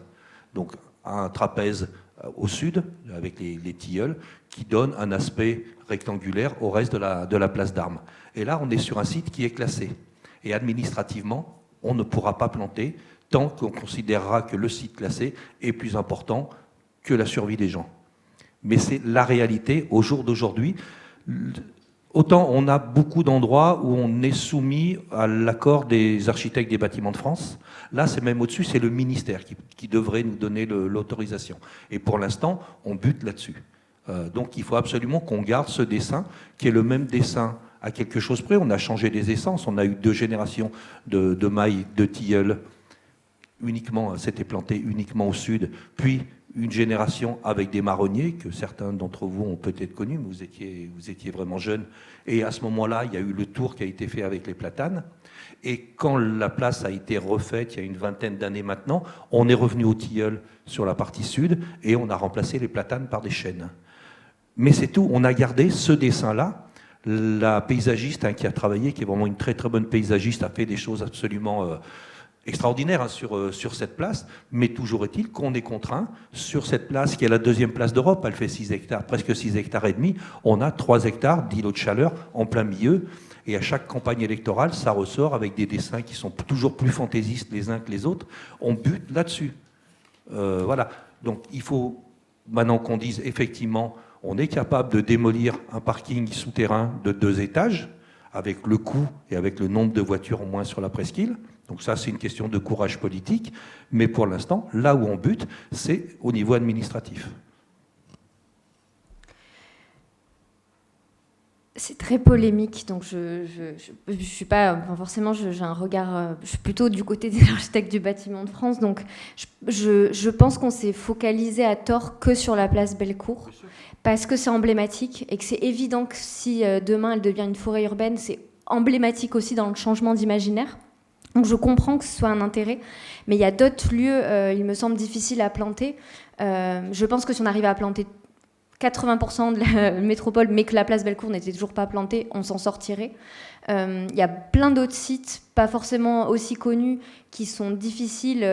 Donc un trapèze au sud, avec les tilleuls, qui donne un aspect rectangulaire au reste de la place d'armes. Et là, on est sur un site qui est classé. Et administrativement, on ne pourra pas planter tant qu'on considérera que le site classé est plus important que la survie des gens. Mais c'est la réalité au jour d'aujourd'hui. Autant on a beaucoup d'endroits où on est soumis à l'accord des architectes des bâtiments de France. Là, c'est même au-dessus, c'est le ministère qui devrait nous donner l'autorisation. Et pour l'instant, on bute là-dessus. Donc il faut absolument qu'on garde ce dessin, qui est le même dessin à quelque chose près. On a changé les essences, on a eu 2 générations de mailles, de tilleuls. C'était planté uniquement au sud, puis une génération avec des marronniers, que certains d'entre vous ont peut-être connus, mais vous étiez vraiment jeunes. Et à ce moment-là, il y a eu le tour qui a été fait avec les platanes. Et quand la place a été refaite, il y a une vingtaine d'années maintenant, on est revenu au tilleul sur la partie sud et on a remplacé les platanes par des chênes. Mais c'est tout, on a gardé ce dessin-là. La paysagiste qui a travaillé, qui est vraiment une très très bonne paysagiste, a fait des choses absolument extraordinaires sur cette place. Mais toujours est-il qu'on est contraint, sur cette place qui est la deuxième place d'Europe, elle fait 6 hectares, presque 6 hectares et demi, on a 3 hectares d'îlots de chaleur en plein milieu. Et à chaque campagne électorale, ça ressort avec des dessins qui sont toujours plus fantaisistes les uns que les autres. On bute là-dessus. Voilà. Donc il faut maintenant qu'on dise effectivement, on est capable de démolir un parking souterrain de 2 étages, avec le coût et avec le nombre de voitures en moins sur la presqu'île. Donc ça, c'est une question de courage politique. Mais pour l'instant, là où on bute, c'est au niveau administratif. C'est très polémique, donc je suis pas forcément, j'ai un regard, je suis plutôt du côté des architectes du bâtiment de France, donc je pense qu'on s'est focalisé à tort que sur la place Bellecour, parce que c'est emblématique et que c'est évident que si demain elle devient une forêt urbaine, c'est emblématique aussi dans le changement d'imaginaire. Donc je comprends que ce soit un intérêt, mais il y a d'autres lieux, il me semble difficile à planter. Je pense que si on arrivait à planter 80% de la métropole, mais que la place Bellecour n'était toujours pas plantée, on s'en sortirait. Il y a plein d'autres sites, pas forcément aussi connus, qui sont difficiles.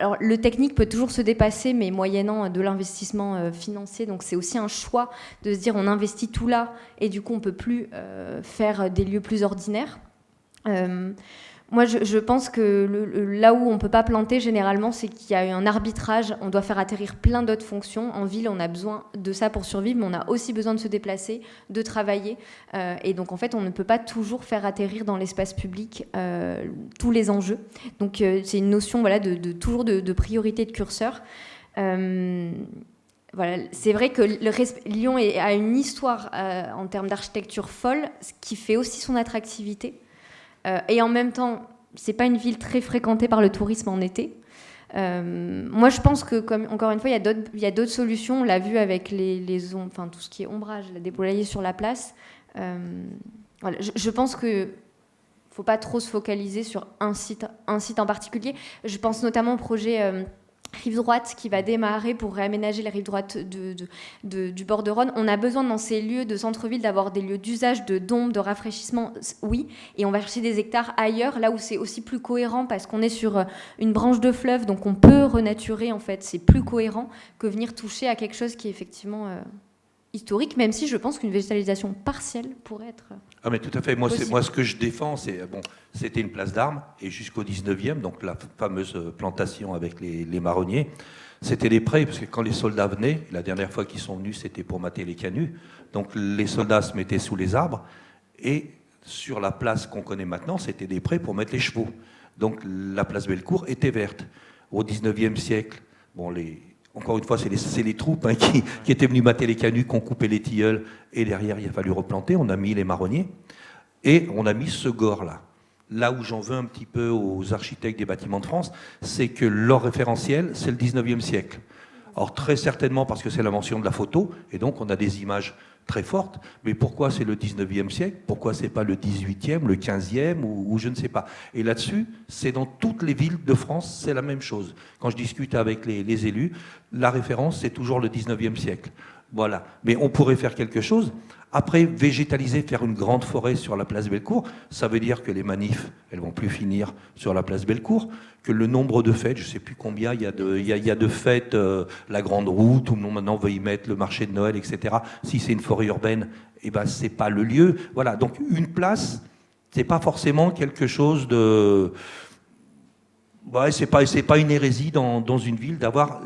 Alors, le technique peut toujours se dépasser, mais moyennant de l'investissement financier. Donc, c'est aussi un choix de se dire on investit tout là, et du coup, on ne peut plus faire des lieux plus ordinaires. Moi, je pense que là où on ne peut pas planter, généralement, c'est qu'il y a eu un arbitrage. On doit faire atterrir plein d'autres fonctions. En ville, on a besoin de ça pour survivre, mais on a aussi besoin de se déplacer, de travailler. Et donc, en fait, on ne peut pas toujours faire atterrir dans l'espace public tous les enjeux. Donc, c'est une notion voilà, toujours de priorité de curseur. Voilà, c'est vrai que Lyon a une histoire en termes d'architecture folle, ce qui fait aussi son attractivité. Et en même temps, c'est pas une ville très fréquentée par le tourisme en été. Moi, je pense que, encore une fois, il y a d'autres solutions. On l'a vu avec enfin, tout ce qui est ombrage, la déployer sur la place. Voilà, je pense que faut pas trop se focaliser sur un site en particulier. Je pense notamment au projet Rive droite qui va démarrer pour réaménager les rives droites du bord de Rhône. On a besoin dans ces lieux de centre-ville d'avoir des lieux d'usage, d'ombre, de rafraîchissement, oui, et on va chercher des hectares ailleurs, là où c'est aussi plus cohérent parce qu'on est sur une branche de fleuve, donc on peut renaturer en fait, c'est plus cohérent que venir toucher à quelque chose qui est effectivement historique, même si je pense qu'une végétalisation partielle pourrait être Ah mais tout à fait, moi possible. ce que je défends, c'est bon, c'était une place d'armes, et jusqu'au 19e, donc la fameuse plantation avec les marronniers, c'était des prés, parce que quand les soldats venaient, la dernière fois qu'ils sont venus, c'était pour mater les canuts, donc les soldats se mettaient sous les arbres, et sur la place qu'on connaît maintenant, c'était des prés pour mettre les chevaux. Donc la place Bellecour était verte. Au 19e siècle, bon, encore une fois, c'est les troupes qui étaient venues mater les canuts, qui ont coupé les tilleuls, et derrière, il a fallu replanter. On a mis les marronniers, et on a mis ce gore-là. Là où j'en veux un petit peu aux architectes des bâtiments de France, c'est que leur référentiel, c'est le 19e siècle. Or, très certainement parce que c'est l'invention de la photo, et donc on a des images très fortes, mais pourquoi c'est le 19e siècle? Pourquoi c'est pas le 18e, le 15e, ou je ne sais pas. Et là-dessus, c'est dans toutes les villes de France, c'est la même chose. Quand je discute avec les élus, la référence, c'est toujours le 19e siècle. Voilà. Mais on pourrait faire quelque chose. Après, végétaliser, faire une grande forêt sur la place Bellecour, ça veut dire que les manifs, elles vont plus finir sur la place Bellecour, que le nombre de fêtes, je ne sais plus combien il y a de fêtes, la Grande Roue, tout le monde maintenant veut y mettre le marché de Noël, etc. Si c'est une forêt urbaine, eh ben, ce n'est pas le lieu. Voilà, donc une place, ce n'est pas forcément quelque chose de... Ouais, c'est pas une hérésie dans une ville d'avoir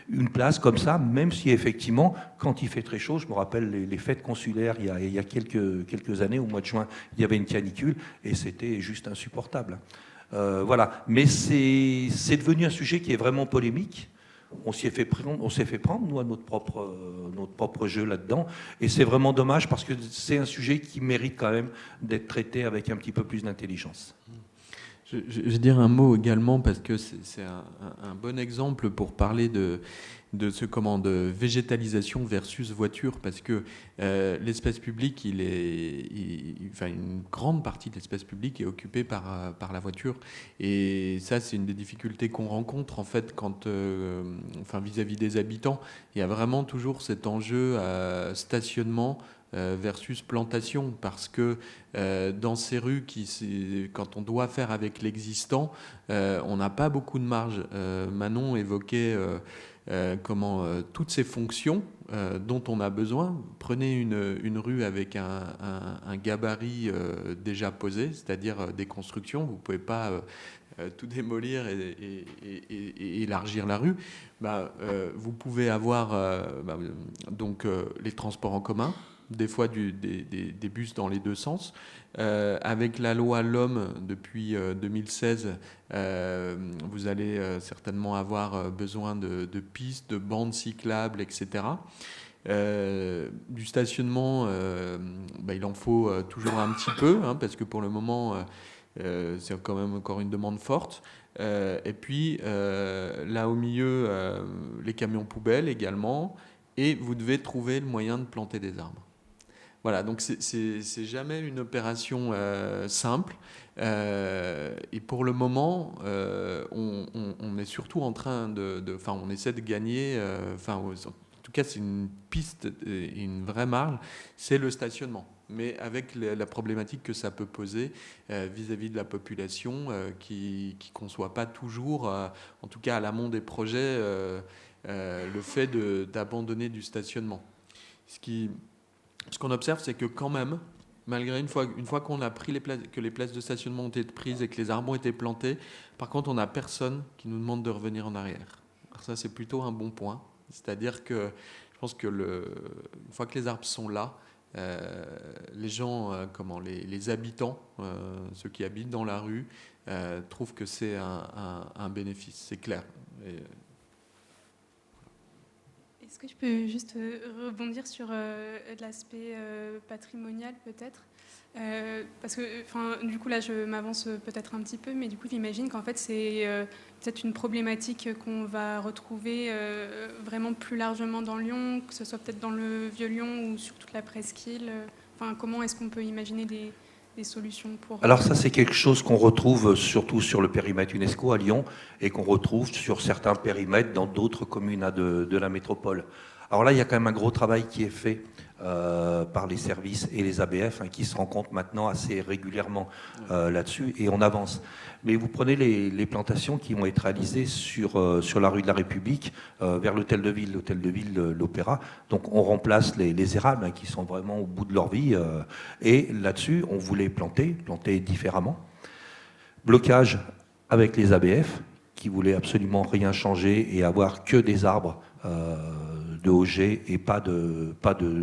une place comme ça, même si effectivement, quand il fait très chaud, je me rappelle les fêtes consulaires il y a quelques années, au mois de juin, il y avait une canicule et c'était juste insupportable. Voilà, mais c'est devenu un sujet qui est vraiment polémique. On s'est fait prendre, nous, à notre propre jeu là-dedans, et c'est vraiment dommage parce que c'est un sujet qui mérite quand même d'être traité avec un petit peu plus d'intelligence. Je vais dire un mot également parce que c'est un bon exemple pour parler de de végétalisation versus voiture, parce que l'espace public, enfin, une grande partie de l'espace public est occupée par la voiture, et ça c'est une des difficultés qu'on rencontre en fait quand, enfin, vis-à-vis des habitants, il y a vraiment toujours cet enjeu stationnement versus plantation, parce que dans ces rues, quand on doit faire avec l'existant, on n'a pas beaucoup de marge. Manon évoquait toutes ces fonctions dont on a besoin. Prenez une rue avec un gabarit déjà posé, c'est-à-dire des constructions, vous ne pouvez pas tout démolir et élargir la rue. Vous pouvez avoir donc les transports en commun, des fois des bus dans les deux sens. Avec la loi LOM depuis 2016, vous allez certainement avoir besoin de pistes, de bandes cyclables, etc. Du stationnement, il en faut toujours un petit peu, hein, parce que pour le moment, c'est quand même encore une demande forte. Et puis, là au milieu, les camions poubelles également. Et vous devez trouver le moyen de planter des arbres. Voilà, donc c'est jamais une opération simple. Et pour le moment, on est surtout en train on essaie de gagner. En tout cas, c'est une piste et une vraie marge, c'est le stationnement. Mais avec la problématique que ça peut poser vis-à-vis de la population qui ne conçoit pas toujours, en tout cas à l'amont des projets, le fait d'abandonner du stationnement. Ce qu'on observe, c'est que quand même, malgré une fois qu'on a pris que les places de stationnement ont été prises et que les arbres ont été plantés, par contre, on n'a personne qui nous demande de revenir en arrière. Alors ça, c'est plutôt un bon point. C'est-à-dire que je pense que une fois que les arbres sont là, les gens, les habitants, ceux qui habitent dans la rue, trouvent que c'est un bénéfice, c'est clair. Est-ce que je peux juste rebondir sur l'aspect patrimonial peut-être parce que du coup là je m'avance peut-être un petit peu, mais du coup j'imagine qu'en fait c'est peut-être une problématique qu'on va retrouver vraiment plus largement dans Lyon, que ce soit peut-être dans le Vieux-Lyon ou sur toute la presqu'île. Comment est-ce qu'on peut imaginer des solutions pour... Alors ça, c'est quelque chose qu'on retrouve surtout sur le périmètre UNESCO à Lyon et qu'on retrouve sur certains périmètres dans d'autres communes de la métropole. Alors là, il y a quand même un gros travail qui est fait par les services et les ABF qui se rencontrent maintenant assez régulièrement là-dessus, et on avance. Mais vous prenez les plantations qui vont être réalisées sur la rue de la République vers l'hôtel de ville, l'Opéra. Donc on remplace les érables qui sont vraiment au bout de leur vie, et là-dessus on voulait planter différemment. Blocage avec les ABF qui voulaient absolument rien changer et avoir que des arbres de OG et pas de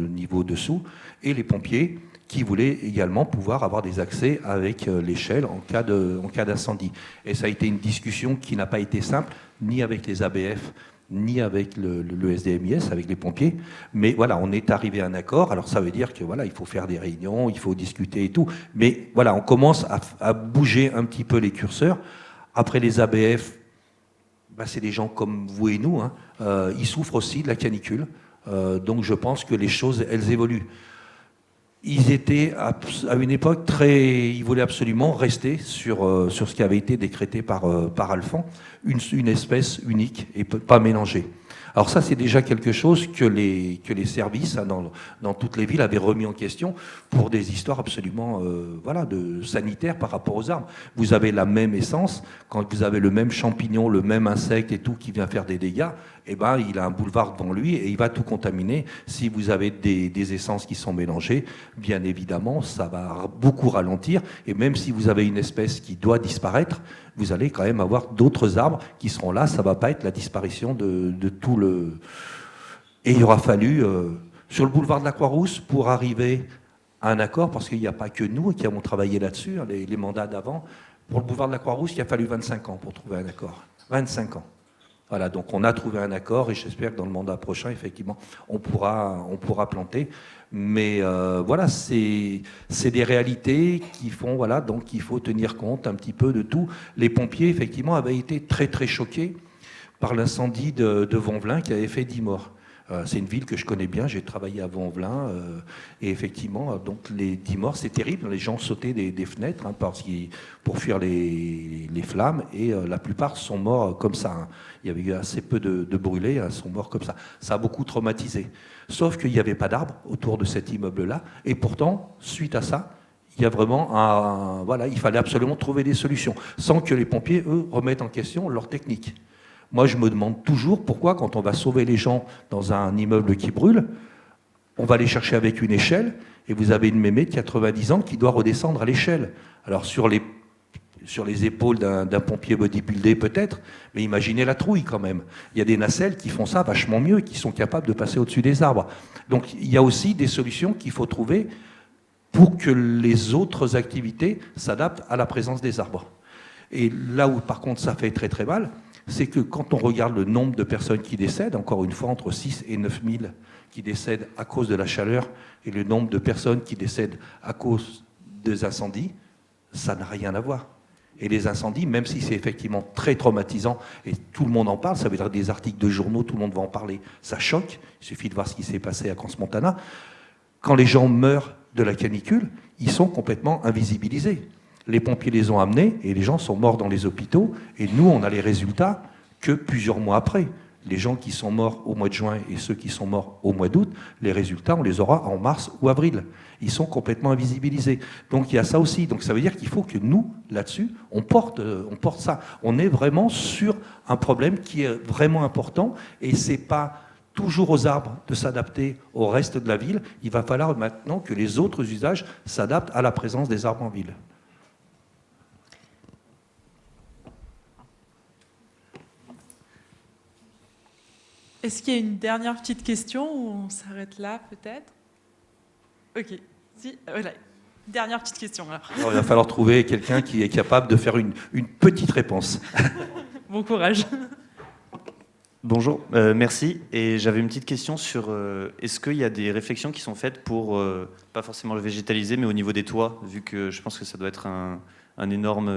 niveau dessous, et les pompiers qui voulaient également pouvoir avoir des accès avec l'échelle en cas d'incendie. Et ça a été une discussion qui n'a pas été simple, ni avec les ABF, ni avec le SDMIS, avec les pompiers. Mais voilà, on est arrivé à un accord. Alors ça veut dire que voilà, il faut faire des réunions, il faut discuter et tout. Mais voilà, on commence à bouger un petit peu les curseurs. Après les ABF, c'est des gens comme vous et nous, ils souffrent aussi de la canicule, donc je pense que les choses, elles évoluent. Ils étaient à une époque ils voulaient absolument rester sur ce qui avait été décrété par Alphand, une espèce unique et pas mélangée. Alors ça, c'est déjà quelque chose que les services dans toutes les villes avaient remis en question pour des histoires absolument de sanitaires par rapport aux arbres. Vous avez la même essence, quand vous avez le même champignon, le même insecte et tout qui vient faire des dégâts, il a un boulevard devant lui et il va tout contaminer. Si vous avez des essences qui sont mélangées, bien évidemment, ça va beaucoup ralentir. Et même si vous avez une espèce qui doit disparaître, vous allez quand même avoir d'autres arbres qui seront là. Ça ne va pas être la disparition de tout le... Et il aura fallu, sur le boulevard de la Croix-Rousse, pour arriver à un accord, parce qu'il n'y a pas que nous qui avons travaillé là-dessus, les mandats d'avant, pour le boulevard de la Croix-Rousse, il a fallu 25 ans pour trouver un accord. 25 ans. Voilà, donc on a trouvé un accord et j'espère que dans le mandat prochain, effectivement, on pourra planter. Mais voilà, c'est des réalités qui font, voilà, donc il faut tenir compte un petit peu de tout. Les pompiers, effectivement, avaient été très très choqués par l'incendie de Vonvelin qui avait fait 10 morts. C'est une ville que je connais bien, j'ai travaillé à Vonvelin, et effectivement, donc les 10 morts, c'est terrible. Les gens sautaient des fenêtres pour fuir les flammes, et la plupart sont morts comme ça. Hein. Il y avait eu assez peu de brûlés, hein, sont morts comme ça. Ça a beaucoup traumatisé. Sauf qu'il n'y avait pas d'arbres autour de cet immeuble-là, et pourtant, suite à ça, il y a vraiment voilà, il fallait absolument trouver des solutions, sans que les pompiers, eux, remettent en question leur technique. Moi, je me demande toujours pourquoi, quand on va sauver les gens dans un immeuble qui brûle, on va les chercher avec une échelle, et vous avez une mémé de 90 ans qui doit redescendre à l'échelle. Alors, sur les épaules d'un pompier bodybuildé, peut-être, mais imaginez la trouille quand même. Il y a des nacelles qui font ça vachement mieux, qui sont capables de passer au-dessus des arbres. Donc, il y a aussi des solutions qu'il faut trouver pour que les autres activités s'adaptent à la présence des arbres. Et là où, par contre, ça fait très très mal, c'est que quand on regarde le nombre de personnes qui décèdent, encore une fois, entre 6 et 9 000 qui décèdent à cause de la chaleur, et le nombre de personnes qui décèdent à cause des incendies, ça n'a rien à voir. Et les incendies, même si c'est effectivement très traumatisant, et tout le monde en parle, ça veut dire des articles de journaux, tout le monde va en parler, ça choque, il suffit de voir ce qui s'est passé à Crans-Montana. Quand les gens meurent de la canicule, ils sont complètement invisibilisés. Les pompiers les ont amenés et les gens sont morts dans les hôpitaux. Et nous, on a les résultats que plusieurs mois après. Les gens qui sont morts au mois de juin et ceux qui sont morts au mois d'août, les résultats, on les aura en mars ou avril. Ils sont complètement invisibilisés. Donc il y a ça aussi. Donc ça veut dire qu'il faut que nous, là-dessus, on porte ça. On est vraiment sur un problème qui est vraiment important, et c'est pas toujours aux arbres de s'adapter au reste de la ville. Il va falloir maintenant que les autres usages s'adaptent à la présence des arbres en ville. Est-ce qu'il y a une dernière petite question ou on s'arrête là peut-être? Ok, si, voilà. Dernière petite question alors. Alors, il va falloir trouver quelqu'un qui est capable de faire une petite réponse. Bon courage. Bonjour, merci. Et j'avais une petite question sur est-ce qu'il y a des réflexions qui sont faites pour, pas forcément le végétaliser, mais au niveau des toits, vu que je pense que ça doit être un énorme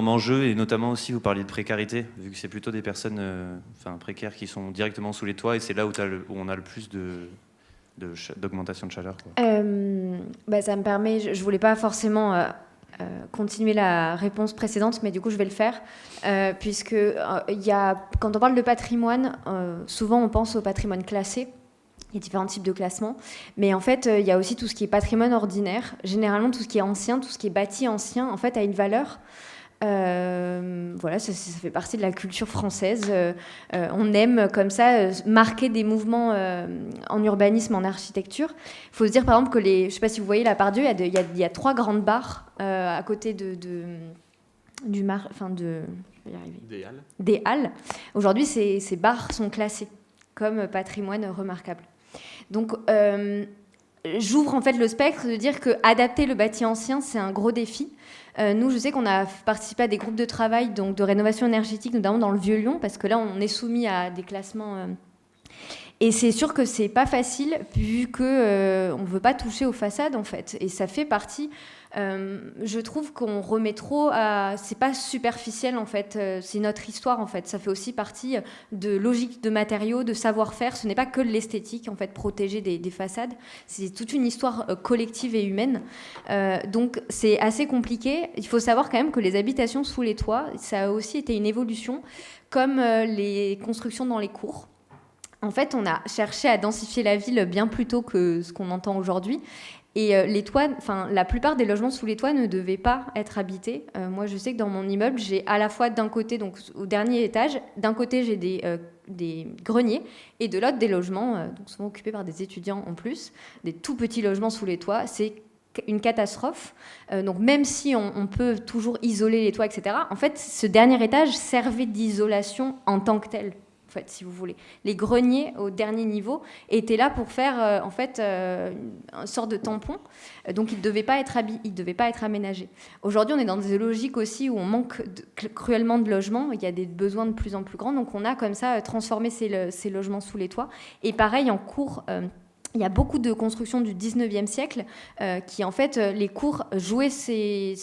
enjeu, et notamment aussi vous parliez de précarité, vu que c'est plutôt des personnes précaires qui sont directement sous les toits, et c'est là où on a le plus d'augmentation de chaleur, quoi. Ça me permet, je voulais pas forcément continuer la réponse précédente, mais du coup je vais le faire, puisque quand on parle de patrimoine, souvent on pense au patrimoine classé. Il y a différents types de classements, mais en fait il y a aussi tout ce qui est patrimoine ordinaire. Généralement tout ce qui est ancien, tout ce qui est bâti ancien, en fait a une valeur. Voilà, ça fait partie de la culture française. On aime comme ça marquer des mouvements en urbanisme, en architecture. Il faut se dire par exemple que je ne sais pas si vous voyez la Pardieu, il y a 3 grandes barres à côté des halles. Aujourd'hui, ces barres sont classées comme patrimoine remarquable. Donc j'ouvre en fait le spectre de dire que adapter le bâti ancien, c'est un gros défi. Nous, je sais qu'on a participé à des groupes de travail donc de rénovation énergétique, notamment dans le Vieux-Lyon, parce que là, on est soumis à des classements. Et c'est sûr que c'est pas facile, vu que on veut pas toucher aux façades, en fait. Et ça fait partie. Je trouve qu'on remet trop à. C'est pas superficiel, en fait. C'est notre histoire, en fait. Ça fait aussi partie de logique de matériaux, de savoir-faire. Ce n'est pas que l'esthétique, en fait, protéger des façades. C'est toute une histoire collective et humaine. Donc, c'est assez compliqué. Il faut savoir quand même que les habitations sous les toits, ça a aussi été une évolution, comme les constructions dans les cours. En fait, on a cherché à densifier la ville bien plus tôt que ce qu'on entend aujourd'hui. Et les toits, la plupart des logements sous les toits ne devaient pas être habités. Moi, je sais que dans mon immeuble, j'ai à la fois d'un côté, donc au dernier étage, d'un côté j'ai des greniers et de l'autre des logements, donc souvent occupés par des étudiants en plus, des tout petits logements sous les toits. C'est une catastrophe. Donc même si on peut toujours isoler les toits, etc., en fait, ce dernier étage servait d'isolation en tant que tel. fait, si vous voulez. Les greniers au dernier niveau étaient là pour faire une sorte de tampon, donc ils ne devaient pas être aménagés. Aujourd'hui, on est dans des logiques aussi où on manque cruellement de logements, il y a des besoins de plus en plus grands, donc on a comme ça transformé ces logements sous les toits. Et pareil, en cours... il y a beaucoup de constructions du 19e siècle qui, en fait, les cours jouaient ce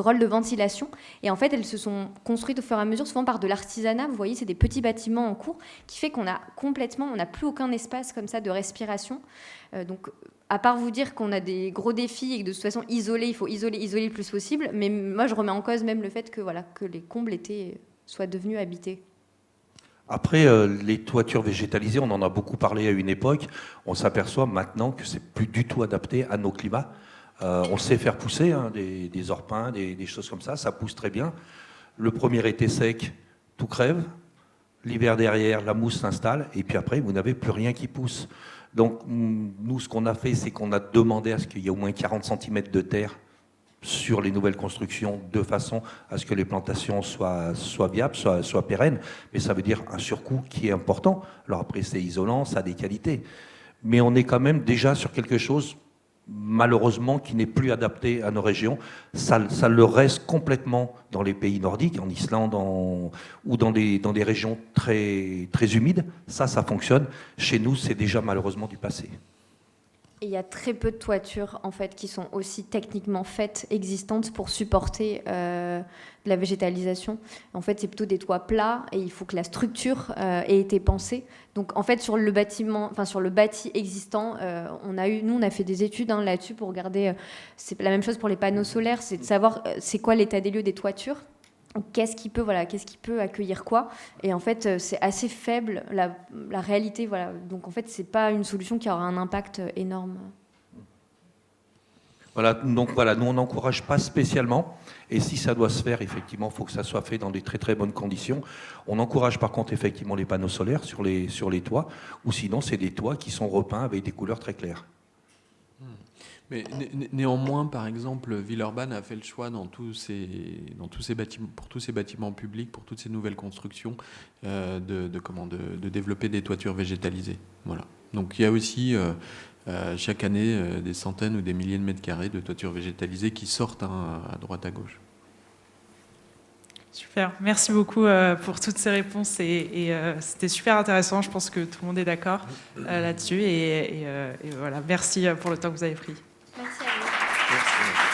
rôle de ventilation. Et en fait, elles se sont construites au fur et à mesure, souvent par de l'artisanat. Vous voyez, c'est des petits bâtiments en cours qui fait qu'on n'a plus aucun espace comme ça de respiration. Donc, à part vous dire qu'on a des gros défis et que de toute façon, il faut isoler le plus possible. Mais moi, je remets en cause même le fait que les combles soient devenus habités. Après, les toitures végétalisées, on en a beaucoup parlé à une époque. On s'aperçoit maintenant que c'est plus du tout adapté à nos climats. On sait faire pousser des orpins, des choses comme ça. Ça pousse très bien. Le premier été sec, tout crève. L'hiver derrière, la mousse s'installe. Et puis après, vous n'avez plus rien qui pousse. Donc, nous, ce qu'on a fait, c'est qu'on a demandé à ce qu'il y ait au moins 40 cm de terre sur les nouvelles constructions, de façon à ce que les plantations soient viables, soient pérennes. Mais ça veut dire un surcoût qui est important. Alors après, c'est isolant, ça a des qualités. Mais on est quand même déjà sur quelque chose, malheureusement, qui n'est plus adapté à nos régions. Ça le reste complètement dans les pays nordiques, en Islande ou dans des régions très, très humides. Ça fonctionne. Chez nous, c'est déjà malheureusement du passé. Et il y a très peu de toitures en fait qui sont aussi techniquement faites, existantes pour supporter de la végétalisation. En fait, c'est plutôt des toits plats et il faut que la structure ait été pensée. Donc, en fait, sur le bâti existant, on a fait des études là-dessus pour regarder. C'est la même chose pour les panneaux solaires, c'est de savoir c'est quoi l'état des lieux des toitures. Qu'est-ce qui peut accueillir quoi, et en fait c'est assez faible la réalité, voilà. Donc en fait c'est pas une solution qui aura un impact énorme. Donc nous on n'encourage pas spécialement, et si ça doit se faire, effectivement, il faut que ça soit fait dans des très très bonnes conditions. On encourage par contre effectivement les panneaux solaires sur les toits, ou sinon c'est des toits qui sont repeints avec des couleurs très claires. Mais néanmoins, par exemple, Villeurbanne a fait le choix dans tous ces bâtiments, pour tous ces bâtiments publics, pour toutes ces nouvelles constructions, de développer des toitures végétalisées. Voilà. Donc il y a aussi chaque année des centaines ou des milliers de mètres carrés de toitures végétalisées qui sortent à droite à gauche. Super, merci beaucoup pour toutes ces réponses et c'était super intéressant. Je pense que tout le monde est d'accord là-dessus et voilà. Merci pour le temps que vous avez pris. Merci à vous. Merci.